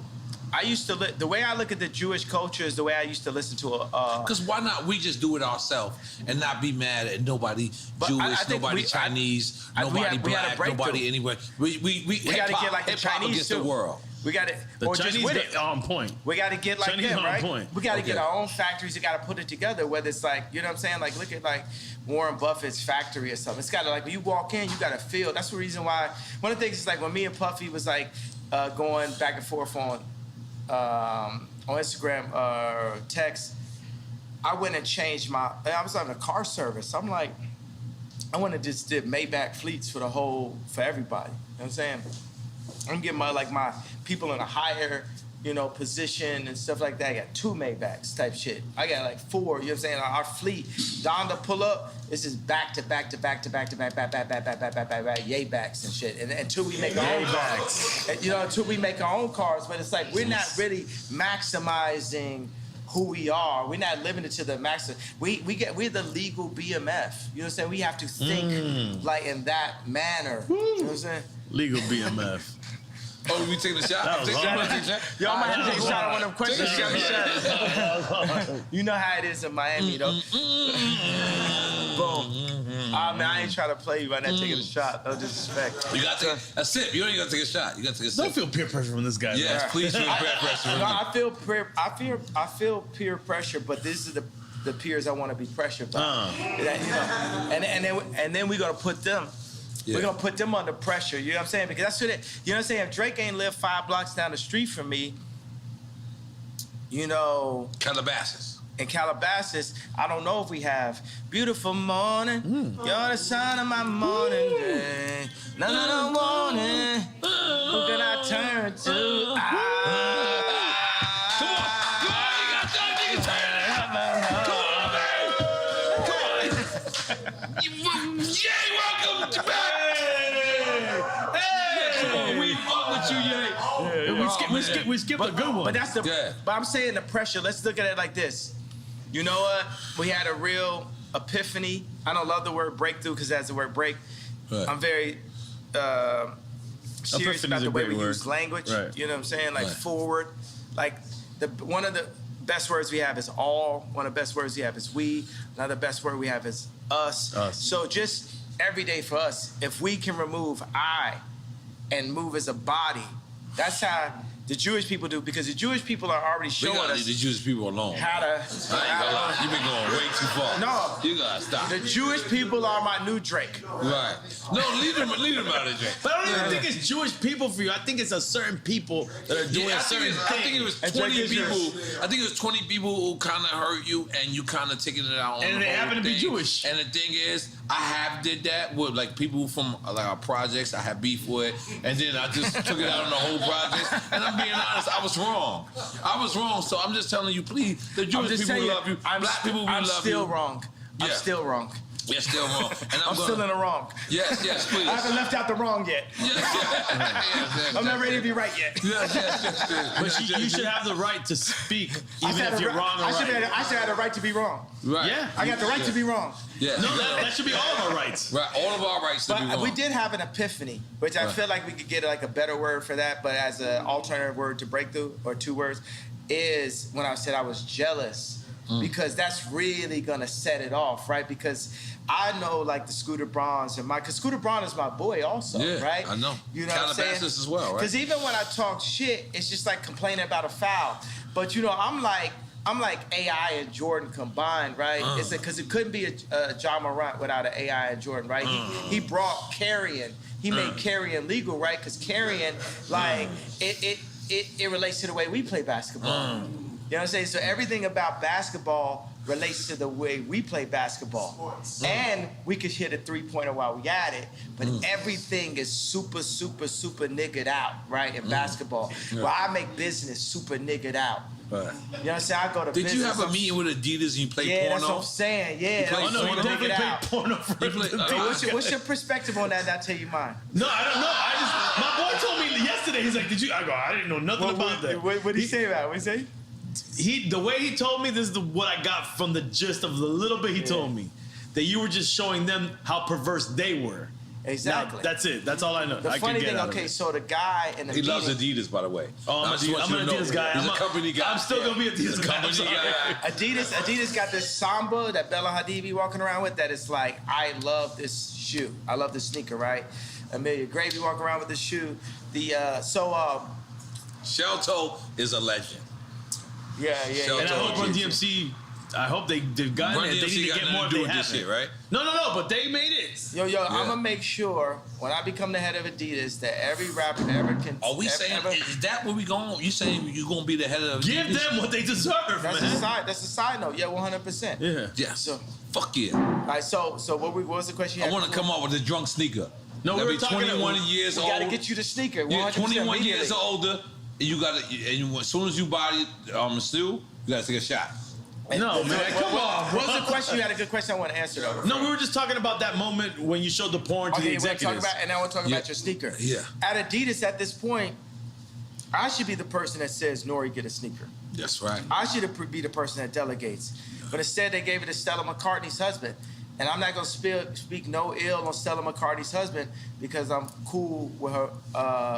I used to the way I look at the Jewish culture is the way I used to listen to Because why not we just do it ourselves and not be mad at nobody Jewish, nobody Chinese, nobody black, nobody anywhere. We gotta get like the Chinese against too. the world. We got it. The or Chinese just with it. on point. We got to get like Chinese them, on right? point. We got to get our own factories. We got to put it together. Whether it's like, you know what I'm saying? Like, look at like Warren Buffett's factory or something. It's got to like when you walk in, you got to feel. That's the reason why. One of the things is like when me and Puffy was like going back and forth on Instagram text. I went and changed I was having a car service. I'm like, I went and just did Maybach fleets for everybody. You know what I'm saying? I'm getting my people in a higher, position and stuff like that. I got 2 Maybachs type shit. I got like 4, you know what I'm saying? Our fleet, Donda pull up, this is back to back Yaybacks and shit. And until we make our own cars. Until we make our own cars, but it's like we're not really maximizing who we are. We're not living it to the maximum. We're the legal BMF. You know what I'm saying? We have to think like in that manner. You know what I'm saying? Legal BMF. Oh, we taking a shot? Y'all might have to take a shot on one of them questions. You know how it is in Miami, though. Boom. I ain't trying to play you by not taking a shot. No disrespect. You got to take a sip. You don't even got to take a shot. You got to take a sip. Don't feel peer pressure from this guy. Yes, please feel peer pressure from me. I feel peer pressure, but this is the peers I want to be pressured by. And then we're gonna put them. Yeah. We're gonna put them under pressure. You know what I'm saying? Because that's what you know what I'm saying. If Drake ain't lived 5 blocks down the street from me, Calabasas. In Calabasas, I don't know if we have beautiful morning. You're the sun of my morning day. None morning. Who can I turn to? Come on, you got that nigga turn. Come on, man. Yay, welcome back. Hey, we fuck with you, Yay. We skip a good one. But that's but I'm saying the pressure. Let's look at it like this. You know what? We had a real epiphany. I don't love the word breakthrough because that's the word break. Right. I'm very serious about the way we use language. Right. You know what I'm saying? Like forward. Like one of the best words we have is all. One of the best words we have is we. Another best word we have is us. So just every day for us, if we can remove I and move as a body, that's how The Jewish people do, because the Jewish people are already showing us. Leave the Jewish people alone. How to. I ain't gonna lie. You've been going way too far. No. You gotta stop. The Jewish people are my new Drake. Right. No, leave them out of Drake. But I don't even think it's Jewish people for you. I think it's a certain people that are doing certain things. I think it was 20 people. I think it was 20 people who kind of hurt you, and you kind of taking it out on and the they whole happen to be thing. Jewish. And the thing is, I have did that with like people from like our projects. I had beef with, and then I just took it out on the whole project. And I'm being honest, I was wrong. So I'm just telling you, please, the Jewish people will love you. Black people will love you. I'm still wrong. I'm still wrong. You're still wrong. And I'm still in the wrong. Yes, please. I haven't left out the wrong yet. Yes, I'm not ready to be right yet. Yes. But you should have the right to speak, even if you're wrong or right. I should have the right to be wrong. Right. Yeah. I got the right to be wrong. Yeah. No, that should be all of our rights. Right, all of our rights to be But wrong. we did have an epiphany, which I feel like we could get like a better word for that, but as an alternative word to breakthrough, or 2 words, is when I said I was jealous. Because that's really gonna set it off, right? Because I know like the Scooter Brauns and because Scooter Braun is my boy also, right? I know. You know what I'm saying? Calabasas as well, right? Because even when I talk shit, it's just like complaining about a foul. But you know, I'm like AI and Jordan combined, right? It's because it couldn't be a John Morant without an AI and Jordan, right? He brought carrying. He made carrying legal, right? Because carrying, like, it relates to the way we play basketball. You know what I'm saying? So everything about basketball relates to the way we play basketball. And we could hit a 3-pointer while we at it, but everything is super niggered out, right, in basketball. Well, I make business super niggered out. Right. You know what I'm saying? I go to Did business. you have a meeting with Adidas and you played porno? Yeah, that's what I'm saying. Yeah. played No, you porno? definitely played porno for What's your perspective on that? And I'll tell you mine. No, I don't know. My boy told me yesterday, he's like, I didn't know nothing about that. What did he say about it? What did he say? The way he told me, this is what I got from the gist of the little bit he told me, that you were just showing them how perverse they were. Exactly. Now, that's it. That's all I know. The funny thing, okay, so the guy in the He loves Adidas, by the way. Oh, I'm an Adidas guy. He's a company guy. I'm still gonna be Adidas guy. Company guy. Adidas got this Samba that Bella Hadid be walking around with that is like, I love this shoe. I love this sneaker, right? Amelia Gravy walking around with this shoe. Shelto is a legend. Yeah. And I hope Run DMC, I hope they've gotten it. They need to get more if they have shit, right? No, but they made it. Yo, I'm gonna make sure when I become the head of Adidas that every rapper ever can. Are we saying, is that where we going? You saying you gonna be the head of Give Adidas? them what they deserve, that's man. That's a side note. Yeah, 100%. Yeah. Yes. So, fuck yeah. all right, so what was the question? I want to come up with a drunk sneaker. No, we were be talking 21 about, years We old. gotta get you the sneaker. 100% Yeah, 21 years immediately. older. And you gotta, as soon as you buy it, still, you gotta take a shot. No, man, come on, bro. What was the question? You had a good question I want to answer, though. No, we were just talking about that moment when you showed the porn to the executives. And I want to talk about your sneaker. Yeah. At Adidas, at this point, I should be the person that says, Nori, get a sneaker. That's right. I should be the person that delegates. But instead, they gave it to Stella McCartney's husband. And I'm not going to speak no ill on Stella McCartney's husband because I'm cool with her,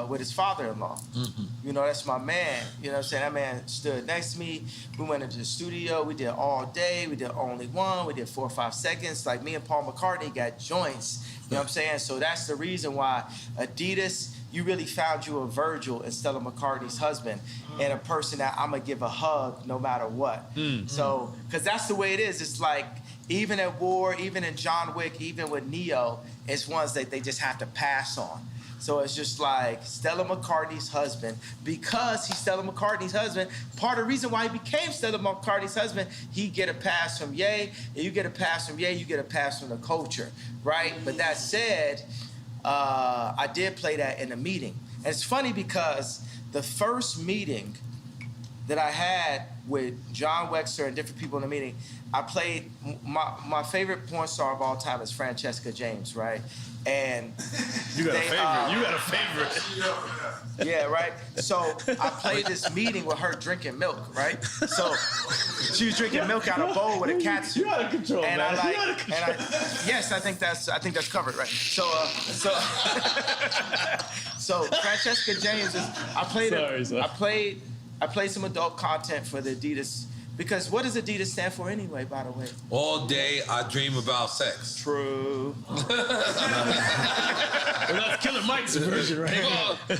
with his father-in-law. Mm-hmm. You know, that's my man. You know what I'm saying? That man stood next to me. We went into the studio. We did all day. We did Only One. We did 4 or 5 seconds. Like me and Paul McCartney got joints. You know what I'm saying? So that's the reason why Adidas, you really found you a Virgil in Stella McCartney's husband and a person that I'm going to give a hug no matter what. Mm-hmm. So, because that's the way it is. It's like, even at war, even in John Wick, even with Neo, it's ones that they just have to pass on. So it's just like Stella McCartney's husband, because he's Stella McCartney's husband, part of the reason why he became Stella McCartney's husband, he get a pass from Ye, and you get a pass from Ye, you get a pass from the culture, right? But that said, I did play that in a meeting. And it's funny because the first meeting that I had with John Wexler and different people in the meeting, I played, my favorite porn star of all time is Francesca James, right? And you got a favorite. Yeah, right? So I played this meeting with her drinking milk, right? So she was drinking milk out of a bowl with a catsuit. You out of control, and man. Yes, I think that's covered, right? So Francesca James is, I played some adult content for the Adidas Because what does Adidas stand for anyway, by the way? All day I dream about sex. True. Well, that's Killer Mike's version, right?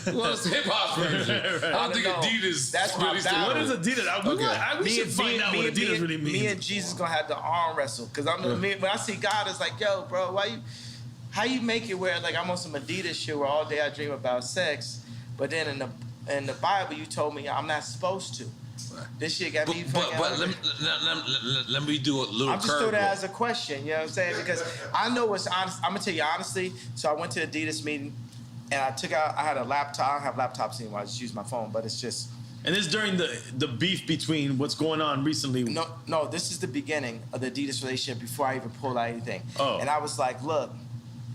Well, it's hip hop's version. I don't think Adidas. That's my really battle. What is Adidas? We should find out what Adidas really means. Me and Jesus gonna have to arm wrestle. Because when I see God, it's like, yo, bro, how you make it where like I'm on some Adidas shit where all day I dream about sex, but then in the Bible you told me I'm not supposed to. This shit got me fucking. But let me do a little. I'm just throwing that as a question. You know what I'm saying? Because I know what's honest. I'm gonna tell you honestly. So I went to the Adidas meeting, and I had a laptop. I don't have laptops anymore. I just use my phone. But it's just. And this during the beef between what's going on recently. No. This is the beginning of the Adidas relationship before I even pulled out anything. Oh. And I was like, look,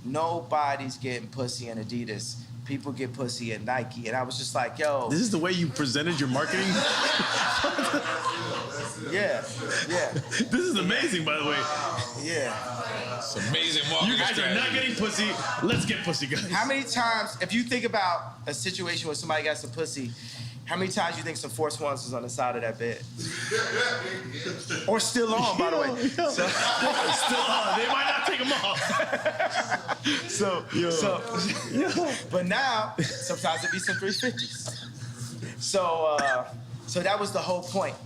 nobody's getting pussy in Adidas. People get pussy at Nike. And I was just like, yo. This is the way you presented your marketing? Yeah. This is amazing, by the way. Yeah. It's amazing marketing. You guys are not getting pussy. Let's get pussy, guys. How many times, if you think about a situation where somebody got some pussy, how many times you think some Force Ones was on the side of that bed? Or still on, by the way. So, still on. They might not take them off. But now, sometimes it be some 350s. So that was the whole point.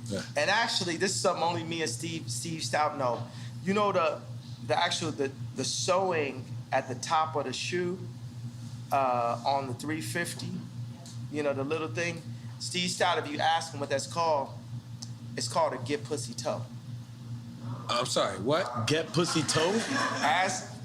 Yeah. And actually, this is something only me and Steve Stout know. You know the sewing at the top of the shoe on the 350. You know, the little thing. Steve Stout, if you ask him what that's called, it's called a get pussy toe. I'm sorry, what? Get pussy toe?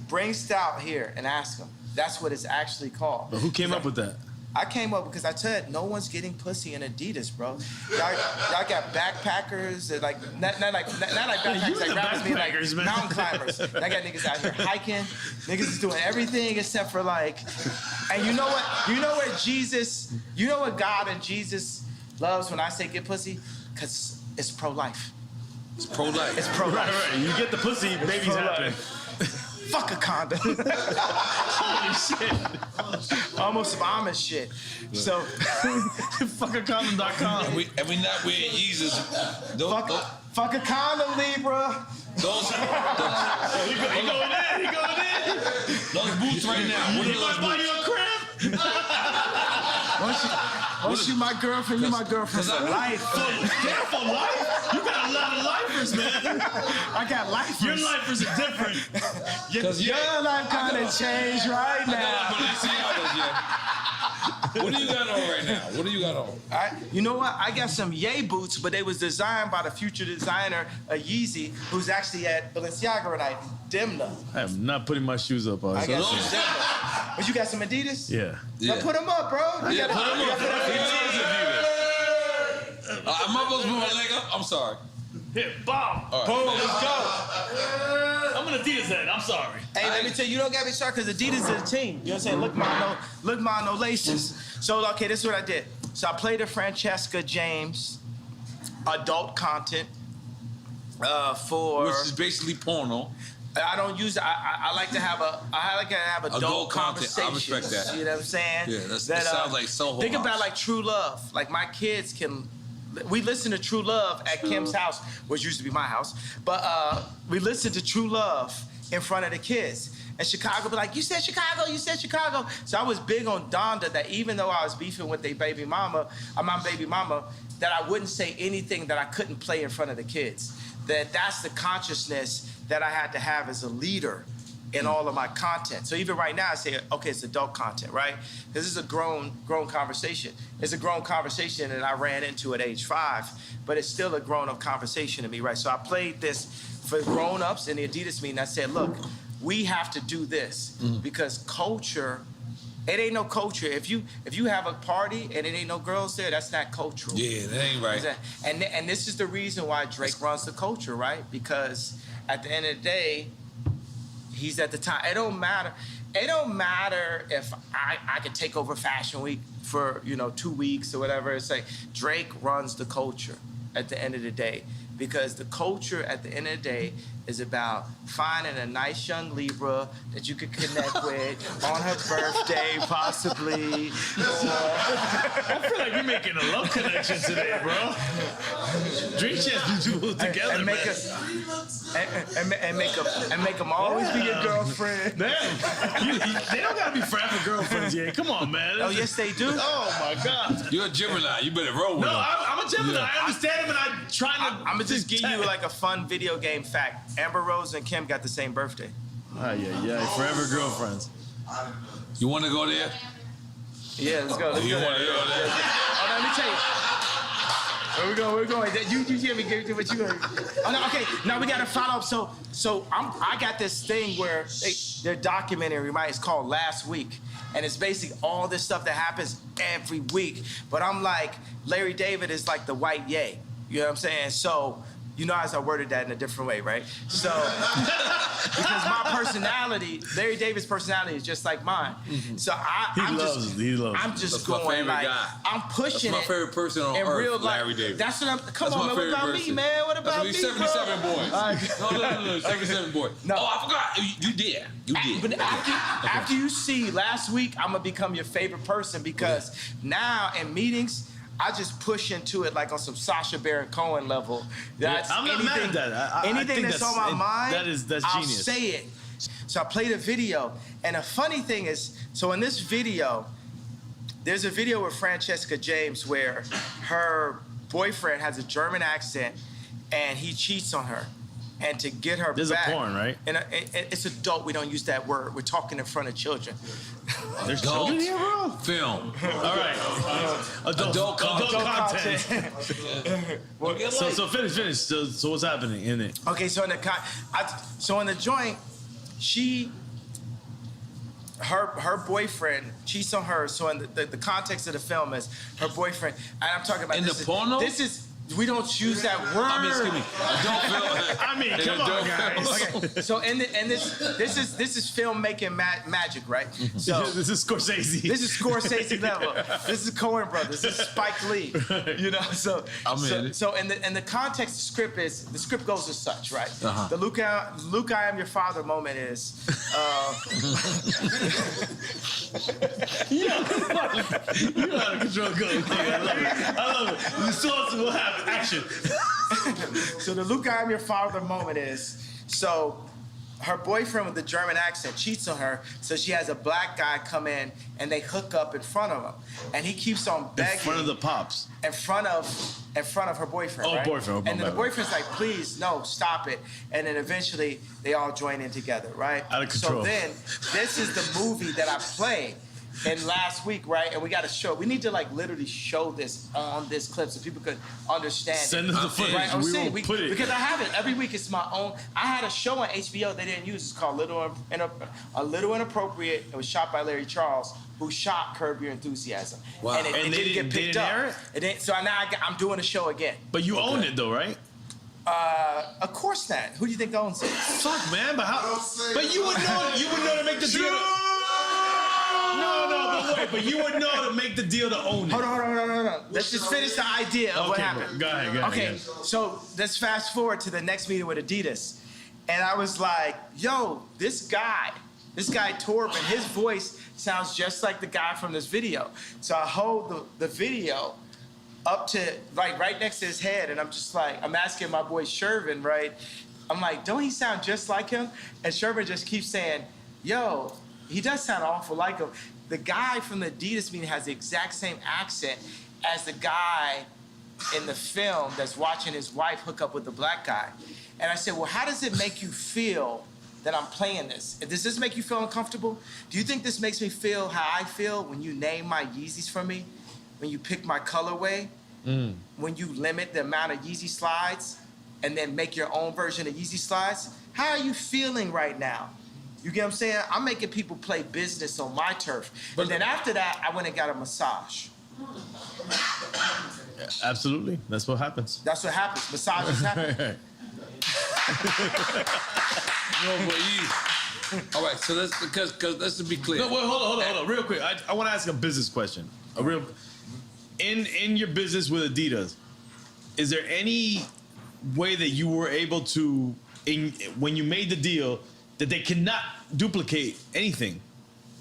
Bring Stout here and ask him. That's what it's actually called. But who came up with that? I came up because I said no one's getting pussy in Adidas, bro. Y'all got backpackers that like not like backpackers like rappers, mean like man. mountain climbers. I got niggas out here hiking. Niggas is doing everything except for like. And you know what? You know what Jesus? You know what God and Jesus loves when I say get pussy? Cause it's pro-life. It's pro-life. It's pro-life. Right. You get the pussy, babies happen. Fuck a condom. Holy shit. Almost some Amish shit. So, fuckacondom.com. And we not wearing Yeezys. Fuck a condom, Libra. He going in. Those boots right now. What are You those might buy boots? you a crib. Once you my girlfriend, you my girlfriend for life. For life? You got a lot of lifers, man. I got lifers. Your lifers are different. Your life kind of changed right now. What do you got on right now? What do you got on? You know what? I got some Ye boots, but they was designed by the future designer, Yeezy, who's actually at Balenciaga tonight, Demna. I am not putting my shoes up. I got some Demna. But you got some Adidas? Yeah. Now put them up, bro. Put them up. Am I supposed to put my leg up? I'm sorry. Here, bomb. All right. Boom, let's go. I'm an Adidas head. I'm sorry. Hey, let me tell you, you don't got me started because Adidas is a team. You know what I'm saying? Look mine, no laces. So, okay, this is what I did. So I played a Francesca James adult content for... Which is basically porno. I don't use. I like to have adult conversations. I respect that. You know what I'm saying? Yeah, that sounds like Soho Think House. about like True Love. Like my kids can. We listen to True Love at Kim's house, which used to be my house. But we listen to True Love in front of the kids. And Chicago be like, you said Chicago. So I was big on Donda that even though I was beefing with my baby mama, that I wouldn't say anything that I couldn't play in front of the kids. That's the consciousness that I had to have as a leader in all of my content. So even right now I say, okay, it's adult content, right? This is a grown conversation. It's a grown conversation that I ran into at age 5, but it's still a grown-up conversation to me, right? So I played this for grown-ups in the Adidas meeting. I said, look, we have to do this because culture, it ain't no culture. If you have a party and it ain't no girls there, that's not cultural. Yeah, that ain't right. And this is the reason why Drake runs the culture, right? Because at the end of the day, he's at the time. It don't matter if I could take over Fashion Week for 2 weeks or whatever. It's like Drake runs the culture at the end of the day because the culture at the end of the day is about finding a nice young Libra that you could connect with on her birthday, possibly. I feel like we're making a love connection today, bro. Dream Chance do together, and make man. make them always be your girlfriend. Damn, they don't gotta be forever girlfriends, yeah. Come on, man. Oh, yes, they do. Oh my God. You're a Gemini. You better roll with No, them. I'm a Gemini. Yeah. I understand him, and I'm trying to. I'm gonna just give you like a fun video game fact. Amber Rose and Kim got the same birthday. Yeah. Forever girlfriends. You want to go there? Yeah, let's go. Let's You go. want to go there? Oh, no, let me tell you. Where we going? You hear me? Give what you heard. Oh no, okay. Now we gotta follow up. So I got this thing where they're documentary, right? It's called Last Week, and it's basically all this stuff that happens every week. But I'm like, Larry David is like the white Ye. You know what I'm saying? So. You know, as I worded that in a different way, right? So, because my personality, Larry David's personality is just like mine. So I'm just That's going my favorite like, guy. I'm pushing That's my favorite person on in earth, real life. Larry David. That's what I'm. Come That's on, my man. What favorite about person. me, man? What about me, 77 bro? boys. No, 77 boys. No. Oh, I forgot. You did. You did. But after you see Last Week, I'm gonna become your favorite person because now in meetings. I just push into it like on some Sacha Baron Cohen level. That's I'm not mad at that. Anything that's on my mind, that's I'll genius. say it. So I played a video, and the funny thing is, so in this video, there's a video with Francesca James where her boyfriend has a German accent, and he cheats on her. And to get her There's back. a porn, right? And it's adult. We don't use that word. We're talking in front of children. There's children here, bro? Film. All right. Adult content. So finish. So what's happening in it? Okay, so in the joint, her boyfriend cheats on her. So in the context of the film is her boyfriend, and I'm talking about In the porno? This is. We don't choose that word. I mean, excuse me. Adult film. I mean, come on, guys. Okay, so this is filmmaking magic, right? So this is Scorsese. This is Scorsese level. This is Coen Brothers. This is Spike Lee. You know, so in the context of the script goes as such, right? Uh-huh. The Luke, I am your father moment is. You know how to control good. I love it. The source will happen. Action. So the Luke, I am your father moment is, so her boyfriend with the German accent cheats on her, so she has a black guy come in and they hook up in front of him. And he keeps on begging. In front of the pops. In front of her boyfriend, Oh, right? boyfriend. And then the boyfriend's like, please, no, stop it. And then eventually they all join in together, right? Out of control. So then, this is the movie that I played in Last Week, right? And we got to show. We need to like literally show this on this clip so people could understand. Send us the footage. Right? I'm We saying, will put it. because I have it every week. It's my own. I had a show on HBO they didn't use. It's called A Little Inappropriate. It was shot by Larry Charles, who shot Curb Your Enthusiasm. Wow. And it didn't get picked up. air it? So now I'm doing a show again. But you own it though, right? Of course not. Who do you think owns it? Fuck, man. But how? But you would know. You would know to make the deal. No, but wait. But you would know to make the deal to own it. Hold on. Let's just finish the idea of what Okay, happened. go ahead. Okay, so let's fast forward to the next meeting with Adidas. And I was like, yo, this guy Torben, his voice sounds just like the guy from this video. So I hold the video up to, like, right next to his head, and I'm just like, I'm asking my boy Shervin, right? I'm like, don't he sound just like him? And Shervin just keeps saying, yo, he does sound awful like him. The guy from the Adidas meeting has the exact same accent as the guy in the film that's watching his wife hook up with the black guy. And I said, well, how does it make you feel that I'm playing this? Does this make you feel uncomfortable? Do you think this makes me feel how I feel when you name my Yeezys for me? When you pick my colorway? When you limit the amount of Yeezy slides and then make your own version of Yeezy slides? How are you feeling right now? You get what I'm saying? I'm making people play business on my turf. But then after that, I went and got a massage. Absolutely. That's what happens. That's what happens. Massages happen. No, but all right, so let's because let's be clear. No, wait, hold on, real quick. I want to ask a business question. In your business with Adidas, is there any way that you were able to, when you made the deal, that they cannot duplicate anything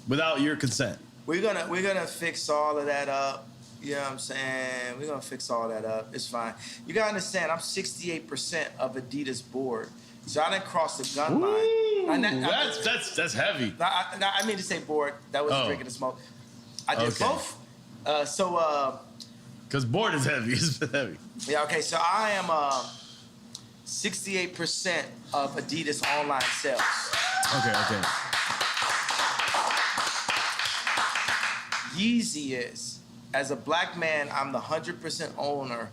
without your consent? We're gonna fix all of that up. You know what I'm saying? We're gonna fix all that up. It's fine. You gotta understand, I'm 68% of Adidas board. So I didn't cross the gun line. That's heavy. I mean to say board. That was drinking the smoke. I did both. Because board is heavy. It's heavy. Yeah, okay. So I am 68% of Adidas online sales. Okay. Yeezy is, as a black man, I'm the 100% owner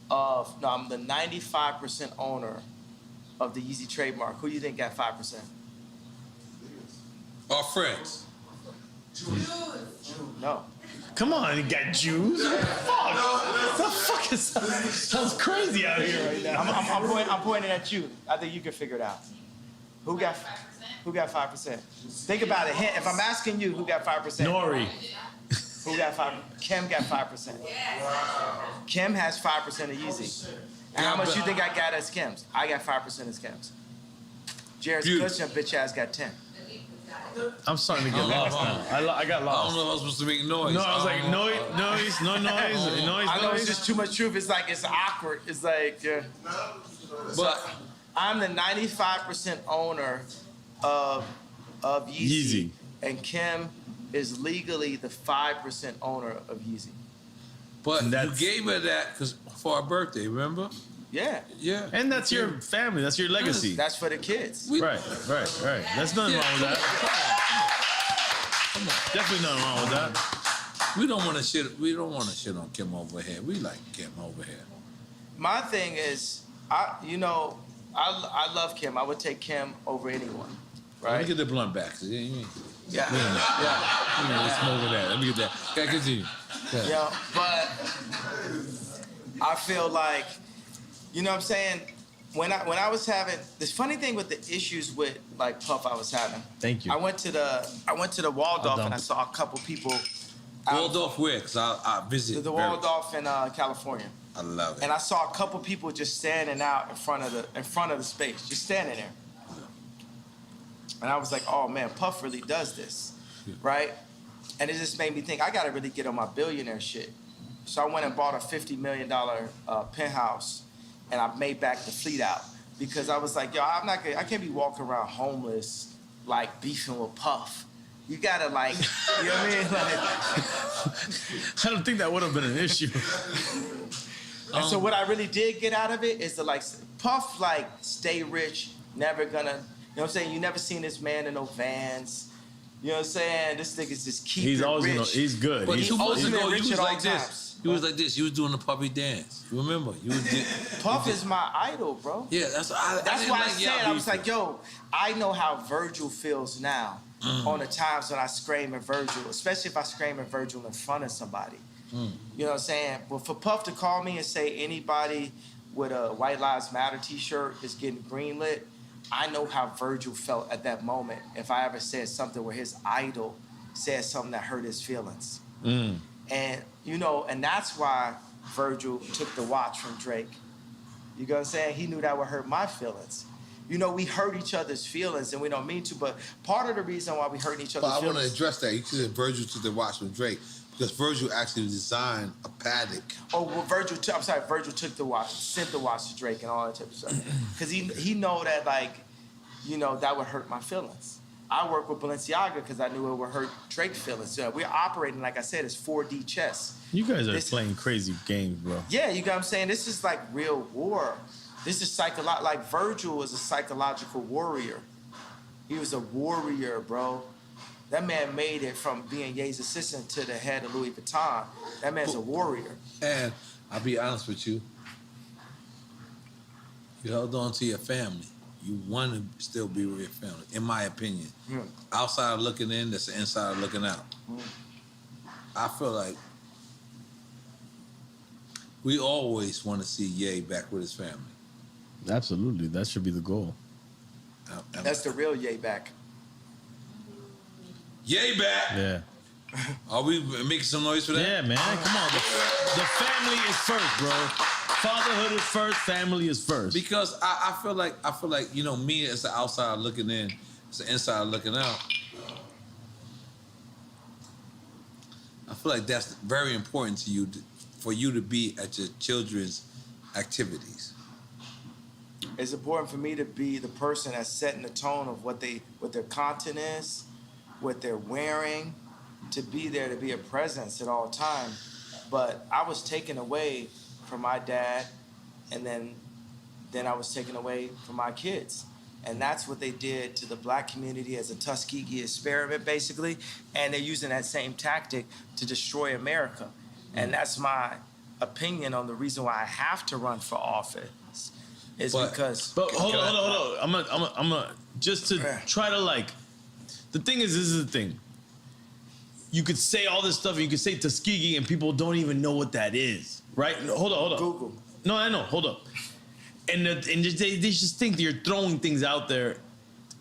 of, no, I'm the 95% owner of the Yeezy trademark. Who do you think got 5%? Our friends. No. Come on, you got Jews. Fuck. The fuck is sounds crazy out here right now. I'm pointing at you. I think you can figure it out. Who got 5%? Think about it. If I'm asking you, who got 5%? Nori. Who got 5%? Kim got 5%. Kim has 5% of Yeezy. And how much you think I got as Kim's? I got 5% as Kim's. Jared's cushion bitch ass got 10. I'm starting to get lost now. I got lost. I don't know if I was supposed to make noise. No, I was like, noise. I know it's just too much truth. It's like, it's awkward. It's like, But I'm the 95% owner of Yeezy. And Kim is legally the 5% owner of Yeezy. But you gave her that for our birthday, remember? Yeah. Yeah. And that's your family. That's your legacy. That's for the kids. Right. There's nothing wrong with that. Come on. Definitely nothing wrong with that. We don't want to shit on Kim over here. We like Kim over here. My thing is, I love Kim. I would take Kim over anyone. Right? Let me get the blunt back. Yeah. Yeah. Let's smoke with that. Let me get that. Okay, continue. Yeah, but I feel like, you know what I'm saying? When I was having this funny thing with the issues with like Puff I was having. Thank you. I went to the Waldorf and I saw a couple people. Waldorf where? Because I visit. The Waldorf in California. I love it. And I saw a couple people just standing out in front of the space, just standing there. And I was like, oh man, Puff really does this, right? And it just made me think, I gotta really get on my billionaire shit. So I went and bought a $50 million penthouse, and I made back the fleet out because I was like, yo, I can't be walking around homeless, like beefing with Puff. You gotta like, you know what I mean? Like, I don't think that would have been an issue. And so what I really did get out of it is to like, Puff like stay rich, never gonna, you know what I'm saying? You never seen this man in no Vans. You know what I'm saying? This nigga's just keep He's it always rich. he's good. But He's 2 months ago, rich you was at all like this. times. You was like this. You was doing the puppy dance. You remember? Puff is my idol, bro. Yeah, that's why I said, I was like, yo, I know how Virgil feels now on the times when I scream at Virgil, especially if I scream at Virgil in front of somebody. You know what I'm saying? But for Puff to call me and say anybody with a White Lives Matter t-shirt is getting greenlit, I know how Virgil felt at that moment if I ever said something where his idol said something that hurt his feelings. And, you know, and that's why Virgil took the watch from Drake. You know what I'm saying? He knew that would hurt my feelings. You know, we hurt each other's feelings and we don't mean to, but part of the reason why we hurt each other's But I feelings... want to address that. You said Virgil took the watch from Drake because Virgil actually designed a paddock. Oh, well, Virgil took the watch, sent the watch to Drake and all that type of stuff. Because he know that, like, you know, that would hurt my feelings. I work with Balenciaga because I knew it would hurt Drake's feelings. So we're operating, like I said, it's 4D chess. You guys are playing crazy games, bro. Yeah, you know what I'm saying? This is like real war. This is like Virgil is a psychological warrior. He was a warrior, bro. That man made it from being Ye's assistant to the head of Louis Vuitton. That man's a warrior. And I'll be honest with you. You held on to your family. You want to still be with your family, in my opinion. Outside looking in, that's the inside looking out. I feel like we always want to see Ye back with his family. Absolutely. That should be the goal. That's the real Ye back. Ye back! Yeah. Are we making some noise for that? Yeah, man. Come on. The family is first, bro. Fatherhood is first, family is first. Because I feel like me as an outsider looking in, as an insider looking out. I feel like that's very important to you, for you to be at your children's activities. It's important for me to be the person that's setting the tone of what their content is, what they're wearing, to be there, to be a presence at all times. But I was taken away from my dad, and then I was taken away from my kids. And that's what they did to the black community as a Tuskegee experiment, basically. And they're using that same tactic to destroy America. And that's my opinion on the reason why I have to run for office. Because. But hold on. I'm gonna just to try to like. The thing is, this is the thing. You could say all this stuff, and you could say Tuskegee, and people don't even know what that is, right? No, hold on. Google. No, I know. Hold up. And they just think that you're throwing things out there,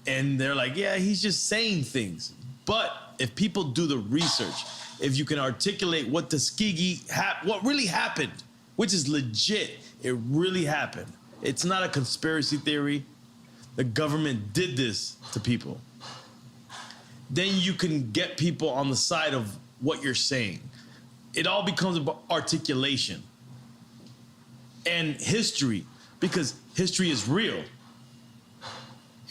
and they're like, yeah, he's just saying things. But if people do the research, if you can articulate what Tuskegee, what really happened, which is legit, it really happened. It's not a conspiracy theory. The government did this to people. Then you can get people on the side of what you're saying. It all becomes about articulation and history, because history is real.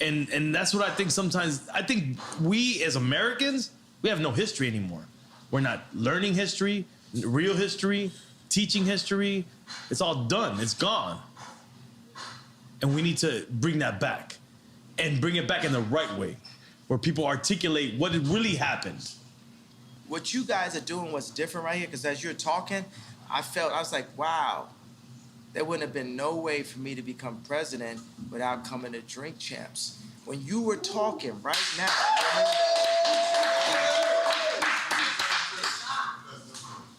And that's what I think sometimes. I think we as Americans, we have no history anymore. We're not learning history, real history, teaching history. It's all done. It's gone. And we need to bring that back, and bring it back in the right way, where people articulate what really happened. What you guys are doing was different right here, because as you're talking, I was like, wow, there wouldn't have been no way for me to become president without coming to Drink Champs. When you were talking right now,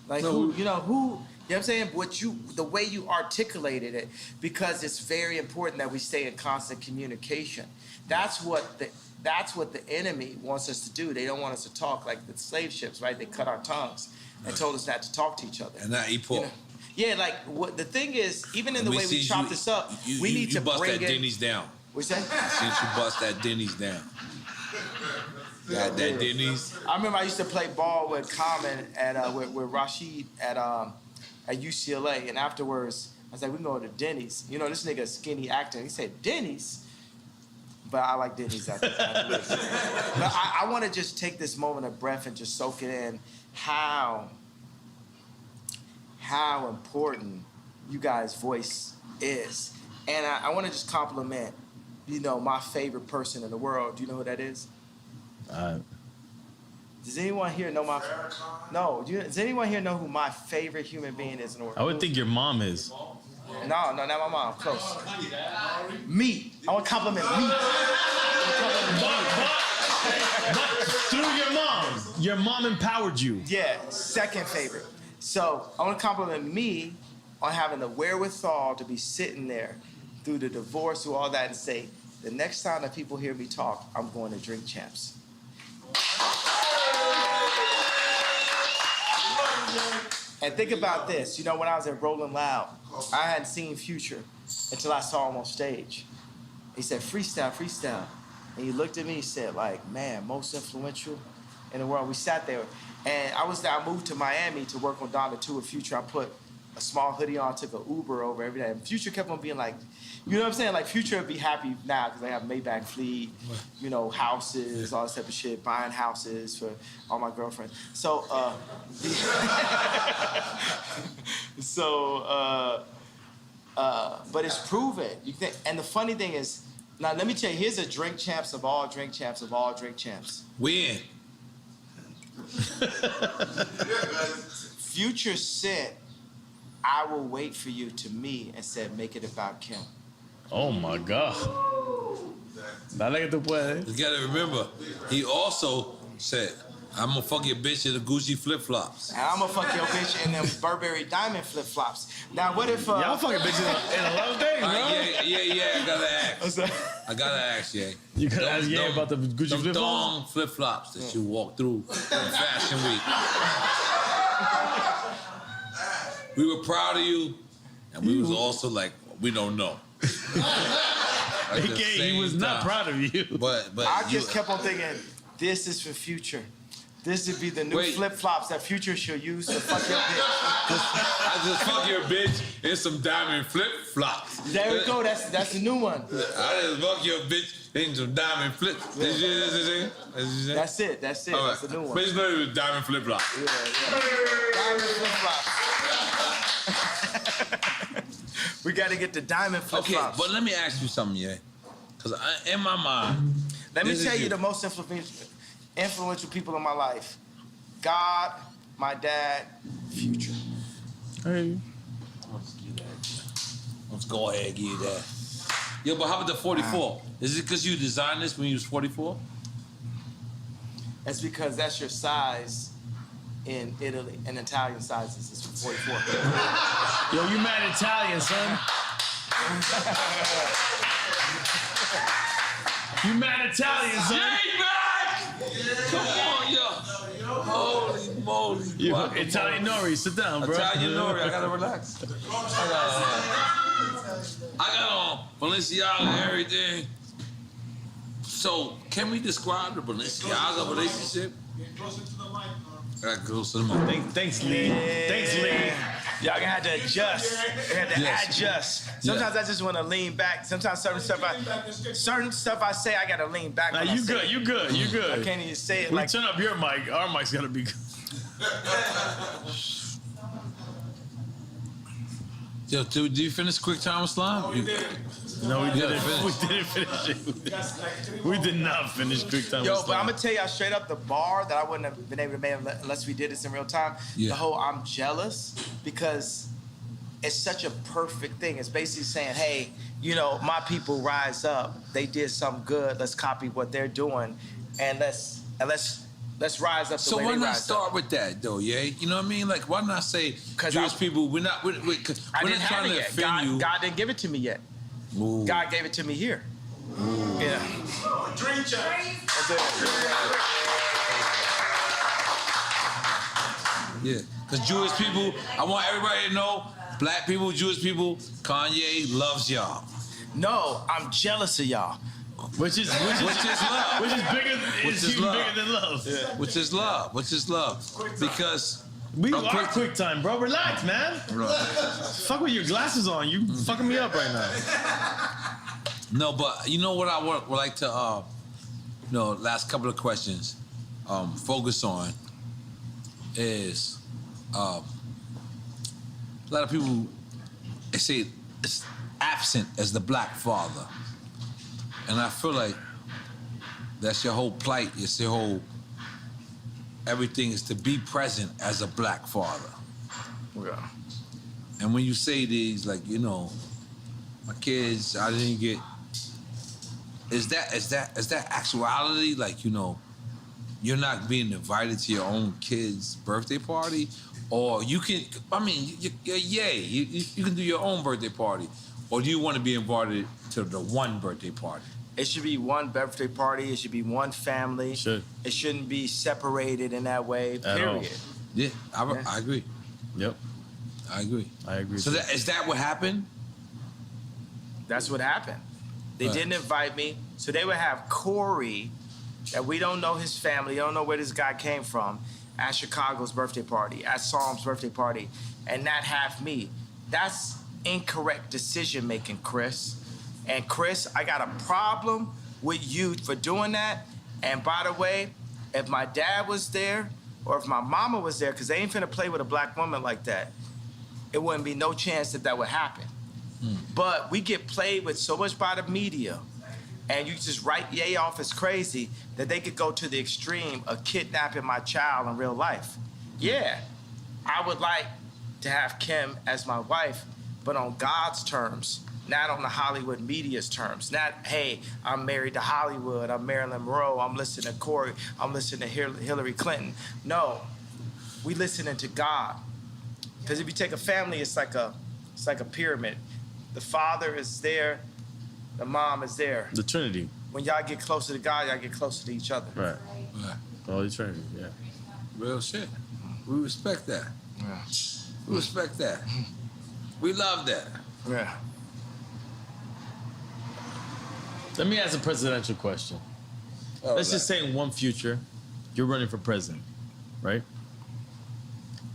like who, you know what I'm saying? The way you articulated it, because it's very important that we stay in constant communication. That's what the enemy wants us to do. They don't want us to talk like the slave ships, right? They cut our tongues and told us not to talk to each other. And not eat pork. Yeah, like what the thing is, even in the way we chop this up, we need to bust bring that Denny's down. What's that? Since you bust that Denny's down. Got that Denny's. I remember I used to play ball with Common with Rashid at UCLA, and afterwards I was like, we can go to Denny's. You know, this nigga skinny actor. He said Denny's, but I like Denny's after that. But I want to just take this moment of breath and just soak it in how important you guys' voice is, and I want to just compliment, my favorite person in the world. Do you know who that is? Does anyone here know does anyone here know who my favorite human being is in the world? I would think your mom is. No, not my mom. Close. Me. I want to compliment me. But through your mom. Your mom empowered you. Yeah, second favorite. So I want to compliment me on having the wherewithal to be sitting there through the divorce, through all that, and say, the next time that people hear me talk, I'm going to Drink Champs. And think about this. When I was at Rolling Loud, I hadn't seen Future until I saw him on stage. He said, freestyle, freestyle. And he looked at me, he said, like, man, most influential in the world. We sat there. And I moved to Miami to work on Donda 2 with Future. I put a small hoodie on, took an Uber over every day. And Future kept on being like, you know what I'm saying? Like, Future would be happy now because they have Maybach Fleet, houses, all this type of shit, buying houses for all my girlfriends. So, but it's proven. And the funny thing is, now let me tell you, here's a Drink Champs of all Drink Champs of all Drink Champs. We in. Future said, I will wait for you to me, and said, make it about Kim. Oh my God. Dale que tú puedes. You gotta remember, he also said, I'm gonna fuck your bitch in the Gucci flip-flops. And I'm gonna fuck your bitch in them Burberry diamond flip-flops. Now, what if... Y'all fucking bitches in a lot of things, bro. Yeah, I gotta ask. I gotta ask, yeah. You gotta ask, yeah, about the Gucci flip-flops? Thong flip-flops that you walk through in Fashion Week. We were proud of you, And we was also like, we don't know. He was not proud of you. But I just kept on thinking, this is for Future. This would be the new flip-flops that Future should use to fuck your bitch. I just fuck your bitch in some diamond flip-flops. There we go. That's the new one. I just fuck your bitch in some diamond flip. Yeah. That's it. That's All right. That's the new one. But it's better with diamond flip-flops. Yeah. Diamond flip-flops. We got to get the diamond flip-flops. Okay, but let me ask you something, yeah. Because in my mind, let me tell you the most influential people in my life: God, my dad, Future. Hey. Let's go ahead and give you that. Yo, but how about the 44? Is it because you designed this when you was 44? That's because that's your size in Italy, and Italian sizes is 44. Yo, you mad Italian, son? You mad Italian, son? Come on, yo. Holy moly. Italian Nori, sit down, bro. Italian Nori, I gotta relax. I got on Balenciaga and everything. So, can we describe the Balenciaga relationship? I got close to the mic. Thanks, Lee. Thanks, Lee. Y'all gonna have to adjust. You have to adjust. Sometimes I just want to lean back. Sometimes certain stuff I say, I gotta lean back. Nah, you good. I can't even say it. We turn up your mic. Our mic's gotta be good. Yo, did you finish Quick Time Slime? No, we didn't finish it. We did not finish Quick Time Yo, but I'm gonna tell y'all straight up, the bar that I wouldn't have been able to make unless we did this in real time. Yeah. The whole I'm jealous because it's such a perfect thing. It's basically saying, hey, you know, my people rise up. They did something good. Let's copy what they're doing, and let's rise up. So why not start with that though, yeah? You know what I mean? Like, why not say Jewish people? We're not trying to offend you. God didn't give it to me yet. Ooh. God gave it to me here. Ooh. Yeah. Dream check. Yeah, because Jewish people, I want everybody to know, black people, Jewish people, Kanye loves y'all. No, I'm jealous of y'all. Which is love. Which is bigger. Bigger than love. Yeah. Which is love. Because we are quick time, bro. Relax, man. Right. Fuck with your glasses on. You fucking me up right now. No, but you know what I would like to, last couple of questions, focus on is a lot of people say it's absent as the black father. And I feel like that's your whole plight. It's your whole, everything is to be present as a black father. Yeah. And when you say these, like, you know, my kids, I didn't get, is that actuality? Like, you know, you're not being invited to your own kid's birthday party? Or you can, I mean, you can do your own birthday party. Or do you want to be invited to the one birthday party? It should be one birthday party. It should be one family. It shouldn't be separated in that way, period. Yeah, I agree. Yep. I agree. So is that what happened? That's what happened. They didn't invite me. So they would have Corey, that we don't know his family, don't know where this guy came from, at Chicago's birthday party, at Psalm's birthday party, and not have me. That's incorrect decision making, Chris. And Chris, I got a problem with you for doing that. And by the way, if my dad was there or if my mama was there, because they ain't finna play with a black woman like that, it wouldn't be no chance that would happen. But we get played with so much by the media, and you just write Ye off as crazy, that they could go to the extreme of kidnapping my child in real life. Yeah, I would like to have Kim as my wife, but on God's terms, not on the Hollywood media's terms. Not, hey, I'm married to Hollywood, I'm Marilyn Monroe, I'm listening to Corey, I'm listening to Hillary Clinton. No, we listening to God. Because if you take a family, it's like a pyramid. The father is there, the mom is there. The Trinity. When y'all get closer to God, y'all get closer to each other. Right. Oh, the Trinity, yeah. Real shit. We respect that. We respect that. We love that. Yeah. Let me ask a presidential question. Let's just say in one future, you're running for president, right?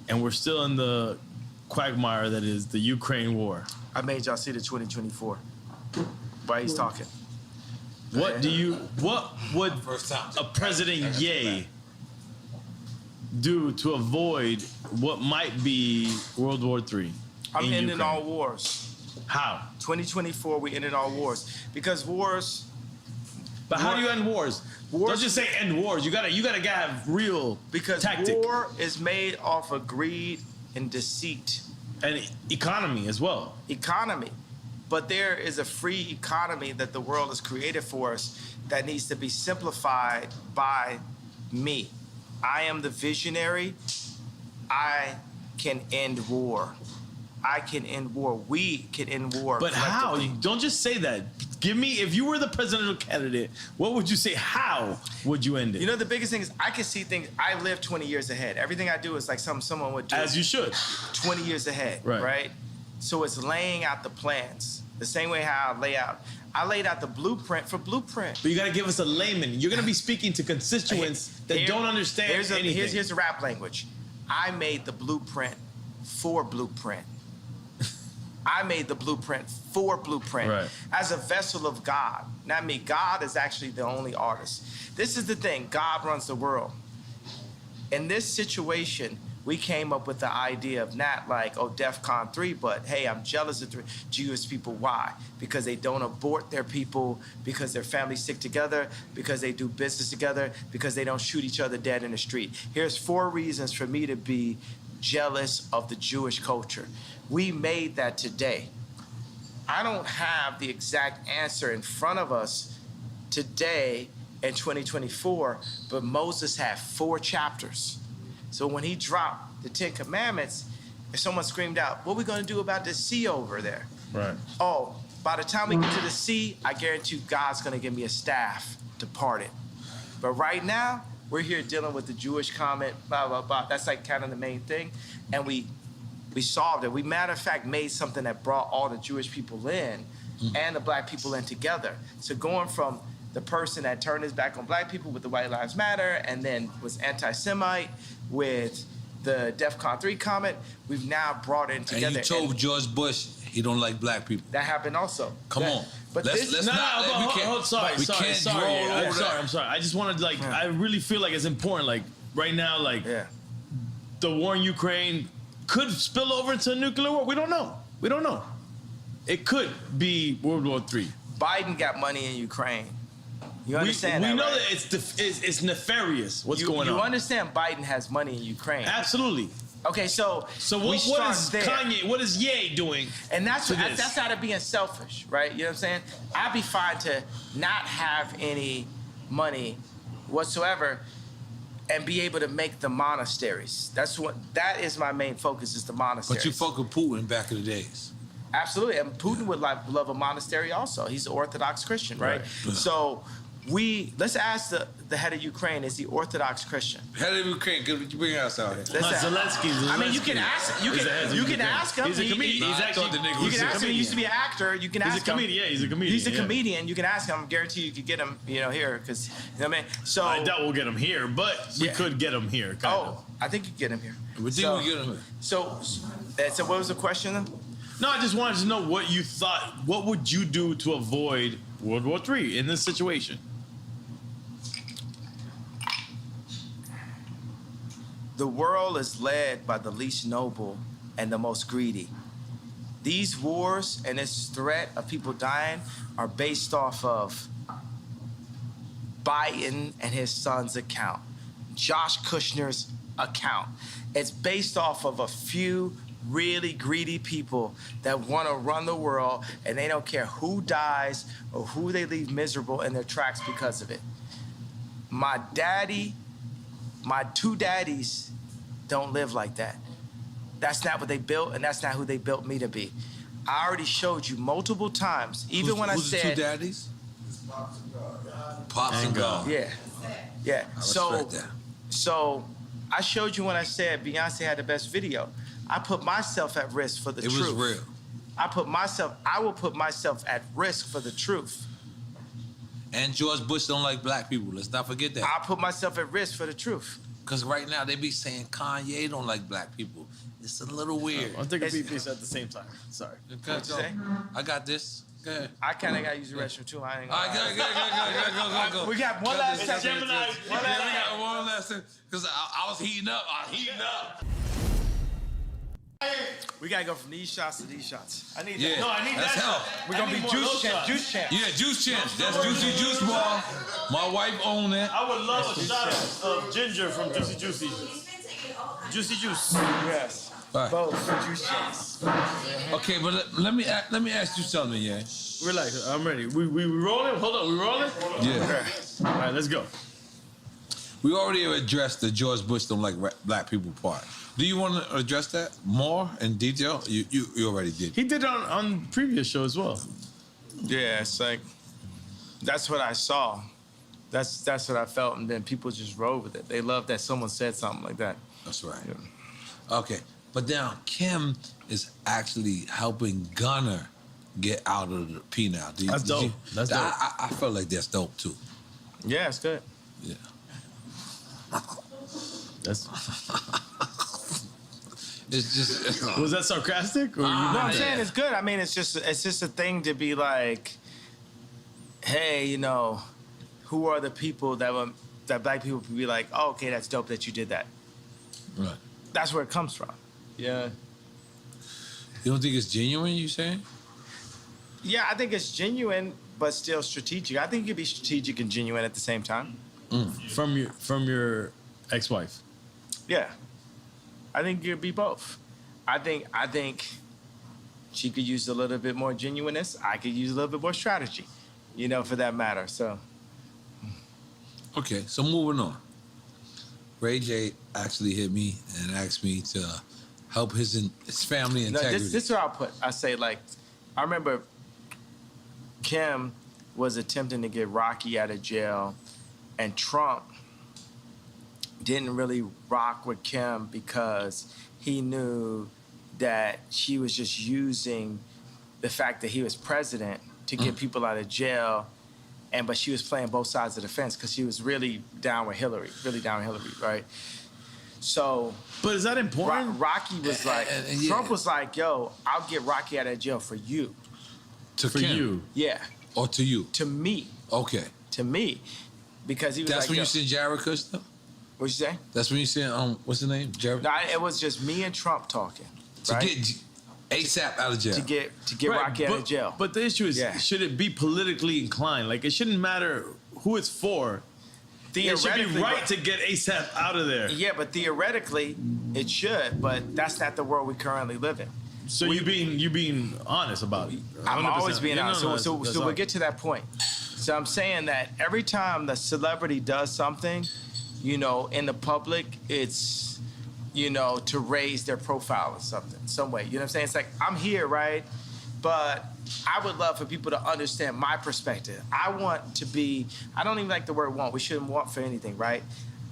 And we're still in the quagmire that is the Ukraine war. I made y'all see the 2024. Why he's talking? What would a President Ye do to avoid what might be World War III? I'm ending Ukraine? all wars. How? 2024, we ended all wars. Because wars... But how do you end wars? Don't just say end wars. You gotta have real tactic. War is made off of greed and deceit. And economy as well. Economy. But there is a free economy that the world has created for us that needs to be simplified by me. I am the visionary. I can end war. I can end war. We can end war. But how? Don't just say that. Give me, if you were the presidential candidate, what would you say? How would you end it? You know, the biggest thing is I can see things. I live 20 years ahead. Everything I do is like something someone would do. As you should. 20 years ahead, right? So it's laying out the plans. The same way how I laid out the blueprint for Blueprint. But you got to give us a layman. You're going to be speaking to constituents that don't understand anything. Here's the rap language. I made the blueprint for Blueprint. I made the blueprint for Blueprint. Right. As a vessel of God. Not me. God is actually the only artist. This is the thing. God runs the world. In this situation, we came up with the idea of not like, oh, DEFCON 3, but hey, I'm jealous of Jewish people. Why? Because they don't abort their people, because their families stick together, because they do business together, because they don't shoot each other dead in the street. Here's 4 reasons for me to be jealous of the Jewish culture. We made that today. I don't have the exact answer in front of us today in 2024, but Moses had 4 chapters. So when he dropped the 10 Commandments, if someone screamed out, what are we going to do about this sea over there? Right. Oh, by the time we get to the sea, I guarantee you God's going to give me a staff to part it. But right now, we're here dealing with the Jewish comment, blah, blah, blah. That's like kind of the main thing. And we solved it. We, matter of fact, made something that brought all the Jewish people in and the black people in together. So going from the person that turned his back on black people with the White Lives Matter and then was anti-Semite with the DEFCON 3 comment, we've now brought it together. And you told George Bush he don't like black people. That happened also. Come on. But I'm sorry. I just wanted to I really feel like it's important. Like right now, the war in Ukraine could spill over into a nuclear war. We don't know. It could be World War III. Biden got money in Ukraine. You understand we that, know right? that it's nefarious what's going on. You understand Biden has money in Ukraine. Absolutely. Okay, so what is Kanye, what is Ye doing? And that's out of being selfish, right? You know what I'm saying? I'd be fine to not have any money whatsoever and be able to make the monasteries. That is my main focus, is the monasteries. But you fuck with Putin back in the days. Absolutely, and Putin would love a monastery also. He's an Orthodox Christian, right? So let's ask the head of Ukraine, is he Orthodox Christian? Head of Ukraine, could you bring us out here? Zelensky. I mean, you can ask him. You can ask him. He's a comedian. You can ask him. He used to be an actor. You can ask him. He's a comedian. He's a comedian. You can ask him. I guarantee you could get him, here, because you know what I mean. So I doubt we'll get him here, but we could get him here. Kind of. I think you get him here. We think we get him here. So what was the question then? No, I just wanted to know what you thought. What would you do to avoid World War III in this situation? The world is led by the least noble and the most greedy. These wars and this threat of people dying are based off of Biden and his son's account, Josh Kushner's account. It's based off of a few really greedy people that want to run the world, and they don't care who dies or who they leave miserable in their tracks because of it. My 2 daddies don't live like that. That's not what they built, and that's not who they built me to be. I already showed you multiple times, even when I said... Who's the 2 daddies? Pops and God. Yeah. I respect that. So I showed you when I said Beyonce had the best video. I put myself at risk for the truth. It was real. I will put myself at risk for the truth. And George Bush don't like black people. Let's not forget that. I'll put myself at risk for the truth. Because right now they be saying Kanye don't like black people. It's a little weird. I'm taking a piece at the same time. Sorry. What'd you say? I got this. Go ahead. I kind of got to use the restroom too. I ain't All gonna right, go. We got one last session. We got one last because I was heating up. We gotta go from these shots to these shots. I need Yeah, that. No, I need that's that. help. We're gonna be juice champ. Yeah, Juice Champ. That's Juicy Juice Bar. My wife owned it. I would love a shot of ginger from Juicy Juicy. Juicy Juice. Yes. Right. Both juice champs. Okay, but let me ask you something, yeah. Relax, I'm ready. We rolling? Hold on, we rolling? Yeah. All right, let's go. We already addressed the George Bush don't like black people part. Do you want to address that more in detail? You already did. He did it on previous show as well. Yeah, it's like that's what I saw. That's what I felt, and then people just rode with it. They loved that someone said something like that. That's right. Yeah. Okay, but now Kim is actually helping Gunner get out of the penal. That's dope. That's dope. I felt like that's dope too. Yeah, it's good. Yeah. That's. It's just. Was that sarcastic? Or No, I'm saying it's good. I mean, it's just a thing to be like, hey, you know, who are the people that black people would be like, oh, okay, that's dope that you did that. Right. That's where it comes from. Yeah. You don't think it's genuine? You saying? Yeah, I think it's genuine, but still strategic. I think you can be strategic and genuine at the same time. From your ex-wife. Yeah. I think you'd be both. I think she could use a little bit more genuineness. I could use a little bit more strategy, you know, for that matter. So. Okay, so moving on. Ray J actually hit me and asked me to help his family integrity. No, this is what I'll put. I say, like, I remember Kim was attempting to get Rocky out of jail, and Trump didn't really rock with Kim because he knew that she was just using the fact that he was president to get people out of jail, but she was playing both sides of the fence because she was really down with Hillary, right? So, but is that important? Rocky was like, Trump was like, yo, I'll get Rocky out of jail for you. For you? Yeah. Or to you? To me. Okay. To me. Because he was That's like, when you seen Jared Kushner? What'd you say? That's when you seen, what's his name? Jared? No, it was just me and Trump talking. To right? get ASAP out of jail. To get Rocky out of jail. But the issue is, should it be politically inclined? Like, it shouldn't matter who it's for. It should be right to get ASAP out of there. Yeah, but theoretically, it should. But that's not the world we currently live in. So you're being honest about it. 100%. I'm always being honest. So that's we'll get to that point. So I'm saying that every time the celebrity does something, you know, in the public, it's, you know, to raise their profile or something, some way. You know what I'm saying? It's like, I'm here, right? But I would love for people to understand my perspective. I want to be, I don't even like the word want. We shouldn't want for anything, right?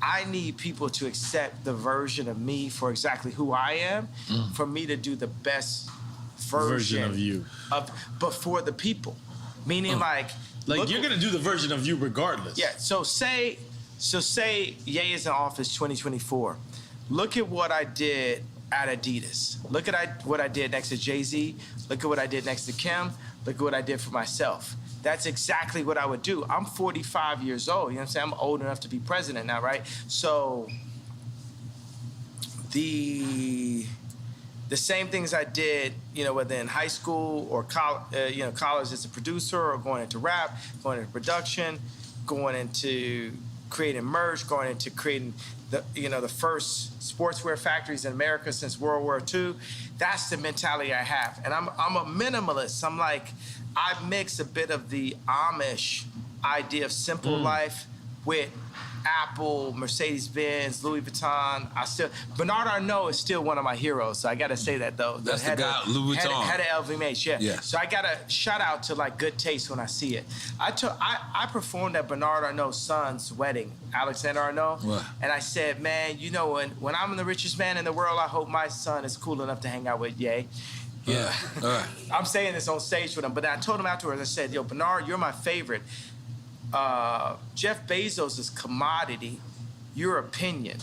I need people to accept the version of me for exactly who I am, for me to do the best version of you. But for the people. Meaning like you're gonna do the version of you regardless. Yeah, so say Ye is in office 2024. Look at what I did at Adidas. Look at what I did next to Jay-Z. Look at what I did next to Kim. Look at what I did for myself. That's exactly what I would do. I'm 45 years old. You know what I'm saying? I'm old enough to be president now, right? So the same things I did, you know, whether in high school or college as a producer, or going into rap, going into production, going into creating merch, going into creating the first sportswear factories in America since World War II. That's the mentality I have. And I'm a minimalist. I'm like, I mix a bit of the Amish idea of simple life with Apple, Mercedes-Benz, Louis Vuitton. Bernard Arnault is still one of my heroes, so I gotta say that though. That's the guy, Louis Vuitton. Head of LVMH, yeah. So I gotta shout out to like good taste when I see it. I performed at Bernard Arnault's son's wedding, Alexander Arnault, and I said, man, you know, when I'm the richest man in the world, I hope my son is cool enough to hang out with Ye. Yeah. I'm saying this on stage with him, but I told him afterwards, I said, yo, Bernard, you're my favorite. Jeff Bezos is commodity. Your opinion.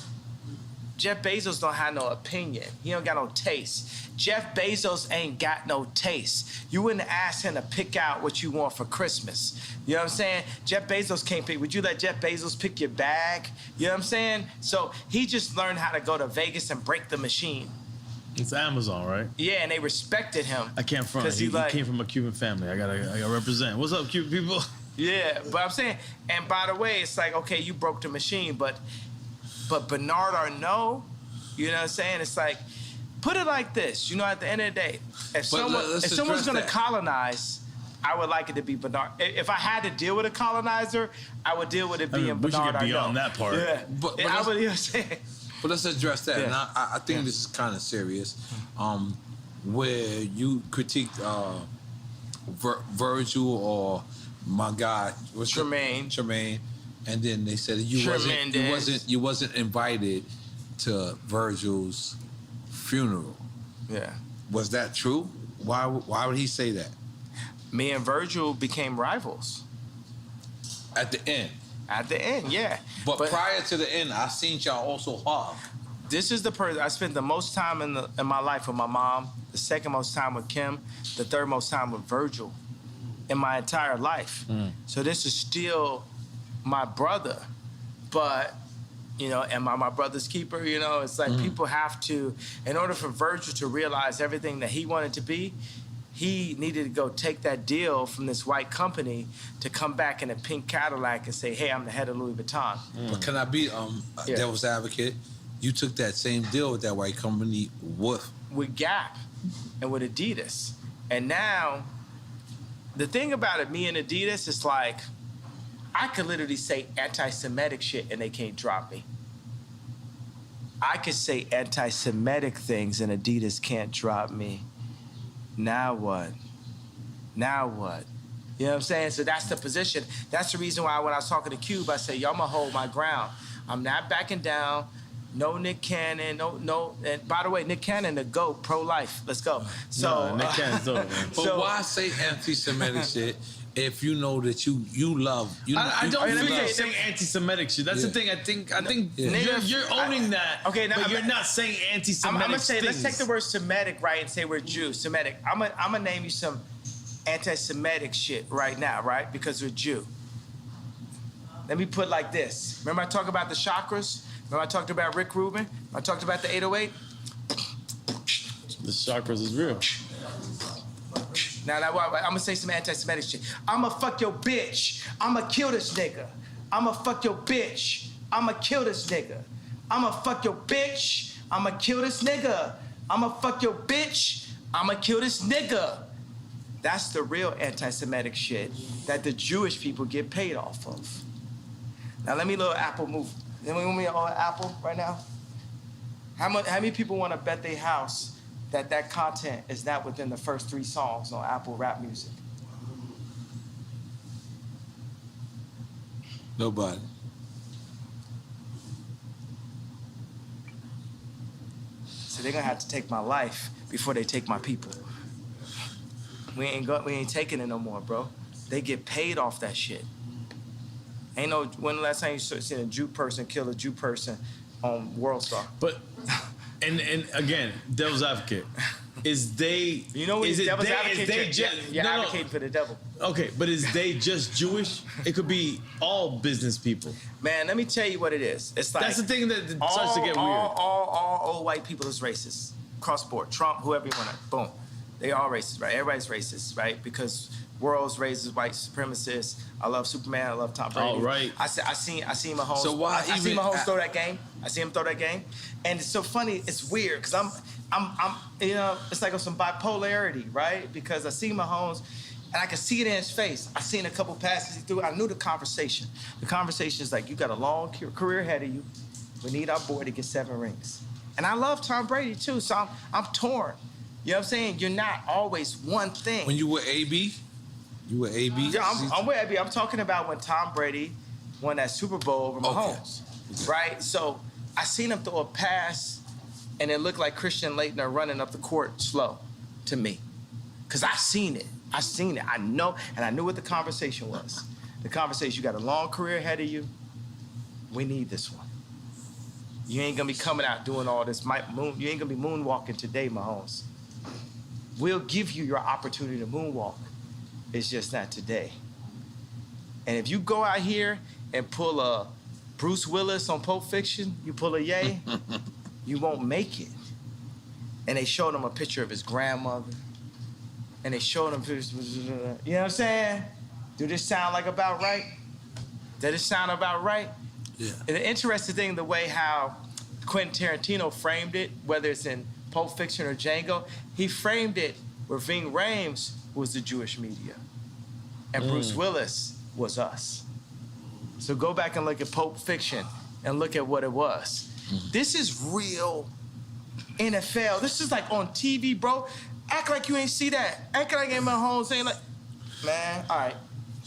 Jeff Bezos don't have no opinion. He don't got no taste. Jeff Bezos ain't got no taste. You wouldn't ask him to pick out what you want for Christmas. You know what I'm saying? Jeff Bezos can't pick. Would you let Jeff Bezos pick your bag? You know what I'm saying? So he just learned how to go to Vegas and break the machine. It's Amazon, right? Yeah, and they respected him. I can't front. He came from a Cuban family. I gotta represent. What's up, Cuban people? Yeah, but I'm saying, and by the way, it's like, okay, you broke the machine, but Bernard Arnault, you know what I'm saying? It's like, put it like this, you know, at the end of the day, if someone's gonna colonize, I would like it to be Bernard. If I had to deal with a colonizer, I would deal with it being Bernard Arnault. We should get beyond that part. Yeah, but I would, you know what I'm saying? But let's address that. Yeah. And I think this is kind of serious, where you critiqued Virgil or my guy, Tremaine, and then they said you wasn't invited to Virgil's funeral. Yeah. Was that true? Why would he say that? Me and Virgil became rivals. At the end. At the end, yeah. But prior to the end, I seen y'all also hug. This is the person I spent the most time in my life with my mom, the second most time with Kim, the third most time with Virgil in my entire life. So this is still my brother, but, you know, am I my brother's keeper? You know, it's like people have to, in order for Virgil to realize everything that he wanted to be, he needed to go take that deal from this white company to come back in a pink Cadillac and say, hey, I'm the head of Louis Vuitton. But can I be devil's advocate? You took that same deal with that white company with Gap and with Adidas. And now, the thing about it, me and Adidas, is like, I could literally say anti-Semitic shit and they can't drop me. I could say anti-Semitic things and Adidas can't drop me. Now what? Now what? You know what I'm saying? So that's the position. That's the reason why when I was talking to Cube, I said, yo, I'm gonna hold my ground. I'm not backing down. No Nick Cannon, no. And by the way, Nick Cannon, the GOAT, pro-life. Let's go. So Nick Cannon's dope, man. But why say anti-Semitic shit if you know that you love? I don't think you're saying anti-Semitic shit. That's the thing. I think you're owning that. Okay, now, but you're not saying anti-Semitic. I'm gonna say, things. let's take the word Semitic, right, and say we're Jews. Semitic. I'm gonna name you some anti-Semitic shit right now, right? Because we're Jew. Let me put it like this. Remember I talked about the chakras? Remember I talked about Rick Rubin? I talked about the 808? The chakras is real. Now, I'm gonna say some anti-Semitic shit. I'ma fuck your bitch. I'ma kill this nigga. I'ma fuck your bitch. I'ma kill this nigga. I'ma fuck your bitch. I'ma kill this nigga. I'ma fuck your bitch. I'ma kill this nigga. That's the real anti-Semitic shit that the Jewish people get paid off of. Now let me little Apple move. Then we want me on Apple right now. How many people want to bet their house that content is not within the first 3 songs on Apple Rap Music? Nobody. So they're gonna have to take my life before they take my people. We ain't taking it no more, bro. They get paid off that shit. Ain't no, when the last time you seen a Jew person kill a Jew person on World Star? But and again, devil's advocate. Is they? You know, is devil's advocate? You're advocating for the devil. Okay, but is they just Jewish? It could be all business people. Man, let me tell you what it is. It's like that's the thing that starts to get weird. All old white people is racist. Cross board, Trump, whoever you want to, boom. They all racist, right? Everybody's racist, right? Because world's racist, white supremacists. I love Superman. I love Tom Brady. All right. I seen Mahomes. So why I see Mahomes throw that game. I see him throw that game, and it's so funny. It's weird because I'm you know, it's like some bipolarity, right? Because I see Mahomes, and I can see it in his face. I seen a couple passes he threw. I knew the conversation. The conversation is like, you got a long career ahead of you. We need our boy to get 7 rings. And I love Tom Brady too, so I'm torn. You know what I'm saying? You're not always one thing. When you were AB? You were AB? Yeah, I'm with AB. I'm talking about when Tom Brady won that Super Bowl over Mahomes, right? So I seen him throw a pass, and it looked like Christian Laettner running up the court slow. to me. Because I seen it. I know, and I knew what the conversation was. The conversation, you got a long career ahead of you. We need this one. You ain't gonna be coming out doing all this you ain't gonna be moonwalking today, Mahomes. We'll give you your opportunity to moonwalk. It's just not today. And if you go out here and pull a Bruce Willis on Pulp Fiction, you pull a Ye, you won't make it. And they showed him a picture of his grandmother. And they showed him pictures, you know what I'm saying? Do this sound like about right? Does it sound about right? Yeah. And the interesting thing, the way how Quentin Tarantino framed it, whether it's in Pulp Fiction or Django, he framed it where Ving Rhames was the Jewish media. And Bruce Willis was us. So go back and look at Pulp Fiction and look at what it was. This is real NFL. This is like on TV, bro. Act like you ain't see that. Act like I ain't my home saying like, man, all right,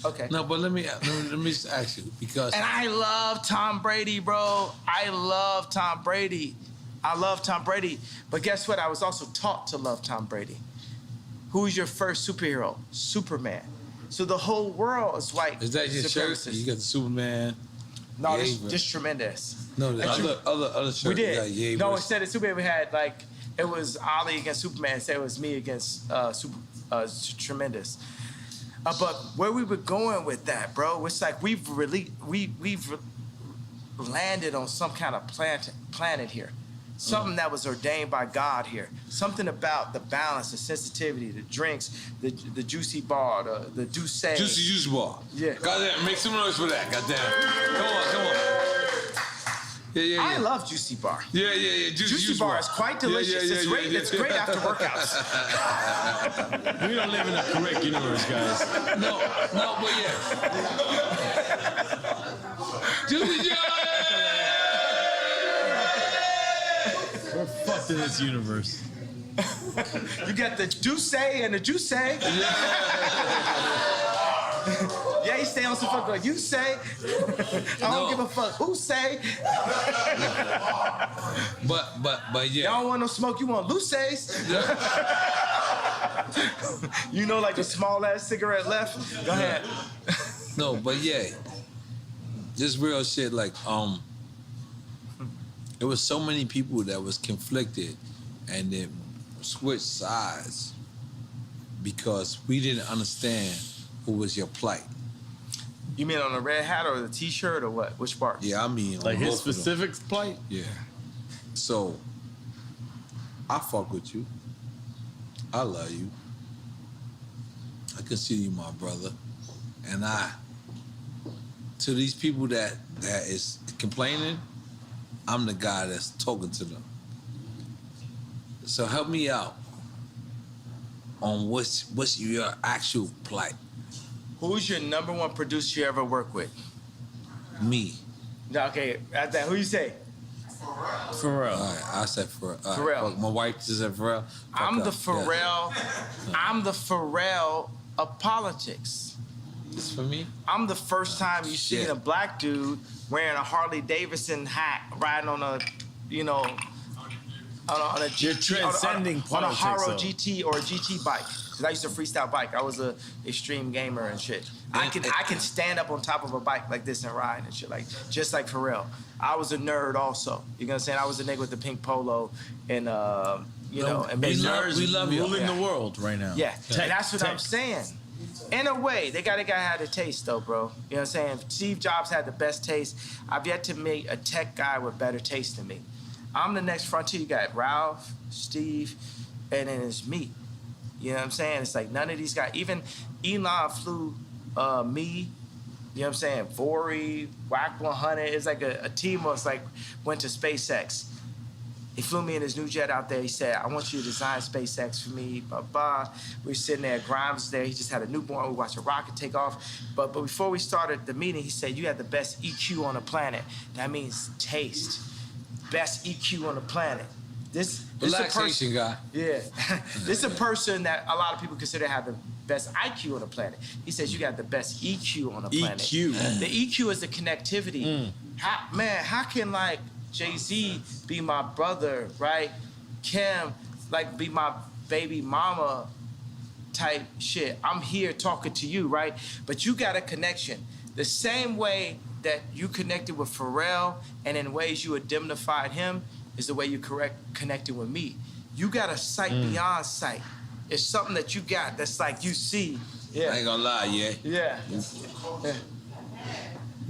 okay. No, but let me just ask you, because... And I love Tom Brady, bro. I love Tom Brady. But guess what? I was also taught to love Tom Brady. Who's your first superhero? Superman. So the whole world is white. Is that your shirt? You got the Superman. No, this tremendous. No, the other shirt. We did. Yeah, no, instead of Superman, we had like, it was Ali against Superman. Instead, it was me against Tremendous. But where we were going with that, bro, it's like we've landed on some kind of planet here. Something that was ordained by God here. Something about the balance, the sensitivity, the drinks, the juicy bar, the douce. Juicy bar. Yeah. Goddamn, make some noise for that. Goddamn. Come on. Yeah. I love Juicy Bar. Yeah. Juicy Bar is quite delicious. It's great after workouts. We don't live in a correct universe, guys. No, but yeah. Juicy Jar. We're fucked in this universe. You got the Douce and the Juice. Yeah, he stay on some fuck like you say. I don't give a fuck who say. But yeah. Y'all don't want no smoke, you want Luces. You know, like the small ass cigarette left. Go ahead. No, but yeah. Just real shit, like there was so many people that was conflicted and then switched sides because we didn't understand who was your plight. You mean on the red hat or the t-shirt or what? Which part? Yeah, I mean like his specific plight? Yeah. So I fuck with you. I love you. I consider you my brother. And to these people that is complaining, I'm the guy that's talking to them. So help me out on what's your actual plight. Who's your number one producer you ever worked with? Me. Okay, at that, who you say? Pharrell. All right, I said Pharrell. Pharrell. My wife just said Pharrell. I'm the Pharrell of politics. It's for me? I'm the first time you seen a black dude wearing a Harley Davidson hat, riding on a, on a GT, You're transcending on a Haro though. GT or a GT bike. Cause I used to freestyle bike. I was a extreme gamer and shit. I can stand up on top of a bike like this and ride and shit, just like Pharrell. I was a nerd also. You know what I'm saying? I was the nigga with the pink polo and and we love you. Ruling the world right now. Yeah, and that's what I'm saying. In a way, they gotta have a taste though, bro. You know what I'm saying? Steve Jobs had the best taste. I've yet to meet a tech guy with better taste than me. I'm the next frontier. You got Ralph, Steve, and then it's me. You know what I'm saying? It's like none of these guys, even Elon flew me, you know what I'm saying? Vori, Wack 100. It's like a team was like went to SpaceX. He flew me in his new jet out there. He said, I want you to design SpaceX for me, blah, blah. We were sitting there, Grimes was there. He just had a newborn. We watched a rocket take off. But before we started the meeting, he said, you have the best EQ on the planet. That means taste. Best EQ on the planet. This relaxation guy. Yeah. This is a person that a lot of people consider have the best IQ on the planet. He says you got the best EQ on the planet. EQ. The EQ is the connectivity. How can like Jay-Z be my brother, right? Kim, like be my baby mama type shit. I'm here talking to you, right? But you got a connection. The same way that you connected with Pharrell and in ways you indemnified him is the way you connected with me. You got a sight beyond sight. It's something that you got that's like you see. Yeah. I ain't gonna lie, Yeah.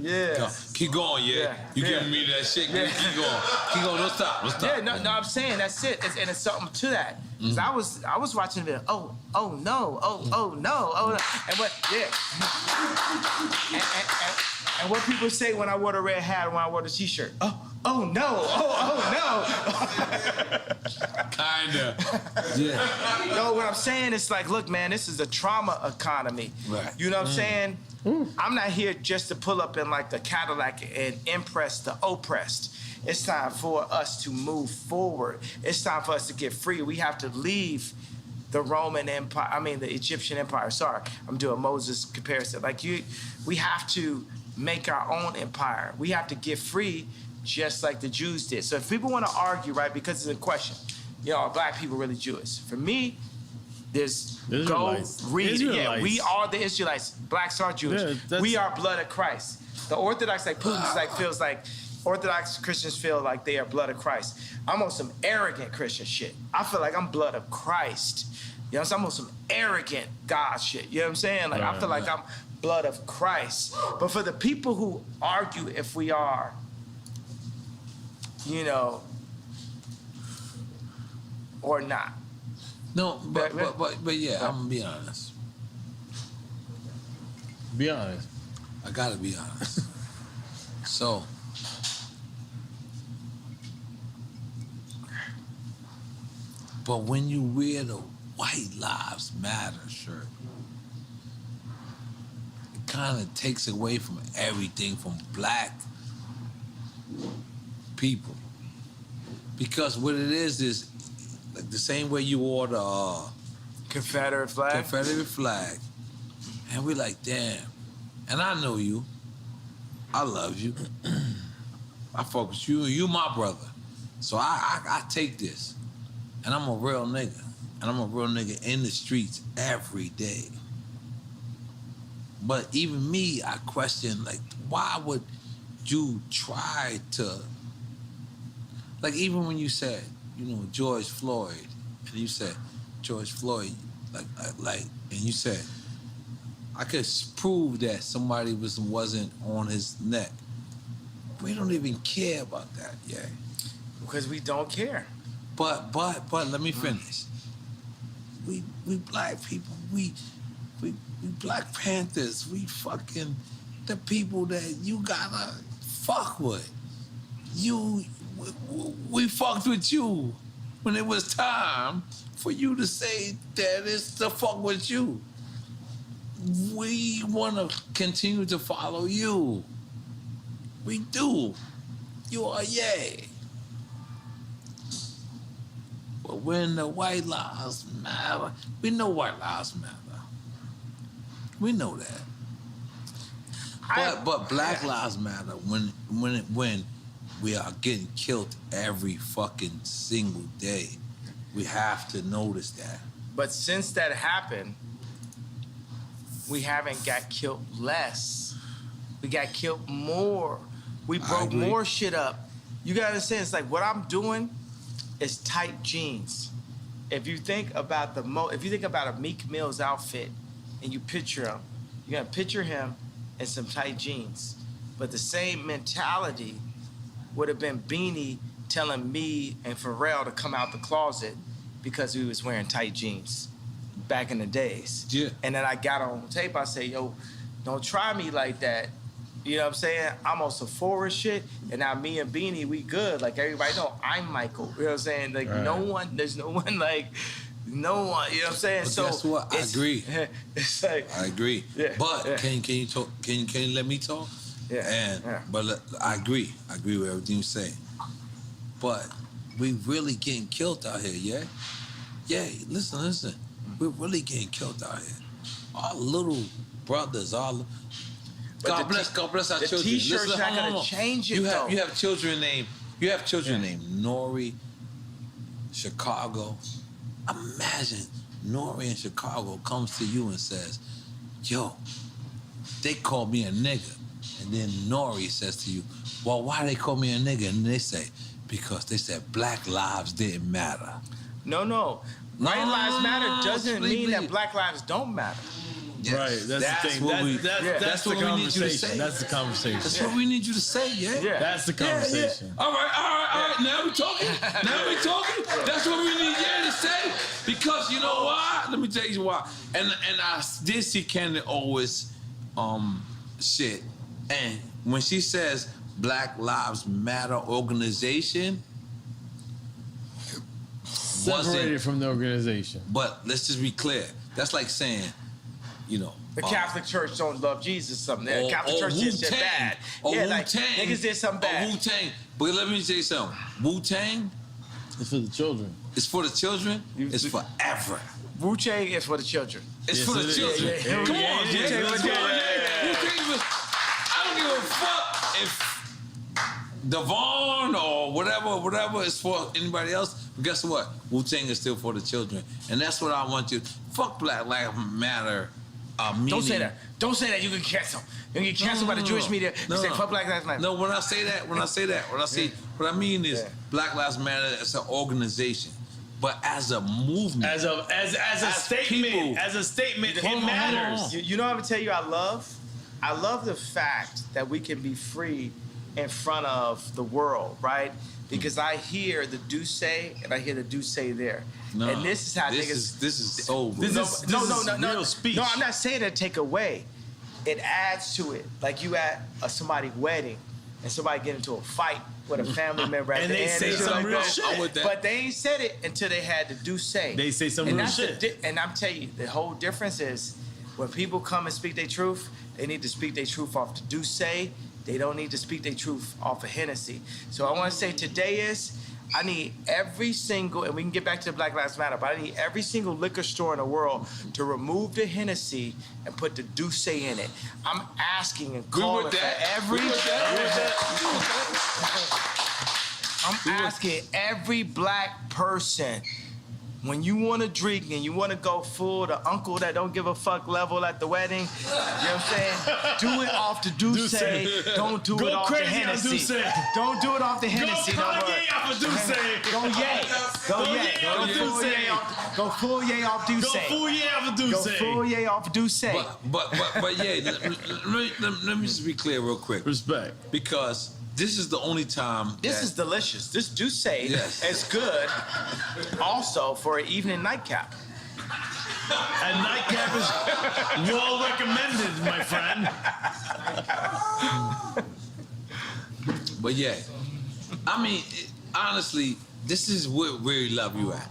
Yeah. Keep going, You giving me that shit. Yeah. Keep going. Keep going. Don't stop. Yeah, no, I'm saying that's it. And it's something to that. Cause I was watching the video. Oh no. And what? Yeah. And what people say when I wore the red hat, when I wore the t-shirt. Oh no. Kinda. Yeah. No, what I'm saying is like, look, man, this is a trauma economy. Right. You know what I'm saying? I'm not here just to pull up in like the Cadillac and impress the oppressed. It's time for us to move forward. It's time for us to get free. We have to leave the Roman Empire, the Egyptian Empire. Sorry, I'm doing Moses comparison. We have to make our own empire. We have to get free just like the Jews did. So if people want to argue, right, because it's a question, are black people really Jewish? For me, go read it. Yeah, we are the Israelites. Blacks are Jewish. Yeah, we are blood of Christ. The Orthodox, like Putin, feels like Orthodox Christians feel like they are blood of Christ. I'm on some arrogant Christian shit. I feel like I'm blood of Christ. You know what I'm saying? I'm on some arrogant God shit. You know what I'm saying? Like, I feel like I'm blood of Christ. But for the people who argue if we are, or not. No, but yeah, I'm gonna be honest. Be honest. I gotta be honest. So, but when you wear the White Lives Matter shirt, it kind of takes away from everything from black people. Because what it is like the same way you wore the Confederate flag. And we're like, damn. And I know you. I love you. I fuck with you. You my brother. So I take this. And I'm a real nigga. And I'm a real nigga in the streets every day. But even me, I question, like, why would you try to... Like, even when you said, George Floyd, and you said, George Floyd, and you said, I could prove that somebody wasn't on his neck. We don't even care about that, Because we don't care. But let me finish. We black people, we Black Panthers, we fucking the people that you gotta fuck with. We fucked with you when it was time for you to say that it's to fuck with you. We want to continue to follow you. We do. You are yay. But when the White Lives Matter, we know White Lives Matter. We know that. But Black Lives Matter when we are getting killed every fucking single day. We have to notice that. But since that happened, we haven't got killed less. We got killed more. We broke more shit up. You gotta understand, it's like what I'm doing is tight jeans. If you think about a Meek Mill's outfit and you picture him, you're gonna picture him in some tight jeans. But the same mentality would have been Beanie telling me and Pharrell to come out the closet because we was wearing tight jeans back in the days. Yeah. And then I got on tape, I say, yo, don't try me like that. You know what I'm saying? I'm on Sephora shit, and now me and Beanie, we good. Like, everybody know I'm Michael. You know what I'm saying? Like, there's no one, you know what I'm saying? But so guess what? I agree. It's like, I agree. Yeah, but yeah. Can you talk? Can you let me talk? Yeah. But I agree. I agree with everything you say. But we really getting killed out here, yeah? Yeah, listen. We're really getting killed out here. Our little brothers, God bless our children. The T-shirt's not gonna change it, though. You have children named Nori, Chicago. Imagine Nori in Chicago comes to you and says, yo, they call me a nigga. And then Nori says to you, well, why they call me a nigga? And they say, because they said black lives didn't matter. No. White lives matter doesn't mean that black lives don't matter. Yes. Right, that's the thing. That's the conversation. That's the conversation. That's what we need you to say, yeah. That's the conversation. Yeah. All right. Now we talking. That's what we need to say. Because you know why? Let me tell you why. And I did see Candy always shit. And when she says Black Lives Matter organization, separated from the organization. But let's just be clear. That's like saying, you know, the Catholic Church don't love Jesus or something. The Catholic Church did shit bad. Like niggas did something bad. Wu-Tang. But let me tell you something. Wu-Tang. It's for the children. It's for the children. It's forever. Wu-Tang is for the children. It's for the children. Yeah. Come on, Jay. Wu-Tang. I don't give a fuck if Devon or whatever is for anybody else. But guess what? Wu-Tang is still for the children. And that's what I want you. Fuck Black Lives Matter. Don't say that. Don't say that. You can cancel. You can get canceled by the Jewish media. You say fuck Black Lives Matter. No, when I say that, what I mean is Black Lives Matter as an organization. But as a movement, as a statement, it matters. You know what I'm gonna tell you? I love the fact that we can be free in front of the world, right? Because I hear the do say and I hear the do say there. No, and this is how niggas. This is so. No. Real speech. No, I'm not saying to take away. It adds to it. Like you at somebody's wedding and somebody get into a fight with a family member at and the they end. say some real shit. But they ain't said it until they had to do say. They say some real shit. And I'm telling you, the whole difference is when people come and speak their truth, they need to speak their truth off the do say. They don't need to speak their truth off of Hennessy. So I want to say today is, I need every single, and we can get back to the Black Lives Matter, but I need every single liquor store in the world to remove the Hennessy and put the Douce in it. I'm asking and calling for every... I'm asking every black person, when you want to drink and you want to go full, the uncle that don't give a fuck level at the wedding, you know what I'm saying? Do it off the Douce. Don't do it off the Hennessy. Don't do it off the Hennessy. Go Kanye off of Douce. Go yay. Go full yay off Douce. Go full yay off of Douce. Go full yay off Douce. But yeah, let me just be clear real quick. Respect. Because this is the only time. This is delicious. This Douce is good also for an evening nightcap. And nightcap is well recommended, my friend. But yeah, I mean, honestly, this is where we love you at.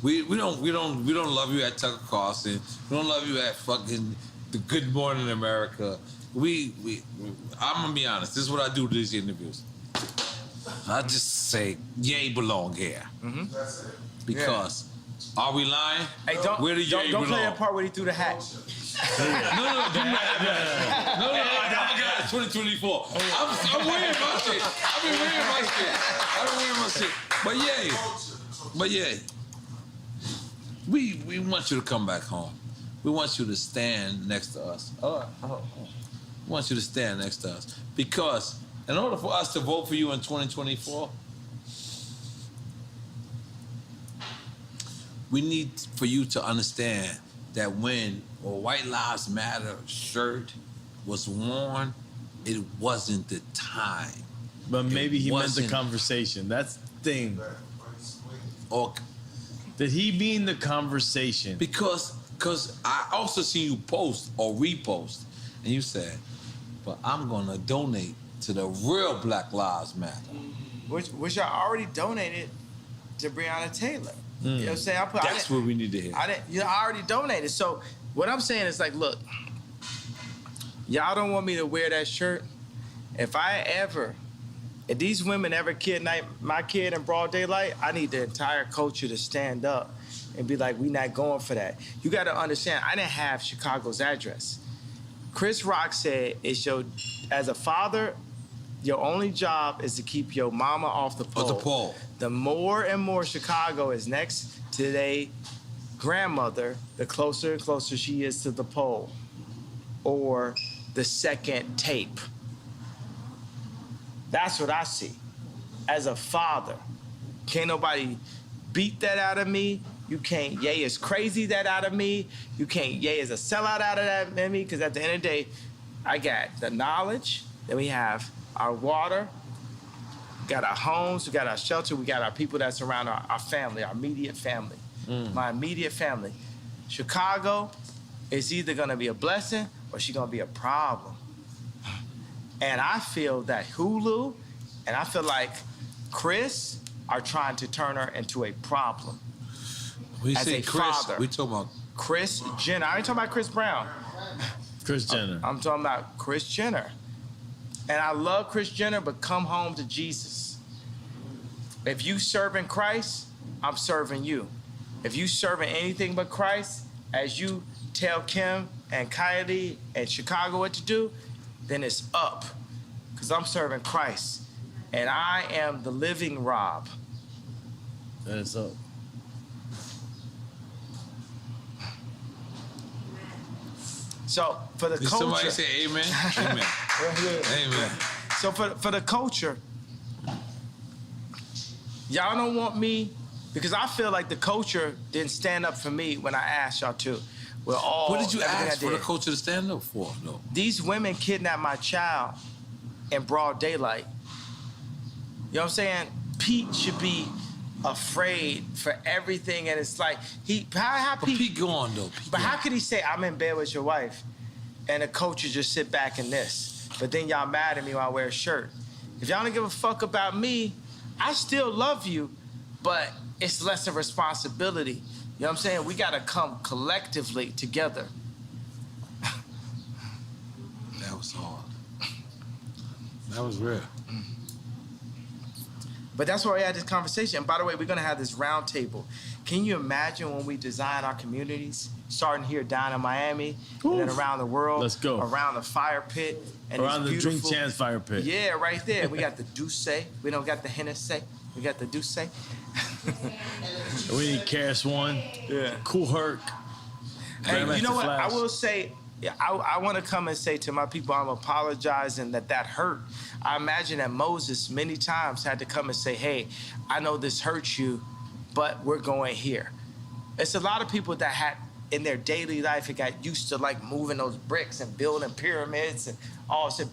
We don't love you at Tucker Carlson. We don't love you at fucking the Good Morning America. I'm gonna be honest. This is what I do to these interviews. I just say, Ye belong here. Mm-hmm. Because are we lying? Hey, don't play that part where he threw the hat. No, I forgot it's 2024. I'm wearing my shit. I've been wearing my shit. But yeah, we want you to come back home. We want you to stand next to us. We want you to stand next to us. Because in order for us to vote for you in 2024, we need for you to understand that when a White Lives Matter shirt was worn, it wasn't the time. But maybe he meant the conversation. That's the thing. Or did he mean the conversation? Because I also see you post or repost, and you said, but I'm gonna donate to the real Black Lives Matter. Which I already donated to Breonna Taylor. You know what I'm saying? That's what we need to hear. I already donated. So what I'm saying is like, look, y'all don't want me to wear that shirt. If these women ever kidnap my kid in broad daylight, I need the entire culture to stand up and be like, we not going for that. You got to understand, I didn't have Chicago's address. Chris Rock said, as a father, your only job is to keep your mama off the pole. The pole. The more and more Chicago is next to their grandmother, the closer and closer she is to the pole, or the second tape. That's what I see. As a father, can't nobody beat that out of me. You can't Ye is crazy that out of me. You can't Ye is a sellout out of that in me, because at the end of the day, I got the knowledge, then we have our water, we got our homes, we got our shelter, we got our people that surround our family, our immediate family. My immediate family. Chicago is either gonna be a blessing or she's gonna be a problem. And I feel that Hulu and I feel like Chris are trying to turn her into a problem. We as say a Chris, father. we talking about Kris Jenner. I ain't talking about Chris Brown. Kris Jenner. I'm talking about Kris Jenner. And I love Kris Jenner, but come home to Jesus. If you serving Christ, I'm serving you. If you serving anything but Christ, as you tell Kim and Kylie and Chicago what to do, then it's up. Because I'm serving Christ. And I am the living Rob. That is up. So for the Did culture. somebody say amen? Amen. Amen. So for the culture, y'all don't want me, because I feel like the culture didn't stand up for me when I asked y'all to. We're all. What did you everything ask I for the did. culture to stand up for? No. These women kidnapped my child in broad daylight. You know what I'm saying? Pete should be afraid for everything, and it's like how But Pete go on though. But how could he say I'm in bed with your wife, and the culture just sit back in this? But then y'all mad at me when I wear a shirt. If y'all don't give a fuck about me, I still love you, but it's less of responsibility. You know what I'm saying? We gotta come collectively together. That was hard. That was real. But that's why we had this conversation. And by the way, we're gonna have this round table. Can you imagine when we design our communities, starting here down in Miami, and then around the world, Let's go. around the fire pit, and Around the these Drink beautiful- Chance fire pit. Yeah, right there. We got the Douce. We don't got the Hennessy. We got the Douce. We need Karis One. Yeah. Cool Herc. Hey, you know what? Flash. I will say, I want to come and say to my people, I'm apologizing that hurt. I imagine that Moses many times had to come and say, hey, I know this hurts you, but we're going here. It's a lot of people that had in their daily life, it got used to like moving those bricks and building pyramids and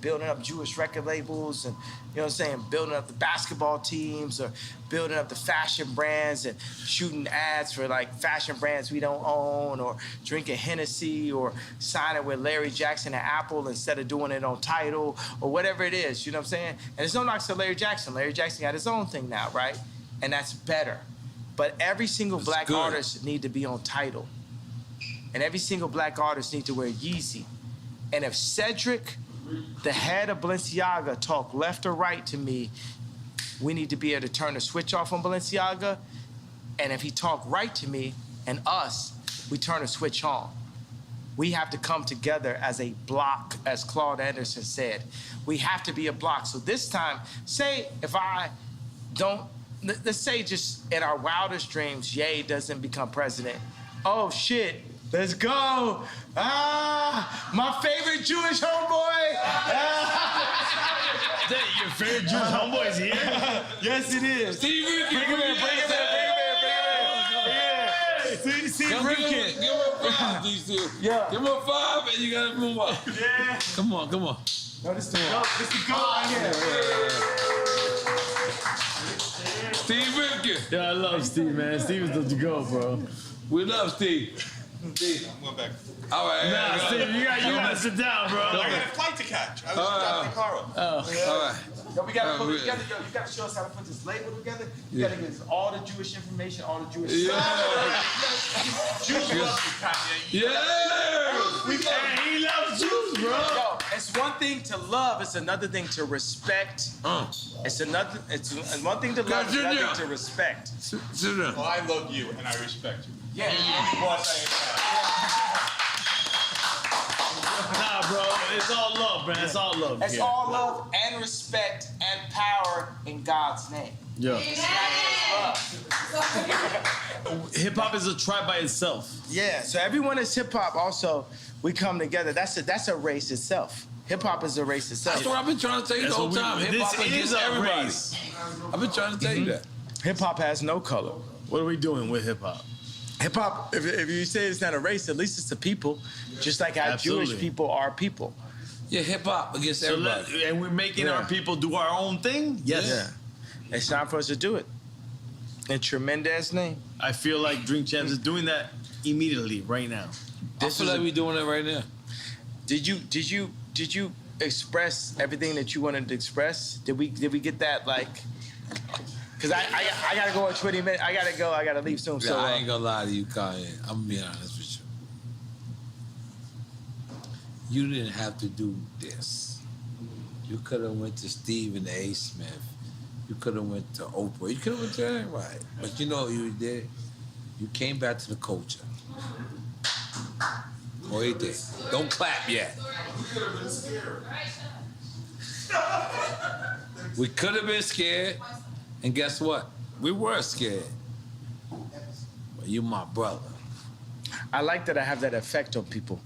building up Jewish record labels and, you know what I'm saying, building up the basketball teams or building up the fashion brands and shooting ads for like fashion brands we don't own or drinking Hennessy or signing with Larry Jackson and Apple instead of doing it on Tidal or whatever it is, you know what I'm saying? And it's no knocks to Larry Jackson. Larry Jackson got his own thing now, right? And that's better. But every single black artist need to be on Tidal. And every single black artist needs to wear Yeezy. And if Cedric, the head of Balenciaga, talk left or right to me, we need to be able to turn the switch off on Balenciaga. And if he talk right to me and us, we turn the switch on. We have to come together as a block, as Claude Anderson said. We have to be a block. So this time, say if I don't, let's say just in our wildest dreams, Ye doesn't become president. Oh shit. Let's go. My favorite Jewish homeboy. Your favorite Jewish homeboy is here? Yes, it is. Steve Rifkin. Bring him in. Steve Rifkin. Give him a 5, these two. Yeah. Give him a 5 and you gotta move up. Yeah. Come on. No, this the goat. This the goat right here. Steve Rifkin. Yeah, I love Steve, man. Steve is the go, bro. We love Steve. Steve. I'm going back. All right. Nah, Steve, you gotta sit down, bro. I got a flight to catch. I was dropping the car up. All right. Yo, we gotta put it together. Yo, you gotta show us how to put this label together. You gotta give us all the Jewish information, all the Jewish stuff. Jews love you, Kanye. Yeah. And he loves Jews, bro. Yo, it's one thing to love, it's another thing to respect. It's one thing to love, it's another thing to respect. Sit down. Well, I love you and I respect you. Yeah. Nah, bro, it's all love, man. It's all love. It's all love and respect and power in God's name. Yeah. Hip hop is a tribe by itself. Yeah. So everyone is hip hop. Also, we come together. That's a race itself. Hip hop is a race itself. That's what I've been trying to tell you the whole time. Hip hop against everybody. I've been trying to tell you that. Hip hop has no color. What are we doing with hip hop? Hip hop, if you say it's not a race, at least it's a people. Just like how Jewish people are people. Yeah, hip hop against everybody. And we're making our people do our own thing? Yes. Yeah. It's time for us to do it. In tremendous name. I feel like Drink Champs is doing that immediately, right now. I feel like we're doing it right now. Did you express everything that you wanted to express? Did we get that, like? Because I gotta go in 20 minutes. I gotta leave soon. Yeah, So I ain't gonna lie to you, Kanye. I'm gonna be honest with you. You didn't have to do this. You could have went to Stephen A. Smith. You could have went to Oprah. You could have went to anybody. But you know what you did? You came back to the culture. Oh, he did. Don't clap yet. We could have been scared. And guess what? We were scared. But you my brother. I like that I have that effect on people.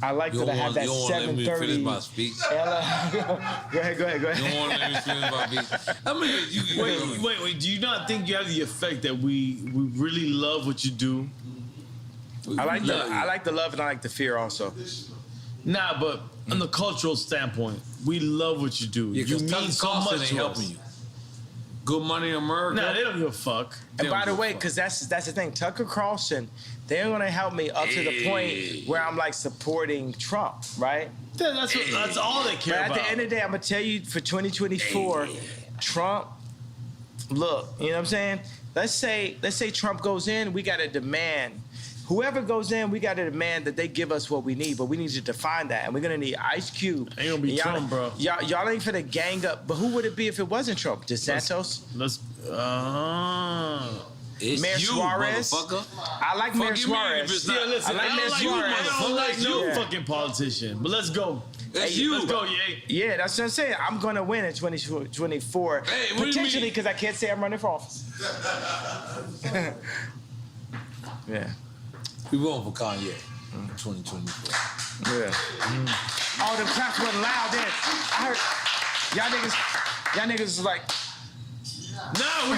I like that I have that 7:30. You don't want to let me finish my speech? Go ahead. You don't want to let me finish my speech? I mean, Wait. Do you not think you have the effect that we really love what you do? I like the love and I like the fear also. Nah, but on the cultural standpoint, we love what you do. Yeah, you mean so much ain't to helping us. you. Good Money America. Nah, they don't give a fuck. And by the way, because that's the thing, Tucker Carlson, they're gonna help me up to the point where I'm like supporting Trump, right? That's all they care but about. At the end of the day, I'm gonna tell you for 2024, Trump. Look, you know what I'm saying? Let's say Trump goes in, we gotta demand. Whoever goes in, we got to demand that they give us what we need, but we need to define that. And we're going to need Ice Cube. Ain't going to be Trump, bro. Y'all ain't finna gang up. But who would it be if it wasn't Trump? DeSantos? It's Mayor you, Suarez? motherfucker. I like Mayor Suarez. Yeah, listen, I don't like no fucking politician. But let's go. It's you. Let's go, Ye. Yeah, that's what I'm saying. I'm going to win in 2024. Hey, what potentially, do you mean? because I can't say I'm running for office. Yeah. We voting for Kanye in 2024. Yeah. All them claps wasn't loud then. I heard y'all niggas is like, No, we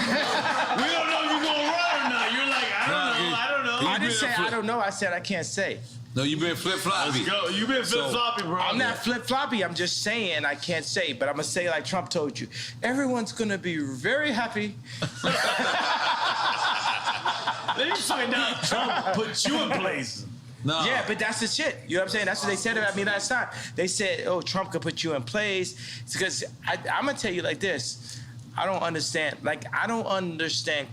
don't know if you're going to run or not. You're like, I don't know. I didn't say I don't know. I said I can't say. No, you been flip-floppy. Let's go. You been flip-floppy, bro. I'm not flip-floppy. I'm just saying I can't say, but I'm going to say like Trump told you. Everyone's going to be very happy. Let me find out Trump put you in place. No. Yeah, but that's the shit. You know what I'm saying? That's what they said about me last time. They said, oh, Trump could put you in place. It's because I'm going to tell you like this. I don't understand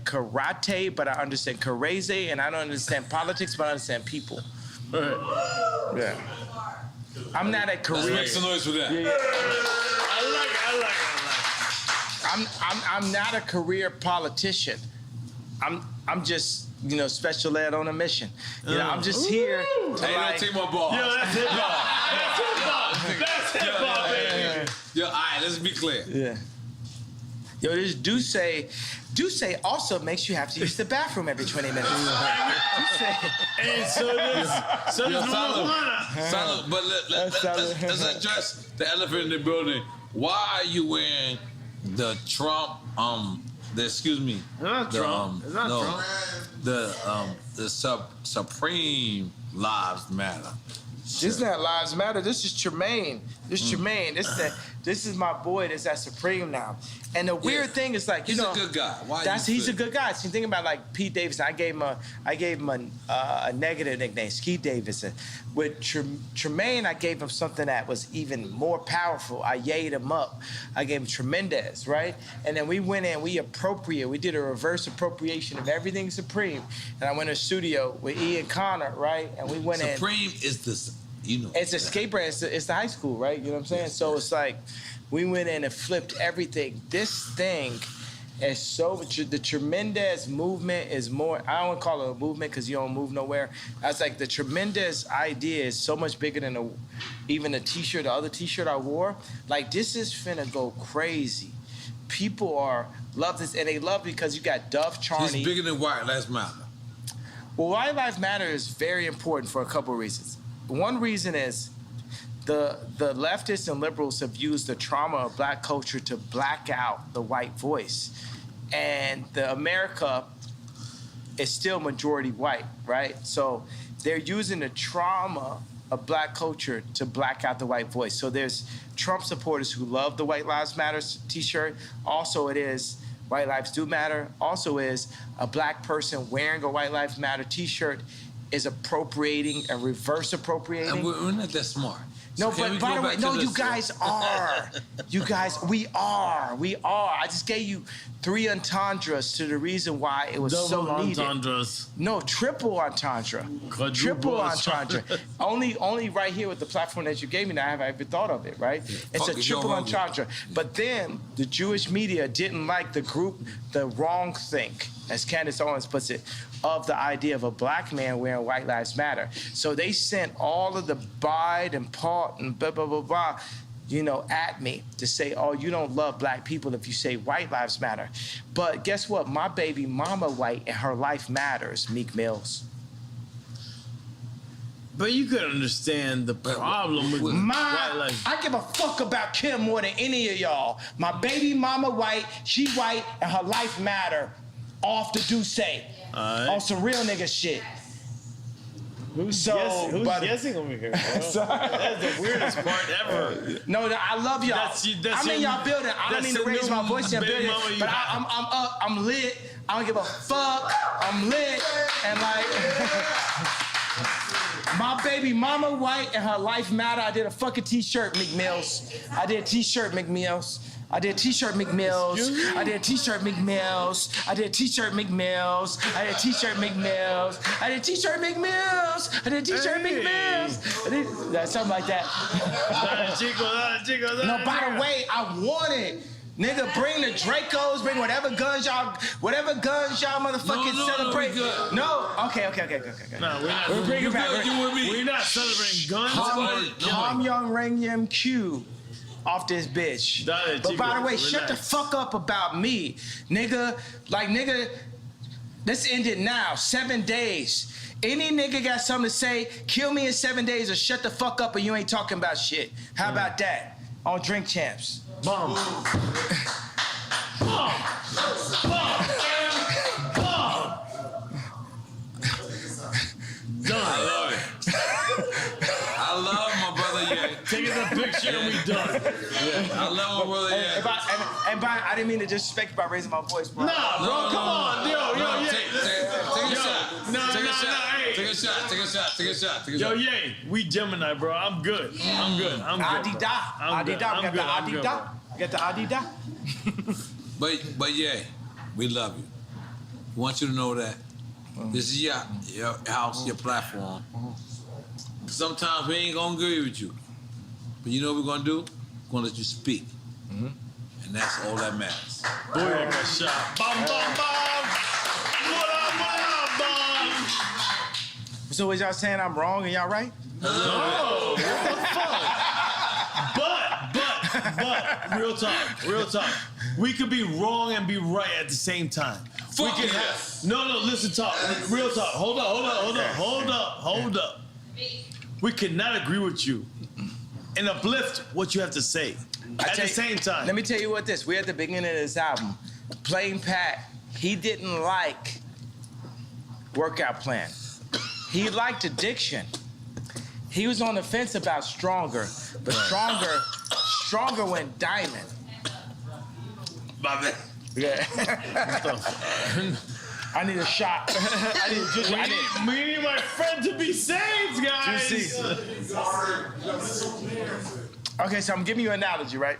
karate, but I understand karate, and I don't understand politics, but I understand people. Yeah. I'm not a career. Let's make some noise for that. Yeah. I like it. I'm not a career politician. I'm just, you know, special ed on a mission. You know, I'm just here to Hey, like. don't take my ball. Yo, that's hip hop. That's hip hop, baby. Yo, all right, let's be clear. Yeah. Yo, this Duce also makes you have to use the bathroom every 20 minutes. And so does marijuana. Solid, but let's address the elephant in the building. Why are you wearing the Trump, excuse me. It's not Trump. It's not Trump. The Supreme Lives Matter. This is not Lives Matter. This is Tremaine. Tremaine. This is my boy that's at Supreme now. And the weird thing is like, you know, he's a good guy. He's a good guy. So you think about like Pete Davidson. I gave him a negative nickname, Ski Davidson. With Tremaine, I gave him something that was even more powerful. I yayed him up. I gave him Tremendous, right? And then we went in, we did a reverse appropriation of everything Supreme. And I went to the studio with Ian Connor, right? And we went in. Supreme is this, you know. It's a skate brand. It's the high school, right? You know what I'm saying? So it's like, we went in and flipped everything. This thing is so, the Tremendous movement is more, I don't want to call it a movement because you don't move nowhere. I was like, the Tremendous idea is so much bigger than even the other t-shirt I wore. Like, this is finna go crazy. people love this, and they love it because you got Dove Charney. It's bigger than White Lives Matter. Well, White Lives Matter is very important for a couple of reasons. One reason is the leftists and liberals have used the trauma of black culture to black out the white voice. And America is still majority white, right? So they're using the trauma of black culture to black out the white voice. So there's Trump supporters who love the White Lives Matter t-shirt. Also it is White Lives Do Matter. Also is a black person wearing a White Lives Matter t-shirt is appropriating and reverse appropriating. And we're not that smart. No, So but by the way, no, you guys are. You guys, we are. I just gave you 3 entendres to the reason why it was Double so needed. entendres. No, triple entendre. Triple entendre. only right here with the platform that you gave me now have I ever thought of it, right? It's a triple entendre. But then the Jewish media didn't like the group, the wrong think, as Candace Owens puts it, of the idea of a black man wearing White Lives Matter. So they sent all of the Bide and Paul and blah, blah, blah, blah, at me to say, oh, you don't love black people if you say White Lives Matter. But guess what? My baby mama white and her life matters, Meek Mills. But you could understand the problem with white life. I give a fuck about Kim more than any of y'all. My baby mama white, she white, and her life matter. Off the Duce. On some real nigga shit. Who's guessing over here, bro? That's the weirdest part ever. No, I love y'all. I'm in y'all building. I don't mean to raise my voice in your building, but I'm up. I'm lit. I don't give a fuck. I'm lit. And like, my baby mama white and her life matter. I did a fucking t-shirt, Meek Mills. I did a t-shirt, Meek Mills. I did a t-shirt, Meek Mills. I did a t-shirt, Meek Mills. I did a t-shirt, Meek Mills. I did a t-shirt, Meek Mills. I did a t-shirt, Meek Mills. I did a t-shirt, Meek Mills. That's something like that. No, by the way, I want it. Nigga, bring the Dracos, bring whatever guns y'all motherfucking celebrate. No, okay. No, we're not. We're bringing back. We're not celebrating guns. Ham Young Rang Yam Q. Off this bitch. But by the way, shut the fuck up about me. Nigga, let's end it now. 7 days. Any nigga got something to say, kill me in 7 days or shut the fuck up and you ain't talking about shit. How about that? On Drink Champs. Bomb. Done. I love my brother, yeah. Taking a picture and we done. I love my brother, yeah. And I didn't mean to disrespect you by raising my voice, bro. Nah, bro, come on. Yo, Take a shot. Take a shot. Yo, Ye, we Gemini, bro. I'm good. I'm good. Adida. We got the Adida. But yeah, we love you. We want you to know that this is your house, your platform. Sometimes we ain't gonna agree with you. But you know what we're gonna do? We're gonna let you speak. And that's all that matters. Boy, I got shot. Bum, bum, bum. What up, bum? So was y'all saying I'm wrong and y'all right? No, what the fuck? But, real talk. We could be wrong and be right at the same time. Fuck we can No, listen, talk. Real talk. Hold up. We cannot agree with you and uplift what you have to say at the same time. Let me tell you what this. We're at the beginning of this album. Plain Pat, he didn't like Workout Plan. He liked Addiction. He was on the fence about Stronger, but Stronger went diamond. My man. Yeah. I need a shot. We need my friend to be saved, guys. Okay, so I'm giving you an analogy, right?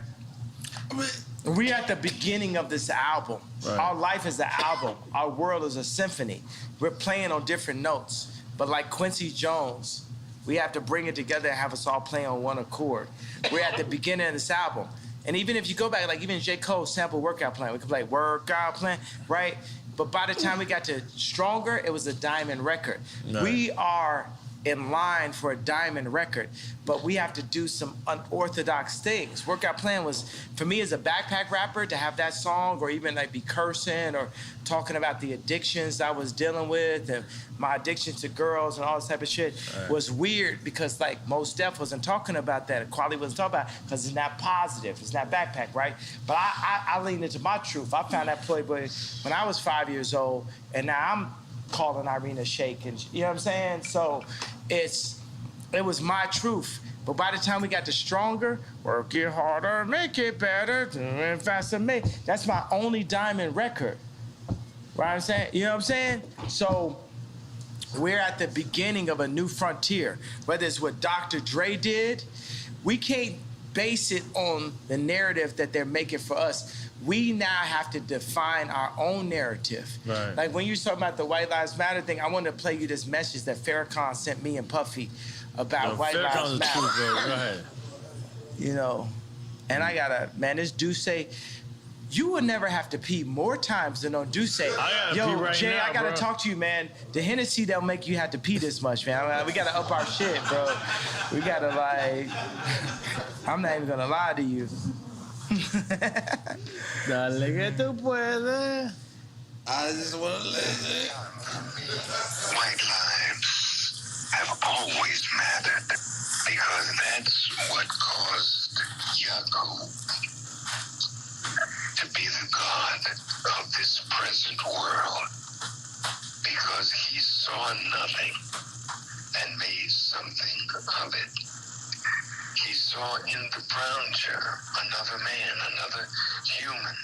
We're at the beginning of this album. Right. Our life is an album. Our world is a symphony. We're playing on different notes. But like Quincy Jones, we have to bring it together and have us all play on one accord. We're at the beginning of this album. And even if you go back, like even J. Cole sample Workout Plan, we could play Workout Plan, right? But by the time we got to Stronger, it was a diamond record. Right. We are in line for a diamond record, but we have to do some unorthodox things. Workout Plan was, for me as a backpack rapper, to have that song or even like be cursing or talking about the addictions I was dealing with and my addiction to girls and all this type of shit was weird because like Mos Def wasn't talking about that. Quality wasn't talking about it because it's not positive. It's not backpack, right? But I leaned into my truth. I found that Playboy when I was 5 years old, and now I'm calling Irina Shayk, and you know what I'm saying? So it was my truth. But by the time we got to Stronger, work it harder, make it better, and faster, that's my only diamond record. Right? I'm saying, you know what I'm saying? So we're at the beginning of a new frontier. Whether it's what Dr. Dre did, we can't base it on the narrative that they're making for us. We now have to define our own narrative. Right. Like when you talking about the White Lives Matter thing, I wanted to play you this message that Farrakhan sent me and Puffy about White Lives Matter. Truth, bro. Right. You know, and I gotta, man, this Duce, you would never have to pee more times than on Duce. I gotta pee right Jay, now, I gotta bro. talk to you, man. The Hennessy don't make you have to pee this much, man. We gotta up our shit, bro. We gotta like, I'm not even gonna lie to you. Dale que tú puedes. I just want to listen. White lives have always mattered because that's what caused Yaku to be the god of this present world, because he saw nothing and made something of it. He saw in the brown chair another man, another human,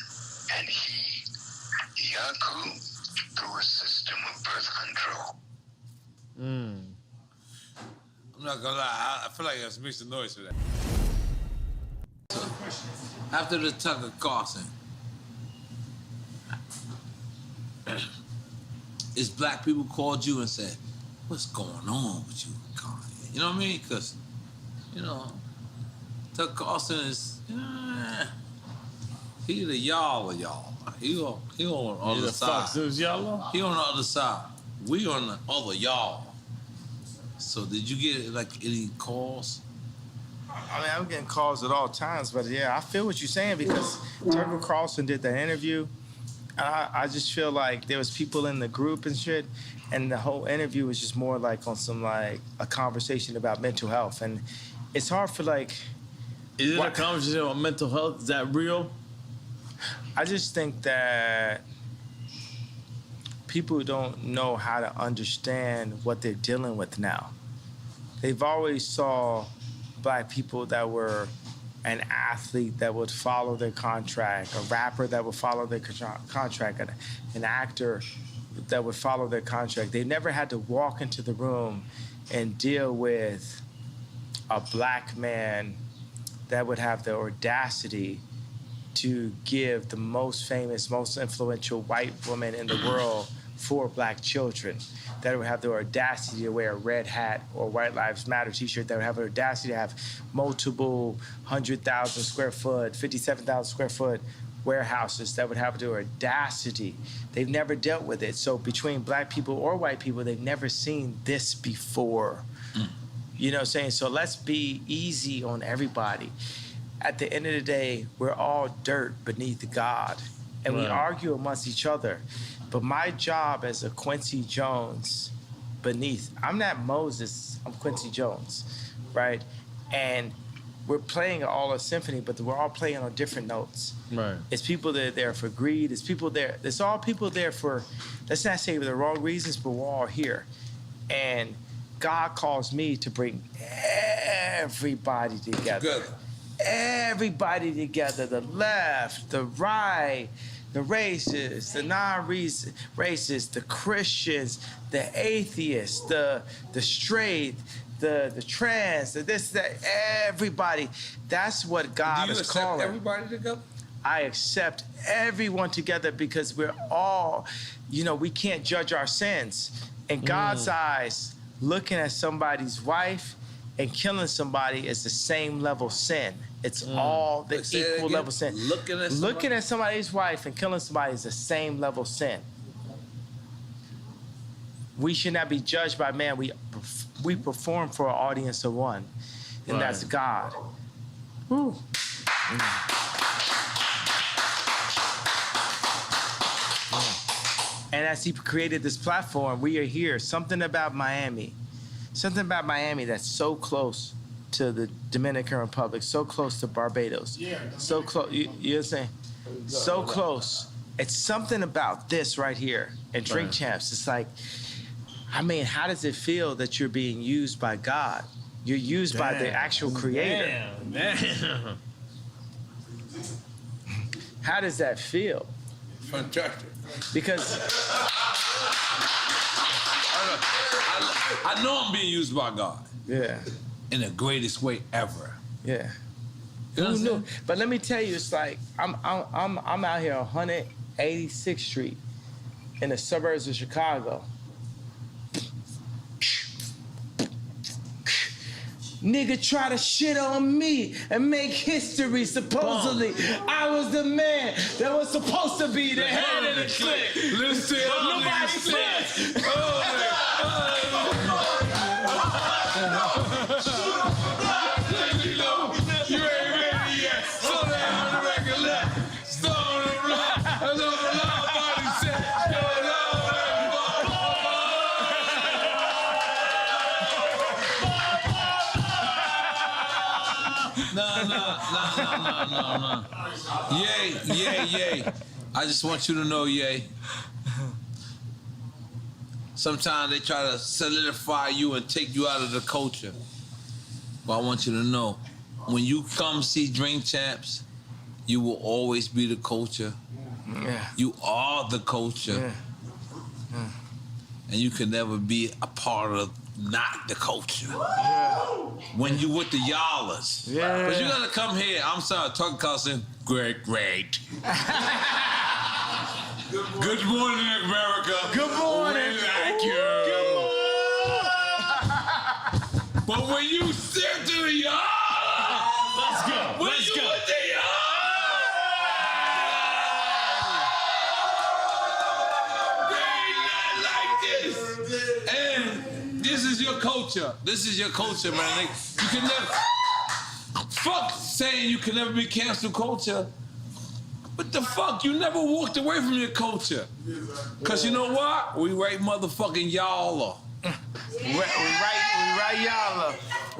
and he, Yaku, through a system of birth control. I'm not gonna lie, I feel like I was making some noise for that. So, after the Tucker Carlson, is black people called you and said, what's going on with you, Kanye? You know what I mean? Because, you know, Tucker Carlson is, he the y'all of y'all. He on the other side. He on the other side. We on the other y'all. So did you get like any calls? I mean, I'm getting calls at all times, but yeah, I feel what you're saying because Tucker Carlson did that interview. I just feel like there was people in the group and shit, and the whole interview was just more like on some like a conversation about mental health, and it's hard for like. Is it a conversation about mental health? Is that real? I just think that people don't know how to understand what they're dealing with now. They've always saw black people that were an athlete that would follow their contract, a rapper that would follow their contract, an actor that would follow their contract. They never had to walk into the room and deal with a black man that would have the audacity to give the most famous, most influential white woman in the world 4 black children, that would have the audacity to wear a red hat or White Lives Matter t-shirt, that would have the audacity to have multiple 100,000 square foot, 57,000 square foot warehouses, that would have the audacity. They've never dealt with it. So between black people or white people, they've never seen this before. You know what I'm saying? So let's be easy on everybody. At the end of the day, we're all dirt beneath God, and we argue amongst each other. But my job as a Quincy Jones beneath, I'm not Moses, I'm Quincy Jones, right? And we're playing all a symphony, but we're all playing on different notes. Right. It's people that are there for greed. It's people there. It's all people there for, let's not say for the wrong reasons, but we're all here. And God calls me to bring everybody together. Good. Everybody together, the left, the right, the racists, the non-racists, the Christians, the atheists, the straight, the trans, the this, that, everybody. That's what God is calling. Do you accept everybody together? I accept everyone together because we're all, we can't judge our sins. In God's eyes, looking at somebody's wife and killing somebody is the same level sin. It's all the equal level sin. Looking at somebody's wife and killing somebody is the same level sin. we should not be judged by man. We perform for an audience of one, and that's God. Woo. And as he created this platform, we are here. Something about Miami that's so close to the Dominican Republic, so close to Barbados, so close. You know what I'm saying? So close. It's something about this right here and Drink Champs. It's like, I mean, how does it feel that you're being used by God? You're used by the actual creator. Man. How does that feel? Fantastic. Because I know I'm being used by God. Yeah. In the greatest way ever. Yeah. You know Who knew? But let me tell you, it's like I'm out here on 186th Street in the suburbs of Chicago. Nigga try to shit on me and make history. Supposedly, I was the man that was supposed to be the head of the clique. Listen, nobody said. You ain't ready yet. So that on the record left. Stone the block. That's all the loud body said. No. Yay. I just want you to know, Yay. Sometimes they try to solidify you and take you out of the culture. But I want you to know, when you come see Drink Champs, you will always be the culture. Yeah. You are the culture. Yeah. And you can never be a part of not the culture. Yeah. When you with the y'allers. Yeah. But you gotta come here. I'm sorry, talking cussing. Great. Good morning, America. Good morning. Thank you. Good morning. But when you sit to the y'all, Let's go. With the and this is your culture. This is your culture, man. Like, you can never fuck saying you can never be cancel culture. What the fuck? You never walked away from your culture. Cause you know what? We right motherfucking y'all. We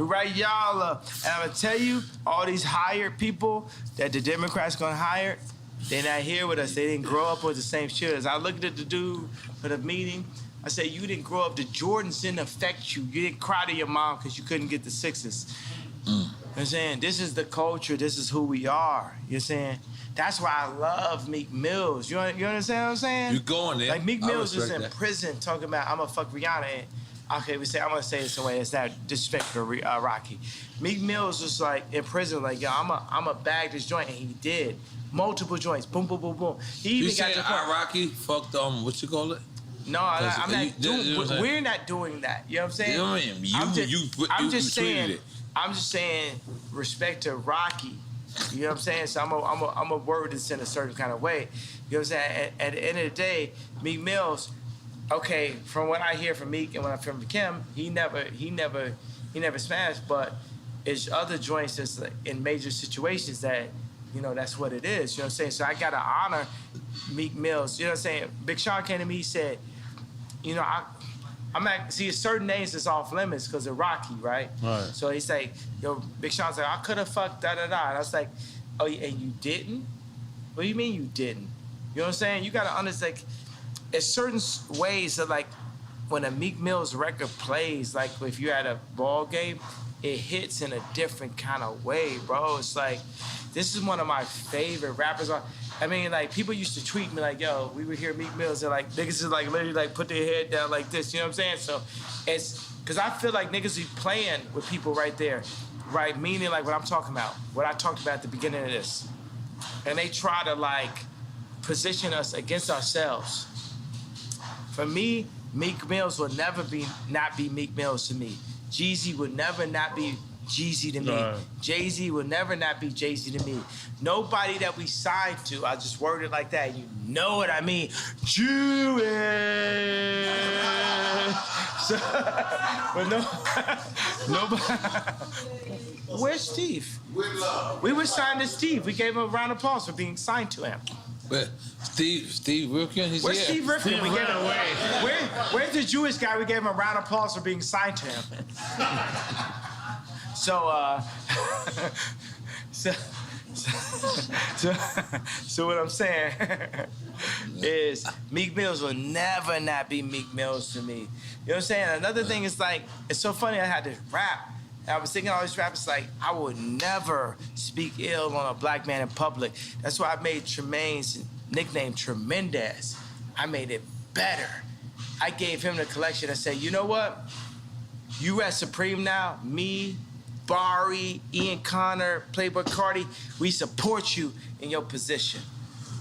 right y'all. And I'm gonna tell you, all these hired people that the Democrats gonna hire, they're not here with us. They didn't grow up with the same shit. As I looked at the dude for the meeting, I said, you didn't grow up, the Jordans didn't affect you. You didn't cry to your mom because you couldn't get the sixes. You know what I'm saying? This is the culture, this is who we are. You know what I'm saying? That's why I love Meek Mills. You understand what I'm saying? You going there. Like Meek Mills is in prison talking about, I'm gonna fuck Rihanna. And, okay, I'm gonna say this in a way, it's not disrespectful to Rocky. Meek Mills was like in prison, like, yo, I'm a bag this joint, and he did. Multiple joints, boom, boom, boom, boom. He even got to Rocky fucked what you call it? No, I'm not doing. We're not doing that. You know what I'm saying? You know what I mean? I'm just saying, respect to Rocky. You know what I'm saying? So I'm a word this in a certain kind of way. You know what I'm saying? At the end of the day, Meek Mills, okay, from what I hear from Meek and when I hear from Kim, he never smashed, but it's other joints that's like in major situations that, you know, that's what it is. You know what I'm saying? So I gotta honor Meek Mills. You know what I'm saying? Big Sean came to me, he said, you know, I'm at, see, certain names is off limits because of Rocky, right? So he's like, yo, Big Sean's like, I could have fucked da-da-da. And I was like, oh, and you didn't? What do you mean you didn't? You know what I'm saying? You gotta understand, like, there's certain ways that, like, when a Meek Mill's record plays, like, if you're at a ball game, it hits in a different kind of way, bro. It's like, this is one of my favorite rappers. I mean, like, people used to tweet me like, yo, we would hear Meek Mills and, like, niggas is, like, literally, like, put their head down like this, you know what I'm saying? So it's, because I feel like niggas be playing with people right there, right? Meaning, like, what I'm talking about, what I talked about at the beginning of this. And they try to, like, position us against ourselves. For me, Meek Mills will never not be Meek Mills to me. Jeezy would never not be Jeezy to me. Jay-Z will never not be Jay-Z to me. Nobody that we signed to, I just word it like that, you know what I mean. Jewish. So, but nobody. Where's Steve? We were signed to Steve. We gave him a round of applause for being signed to him. Where? Steve Rifkin? He's Where's here. Steve Rifkin? Where's the Jewish guy? We gave him a round of applause for being signed to him. So what I'm saying is Meek Mills will never not be Meek Mills to me. You know what I'm saying? Another thing is like, it's so funny I had to rap. And I was thinking all these rappers like, I would never speak ill on a black man in public. That's why I made Tremaine's nickname Tremendous. I made it better. I gave him the collection and said, you know what? You at Supreme now, me, Barry, Ian Connor, Playboy Cardi, we support you in your position.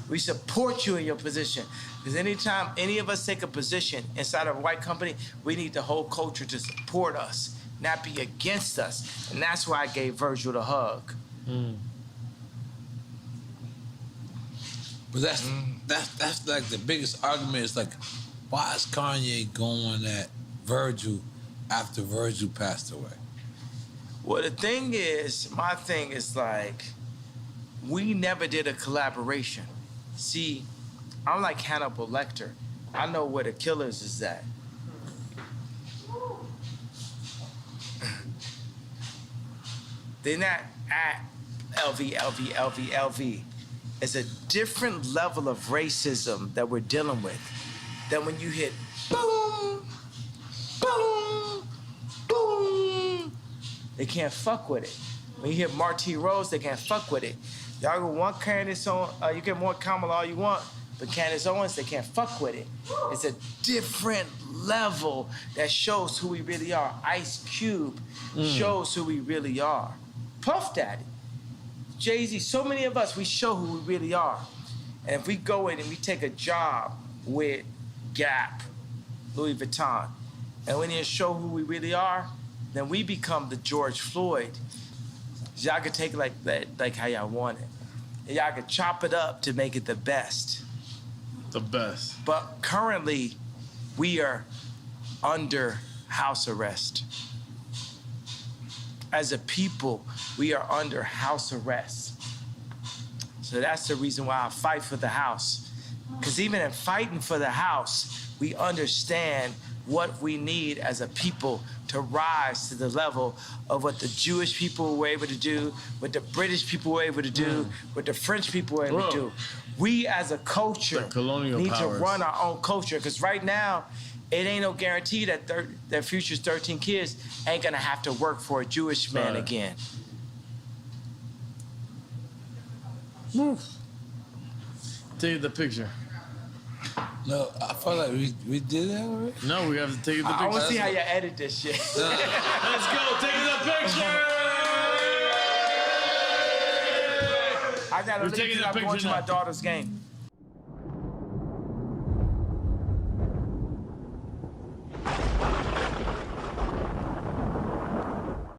We support you in your position. Because anytime any of us take a position inside of a white company, we need the whole culture to support us, not be against us. And that's why I gave Virgil the hug. But that's like the biggest argument is like, why is Kanye going at Virgil after Virgil passed away? Well, the thing is, my thing is like, we never did a collaboration. See, I'm like Hannibal Lecter. I know where the killers is at. They're not at LV. It's a different level of racism that we're dealing with than when you hit boom, boom, boom. They can't fuck with it. When you hit Marty Rose, they can't fuck with it. Y'all go one Candace on, you get more Kamala all you want, but Candace Owens, they can't fuck with it. It's a different level that shows who we really are. Ice Cube shows who we really are. Puff Daddy, Jay-Z, so many of us, we show who we really are. And if we go in and we take a job with Gap, Louis Vuitton, and we need to show who we really are, then we become the George Floyd. Y'all can take it like that, like how y'all want it. And y'all can chop it up to make it the best. The best. But currently, we are under house arrest. As a people, we are under house arrest. So that's the reason why I fight for the house. Because even in fighting for the house, we understand what we need as a people to rise to the level of what the Jewish people were able to do, what the British people were able to do, what the French people were able to do. We as a culture need to run our own culture, because right now, it ain't no guarantee that that Future's 13 kids ain't gonna have to work for a Jewish man again. Take the picture. No, I felt like we did that already. No, we have to take the picture. I want to see how you edit this shit. Let's go, take the picture! I gotta leave because I'm going to my daughter's game.